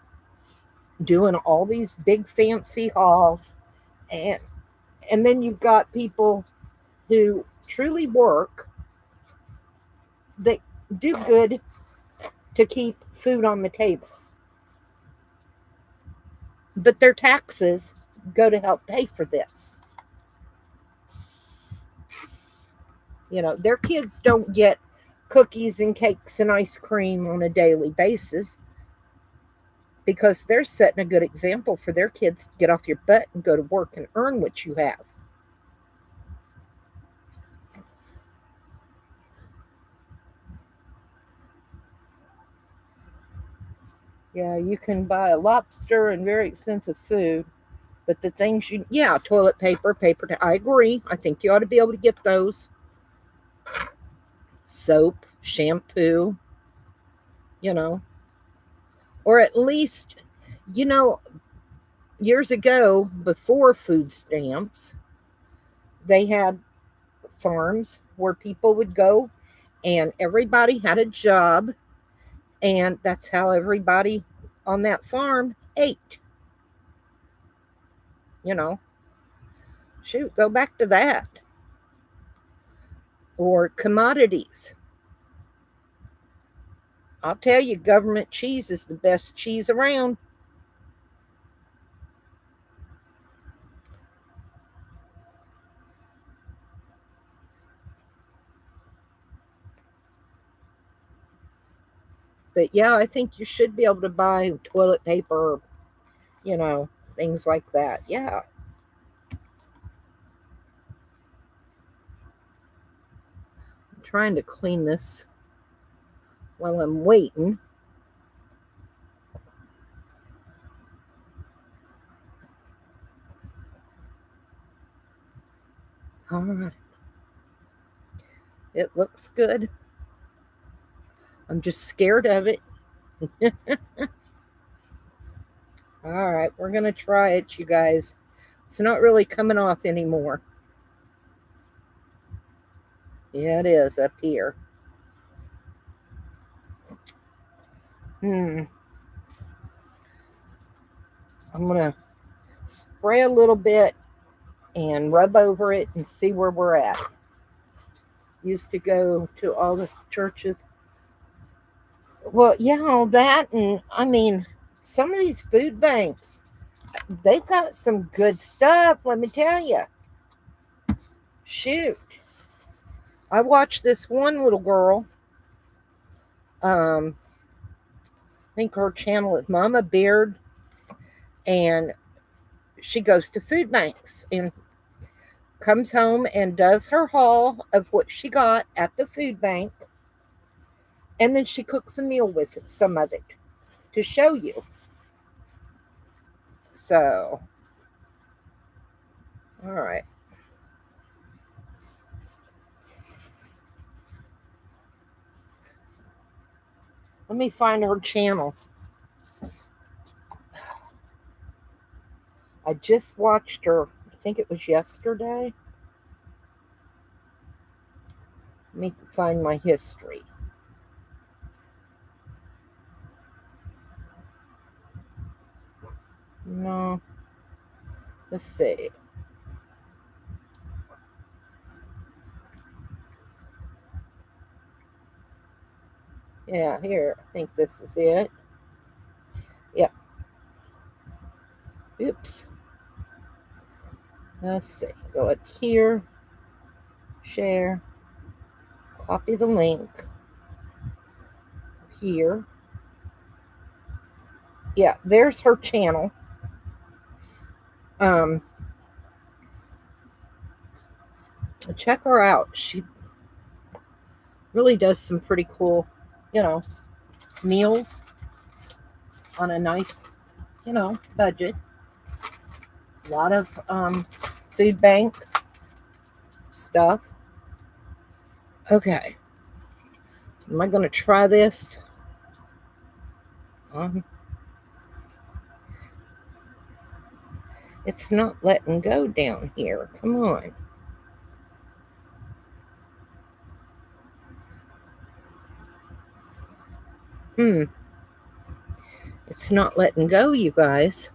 doing all these big fancy hauls, and then you've got people who truly work, that do good to keep food on the table. But their taxes go to help pay for this. You know, their kids don't get cookies and cakes and ice cream on a daily basis because they're setting a good example for their kids to get off your butt and go to work and earn what you have. Yeah, you can buy a lobster and very expensive food, but the things yeah, toilet paper, I agree. I think you ought to be able to get those. Soap, shampoo, you know, or at least, you know, years ago, before food stamps, they had farms where people would go and everybody had a job, and that's how everybody on that farm ate. You know, shoot, go back to that. Or commodities. I'll tell you, government cheese is the best cheese around. But yeah, I think you should be able to buy toilet paper, you know, things like that. Yeah. I'm trying to clean this while I'm waiting. All right. It looks good. I'm just scared of it. All right, we're going to try it, you guys. It's not really coming off anymore. Yeah, it is up here. I'm going to spray a little bit and rub over it and see where we're at. Used to go to all the churches. Well, yeah, all that. And I mean, some of these food banks, they've got some good stuff, let me tell you. Shoot. I watched this one little girl. I think her channel is Mama Beard, and she goes to food banks and comes home and does her haul of what she got at the food bank, and then she cooks a meal with it, some of it, to show you. So, all right. Let me find her channel. I just watched her, I think it was yesterday. Let me find my history. No. Let's see. Yeah, here. I think this is it. Yep. Oops. Let's see. Go up here. Share. Copy the link. Here. Yeah, there's her channel. Check her out. She really does some pretty cool, you know, meals on a nice, you know, budget. A lot of food bank stuff. Okay. Am I going to try this? It's not letting go down here. Come on. It's not letting go, you guys.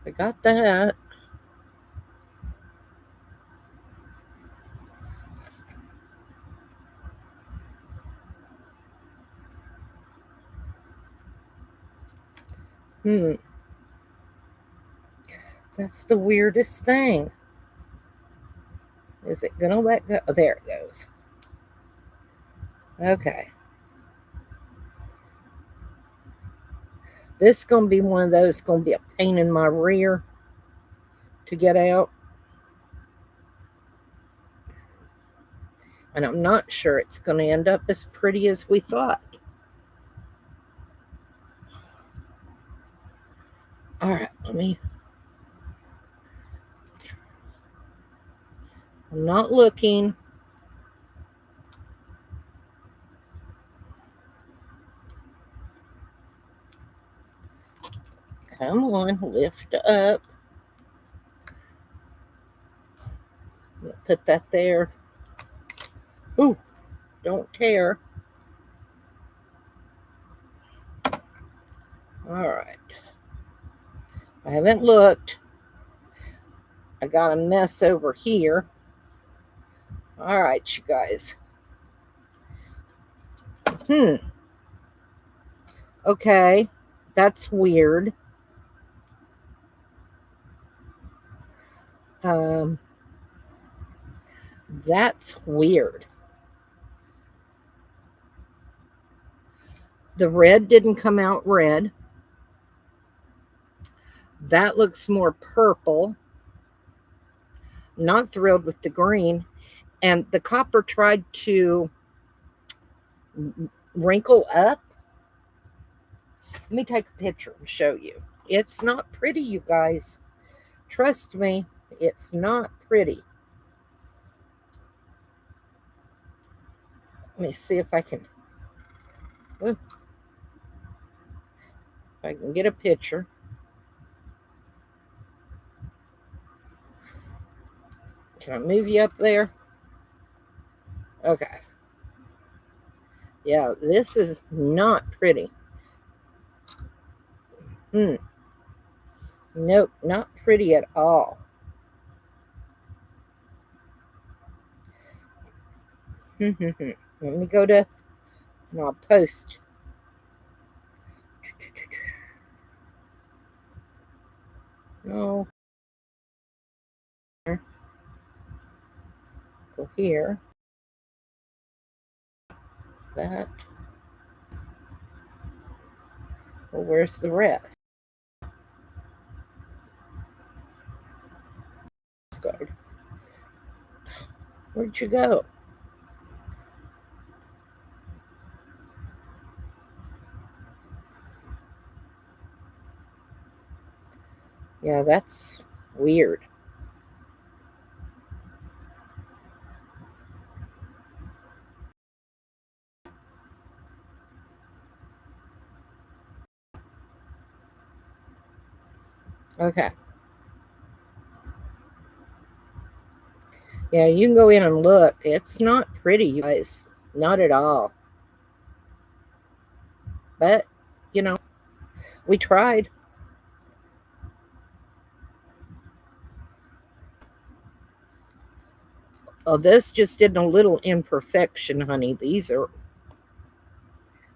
I got that. Hmm. That's the weirdest thing. Is it going to let go? Oh, there it goes. Okay. This is going to be one of those, going to be a pain in my rear to get out. And I'm not sure it's going to end up as pretty as we thought. All right, I'm not looking. Come on, lift up. Put that there. Ooh, don't tear. All right. I haven't looked. I got a mess over here. All right, you guys. Okay, that's weird. Um, that's weird. The red didn't come out red. That looks more purple. Not thrilled with the green. And the copper tried to wrinkle up. Let me take a picture and show you. It's not pretty, you guys. Trust me, it's not pretty. Let me see if I can get a picture. Can I move you up there? Okay. Yeah, this is not pretty. Nope, not pretty at all. Let me go to, and I'll post. No. Go here. That. Well, where's the rest? Good. Where'd you go? Yeah, that's weird. Okay. Yeah, you can go in and look. It's not pretty, you guys. Not at all. But, you know, we tried. Oh, this just did a little imperfection, honey. These are,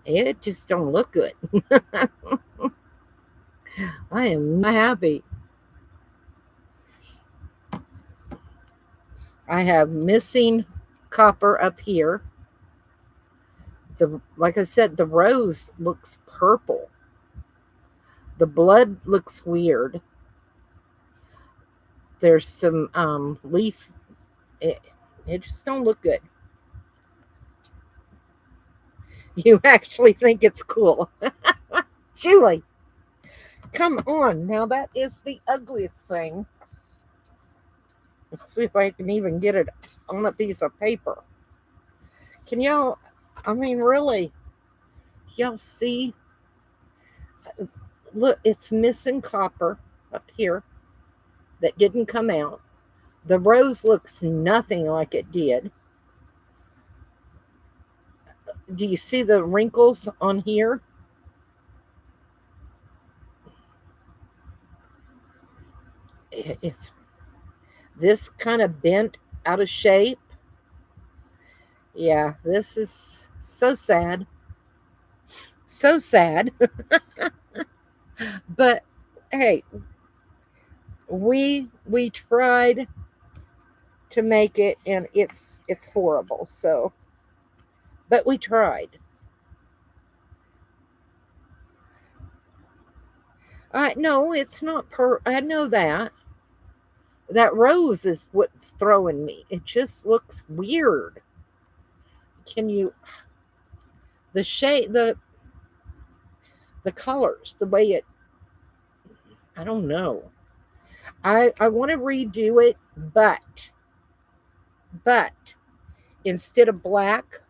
it just don't look good. I am not happy. I have missing copper up here. Like I said, the rose looks purple. The blood looks weird. There's some leaf. It just don't look good. You actually think it's cool. Julie, come on. Now that is the ugliest thing. Let's see if I can even get it on a piece of paper. Can y'all, I mean, really, y'all see? Look, it's missing copper up here that didn't come out. The rose looks nothing like it did. Do you see the wrinkles on here? It's this kind of bent out of shape. Yeah, this is so sad. So sad. But hey, we tried to make it, and it's horrible. So, but we tried. No, it's not I know that. That rose is what's throwing me. It just looks weird. Can you the shade the colors, the way it I don't know. I want to redo it, but instead of black,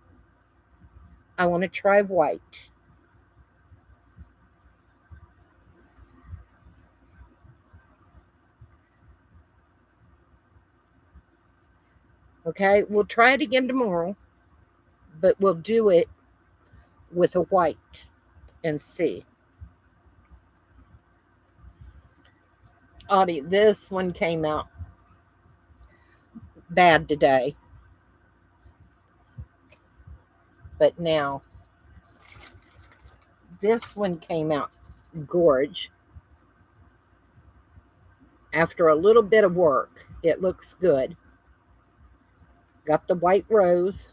I want to try white. Okay, we'll try it again tomorrow, but we'll do it with a white and see. Audie, this one came out bad today, but now this one came out gorge. After a little bit of work, it looks good. Got the white rose,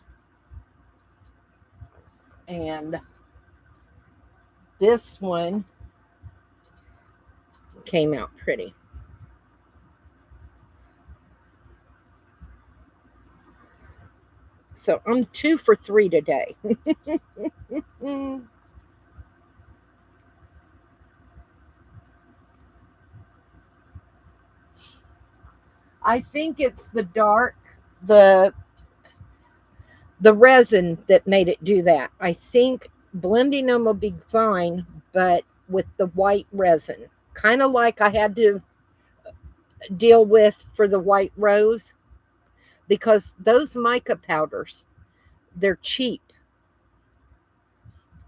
and this one came out pretty. So I'm 2 for 3 today. I think it's the the resin that made it do that. I think blending them will be fine, but with the white resin, kind of like I had to deal with for the white rose, because those mica powders, they're cheap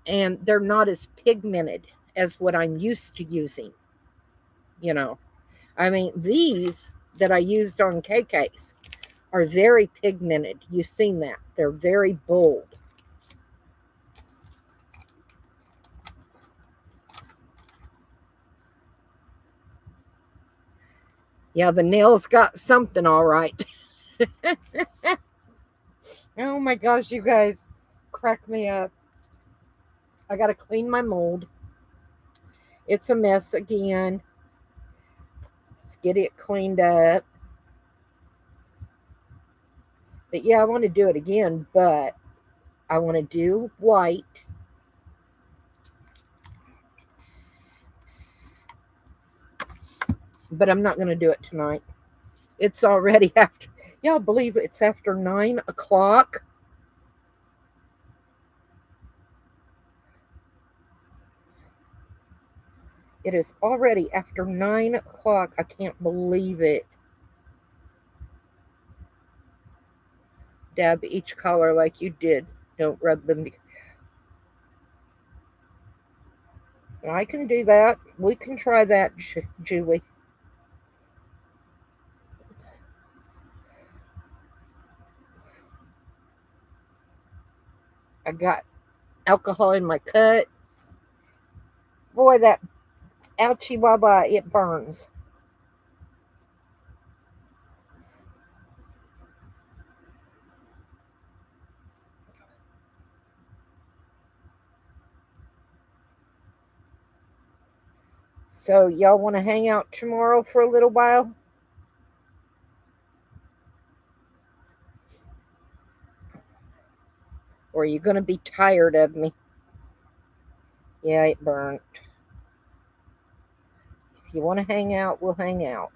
and they're not as pigmented as what I'm used to using. You know, I mean, these that I used on KKs are very pigmented. You've seen that. They're very bold. Yeah, the nails got something all right. Oh my gosh, you guys crack me up. I got to clean my mold. It's a mess again. Let's get it cleaned up. But yeah, I want to do it again, but I want to do white. But I'm not going to do it tonight. It's already after, y'all believe it's after 9 o'clock? It is already after 9 o'clock. I can't believe it. Dab each color like you did. Don't rub them. I can do that. We can try that, Julie. I got alcohol in my cut. Boy, that ouchie waba, it burns. So, y'all want to hang out tomorrow for a little while? Or are you going to be tired of me? Yeah, it burnt. If you want to hang out, we'll hang out.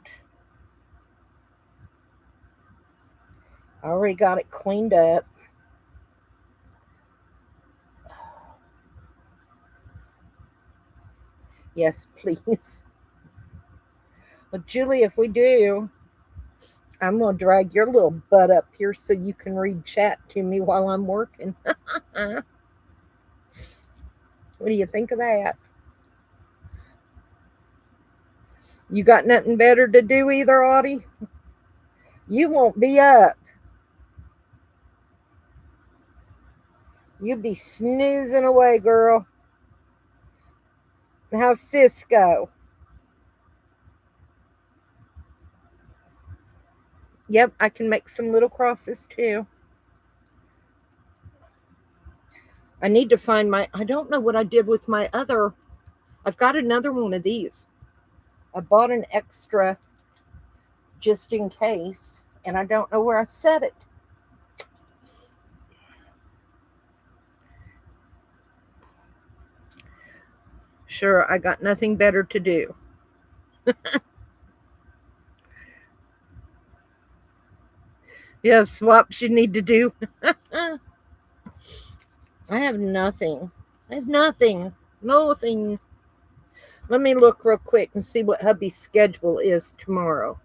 I already got it cleaned up. Yes, please. Well, Julie, if we do, I'm going to drag your little butt up here so you can read chat to me while I'm working. What do you think of that? You got nothing better to do either, Audie? You won't be up. You'll be snoozing away, girl. How's Cisco? Yep, I can make some little crosses too. I need to find I don't know what I did with my other. I've got another one of these. I bought an extra just in case, and I don't know where I set it. Sure, I got nothing better to do. You have swaps you need to do. I have nothing. I have nothing. Nothing. Let me look real quick and see what hubby's schedule is tomorrow.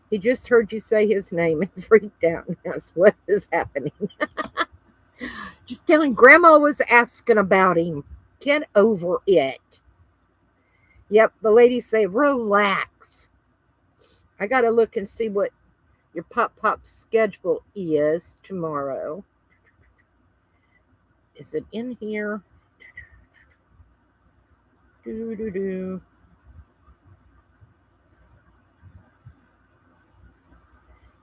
He just heard you say his name and freaked out and asked what is happening. Just telling Grandma was asking about him. Get over it. Yep, the ladies say relax. I gotta look and see what your pop schedule is tomorrow. Is it in here? Do.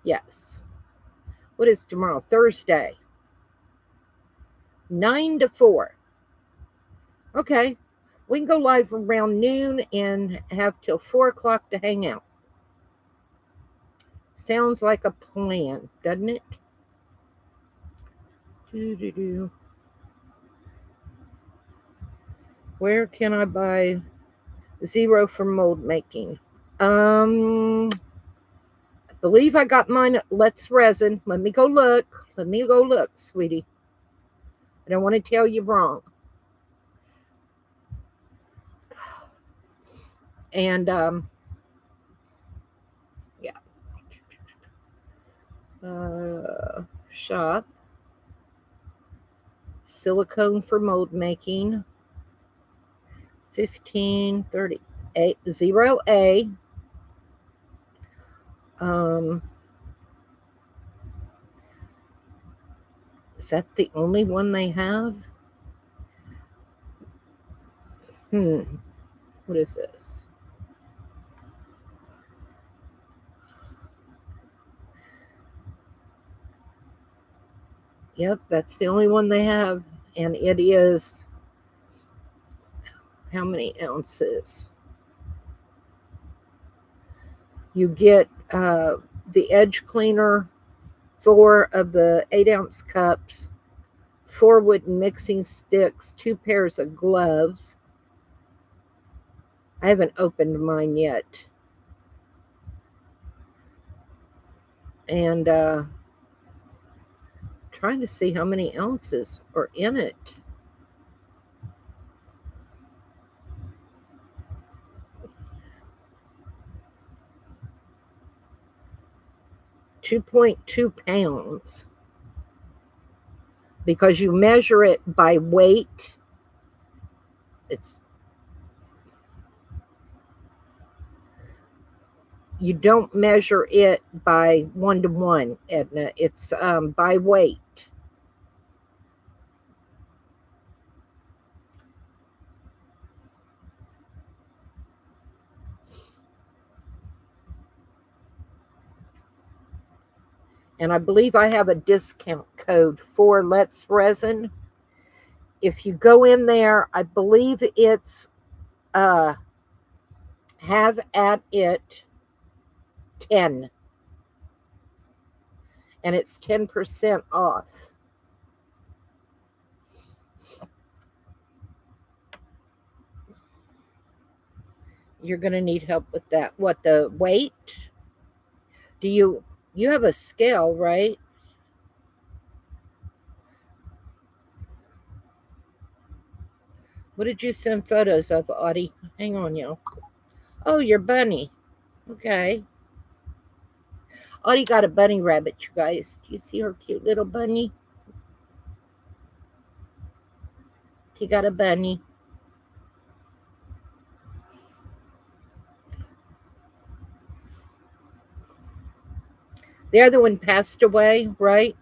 Yes. What is tomorrow? Thursday. 9 to 4. Okay. We can go live around noon and have till 4 o'clock to hang out. Sounds like a plan, doesn't it? Do. Where can I buy zero for mold making? I believe I got mine at Let's Resin. Let me go look. Sweetie. I don't want to tell you wrong. And yeah. Shop. Silicone for mold making. 1538 0A. Is that the only one they have? What is this? Yep, that's the only one they have. And it is how many ounces? You get the edge cleaner, 4 of the 8-ounce cups, 4 wooden mixing sticks, 2 pairs of gloves. I haven't opened mine yet. And trying to see how many ounces are in it. 2.2 pounds. Because you measure it by weight. You don't measure it by 1-to-1, Edna. It's by weight. And I believe I have a discount code for Let's Resin. If you go in there, I believe it's have at it 10. And it's 10% off. You're going to need help with that. What, the weight? Do you have a scale, right? What did you send photos of, Audie? Hang on, y'all. Oh, your bunny. Okay. Audie got a bunny rabbit, you guys. Do you see her cute little bunny? She got a bunny. The other one passed away, right?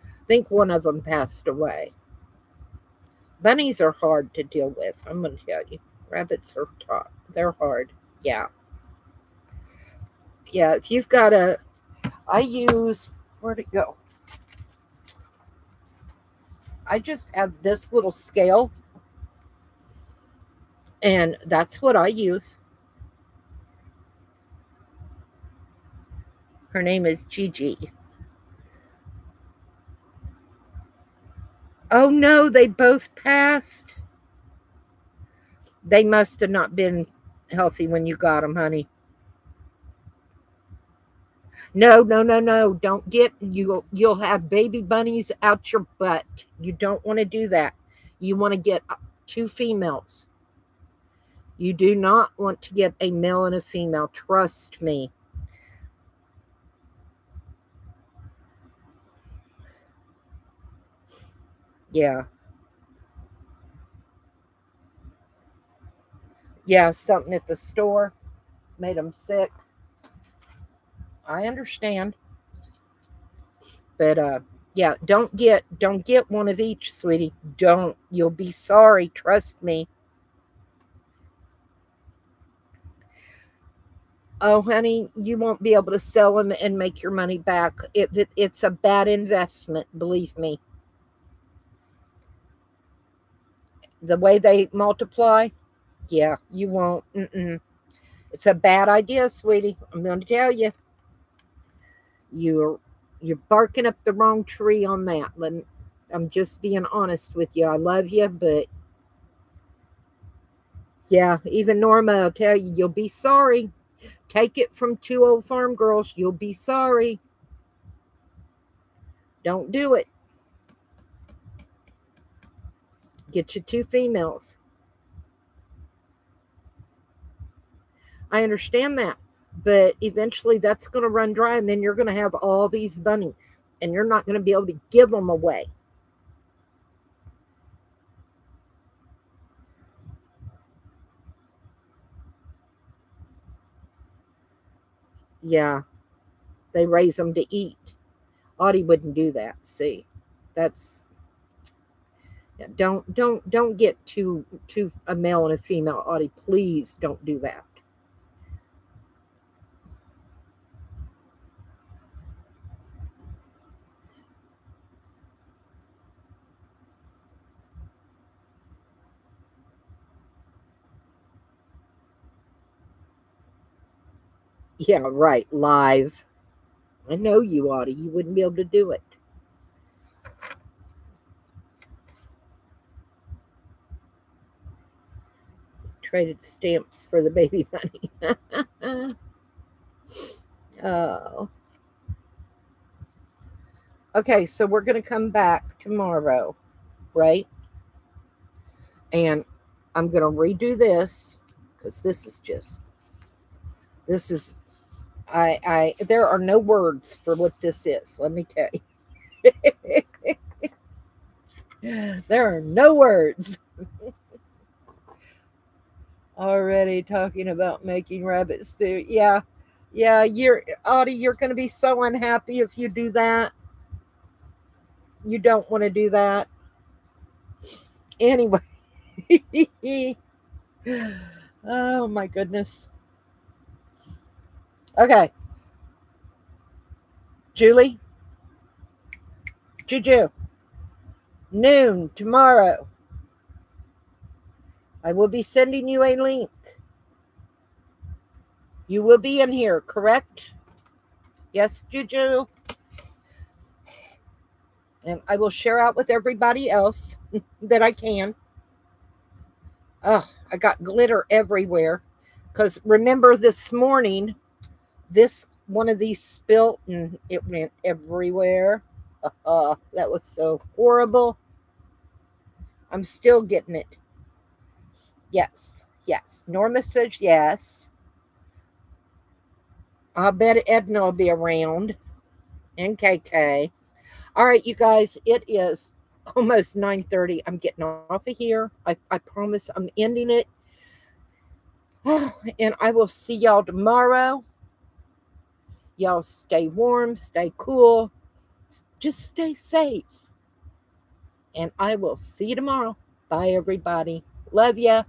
I think one of them passed away. Bunnies are hard to deal with, I'm going to tell you. Rabbits are tough. They're hard. Yeah. Yeah, if you've got I use, where'd it go? I just have this little scale, and that's what I use. Her name is Gigi. Oh no, they both passed. They must have not been healthy when you got them, honey. No, no, no, no. Don't get you. You'll have baby bunnies out your butt. You don't want to do that. You want to get two females. You do not want to get a male and a female. Trust me. Yeah. Yeah, something at the store made them sick. I understand. But yeah, don't get one of each, sweetie. Don't. You'll be sorry, trust me. Oh, honey, you won't be able to sell them and make your money back. It's a bad investment, believe me. The way they multiply, yeah, you won't. Mm-mm. It's a bad idea, sweetie. I'm going to tell you. You're you're barking up the wrong tree on that. I'm just being honest with you. I love you, but yeah, even Norma will tell you you'll be sorry. Take it from two old farm girls. You'll be sorry. Don't do it. Get you two females. I understand that. But eventually that's going to run dry, and then you're going to have all these bunnies, and you're not going to be able to give them away. Yeah, they raise them to eat. Audie wouldn't do that. See, that's yeah, don't get two a male and a female. Audie, please don't do that. Yeah, right. Lies. I know you, Audie. You wouldn't be able to do it. Traded stamps for the baby bunny. Oh. Okay, so we're going to come back tomorrow, right? And I'm going to redo this because this is, there are no words for what this is. Let me tell you. There are no words. Already talking about making rabbit stew. Yeah. Yeah, Audie, you're going to be so unhappy if you do that. You don't want to do that. Anyway. Oh my goodness. Okay. Julie, Juju, noon tomorrow. I will be sending you a link. You will be in here, correct? Yes, Juju. And I will share out with everybody else that I can. Oh, I got glitter everywhere. Because remember this morning, this one of these spilt and it went everywhere. That was so horrible. I'm still getting it. Yes, yes. Norma says yes. I bet Edna will be around. And KK. All right, you guys, it is almost 9:30. I'm getting off of here. I promise I'm ending it. And I will see y'all tomorrow. Y'all stay warm, stay cool, just stay safe. And I will see you tomorrow. Bye, everybody. Love ya.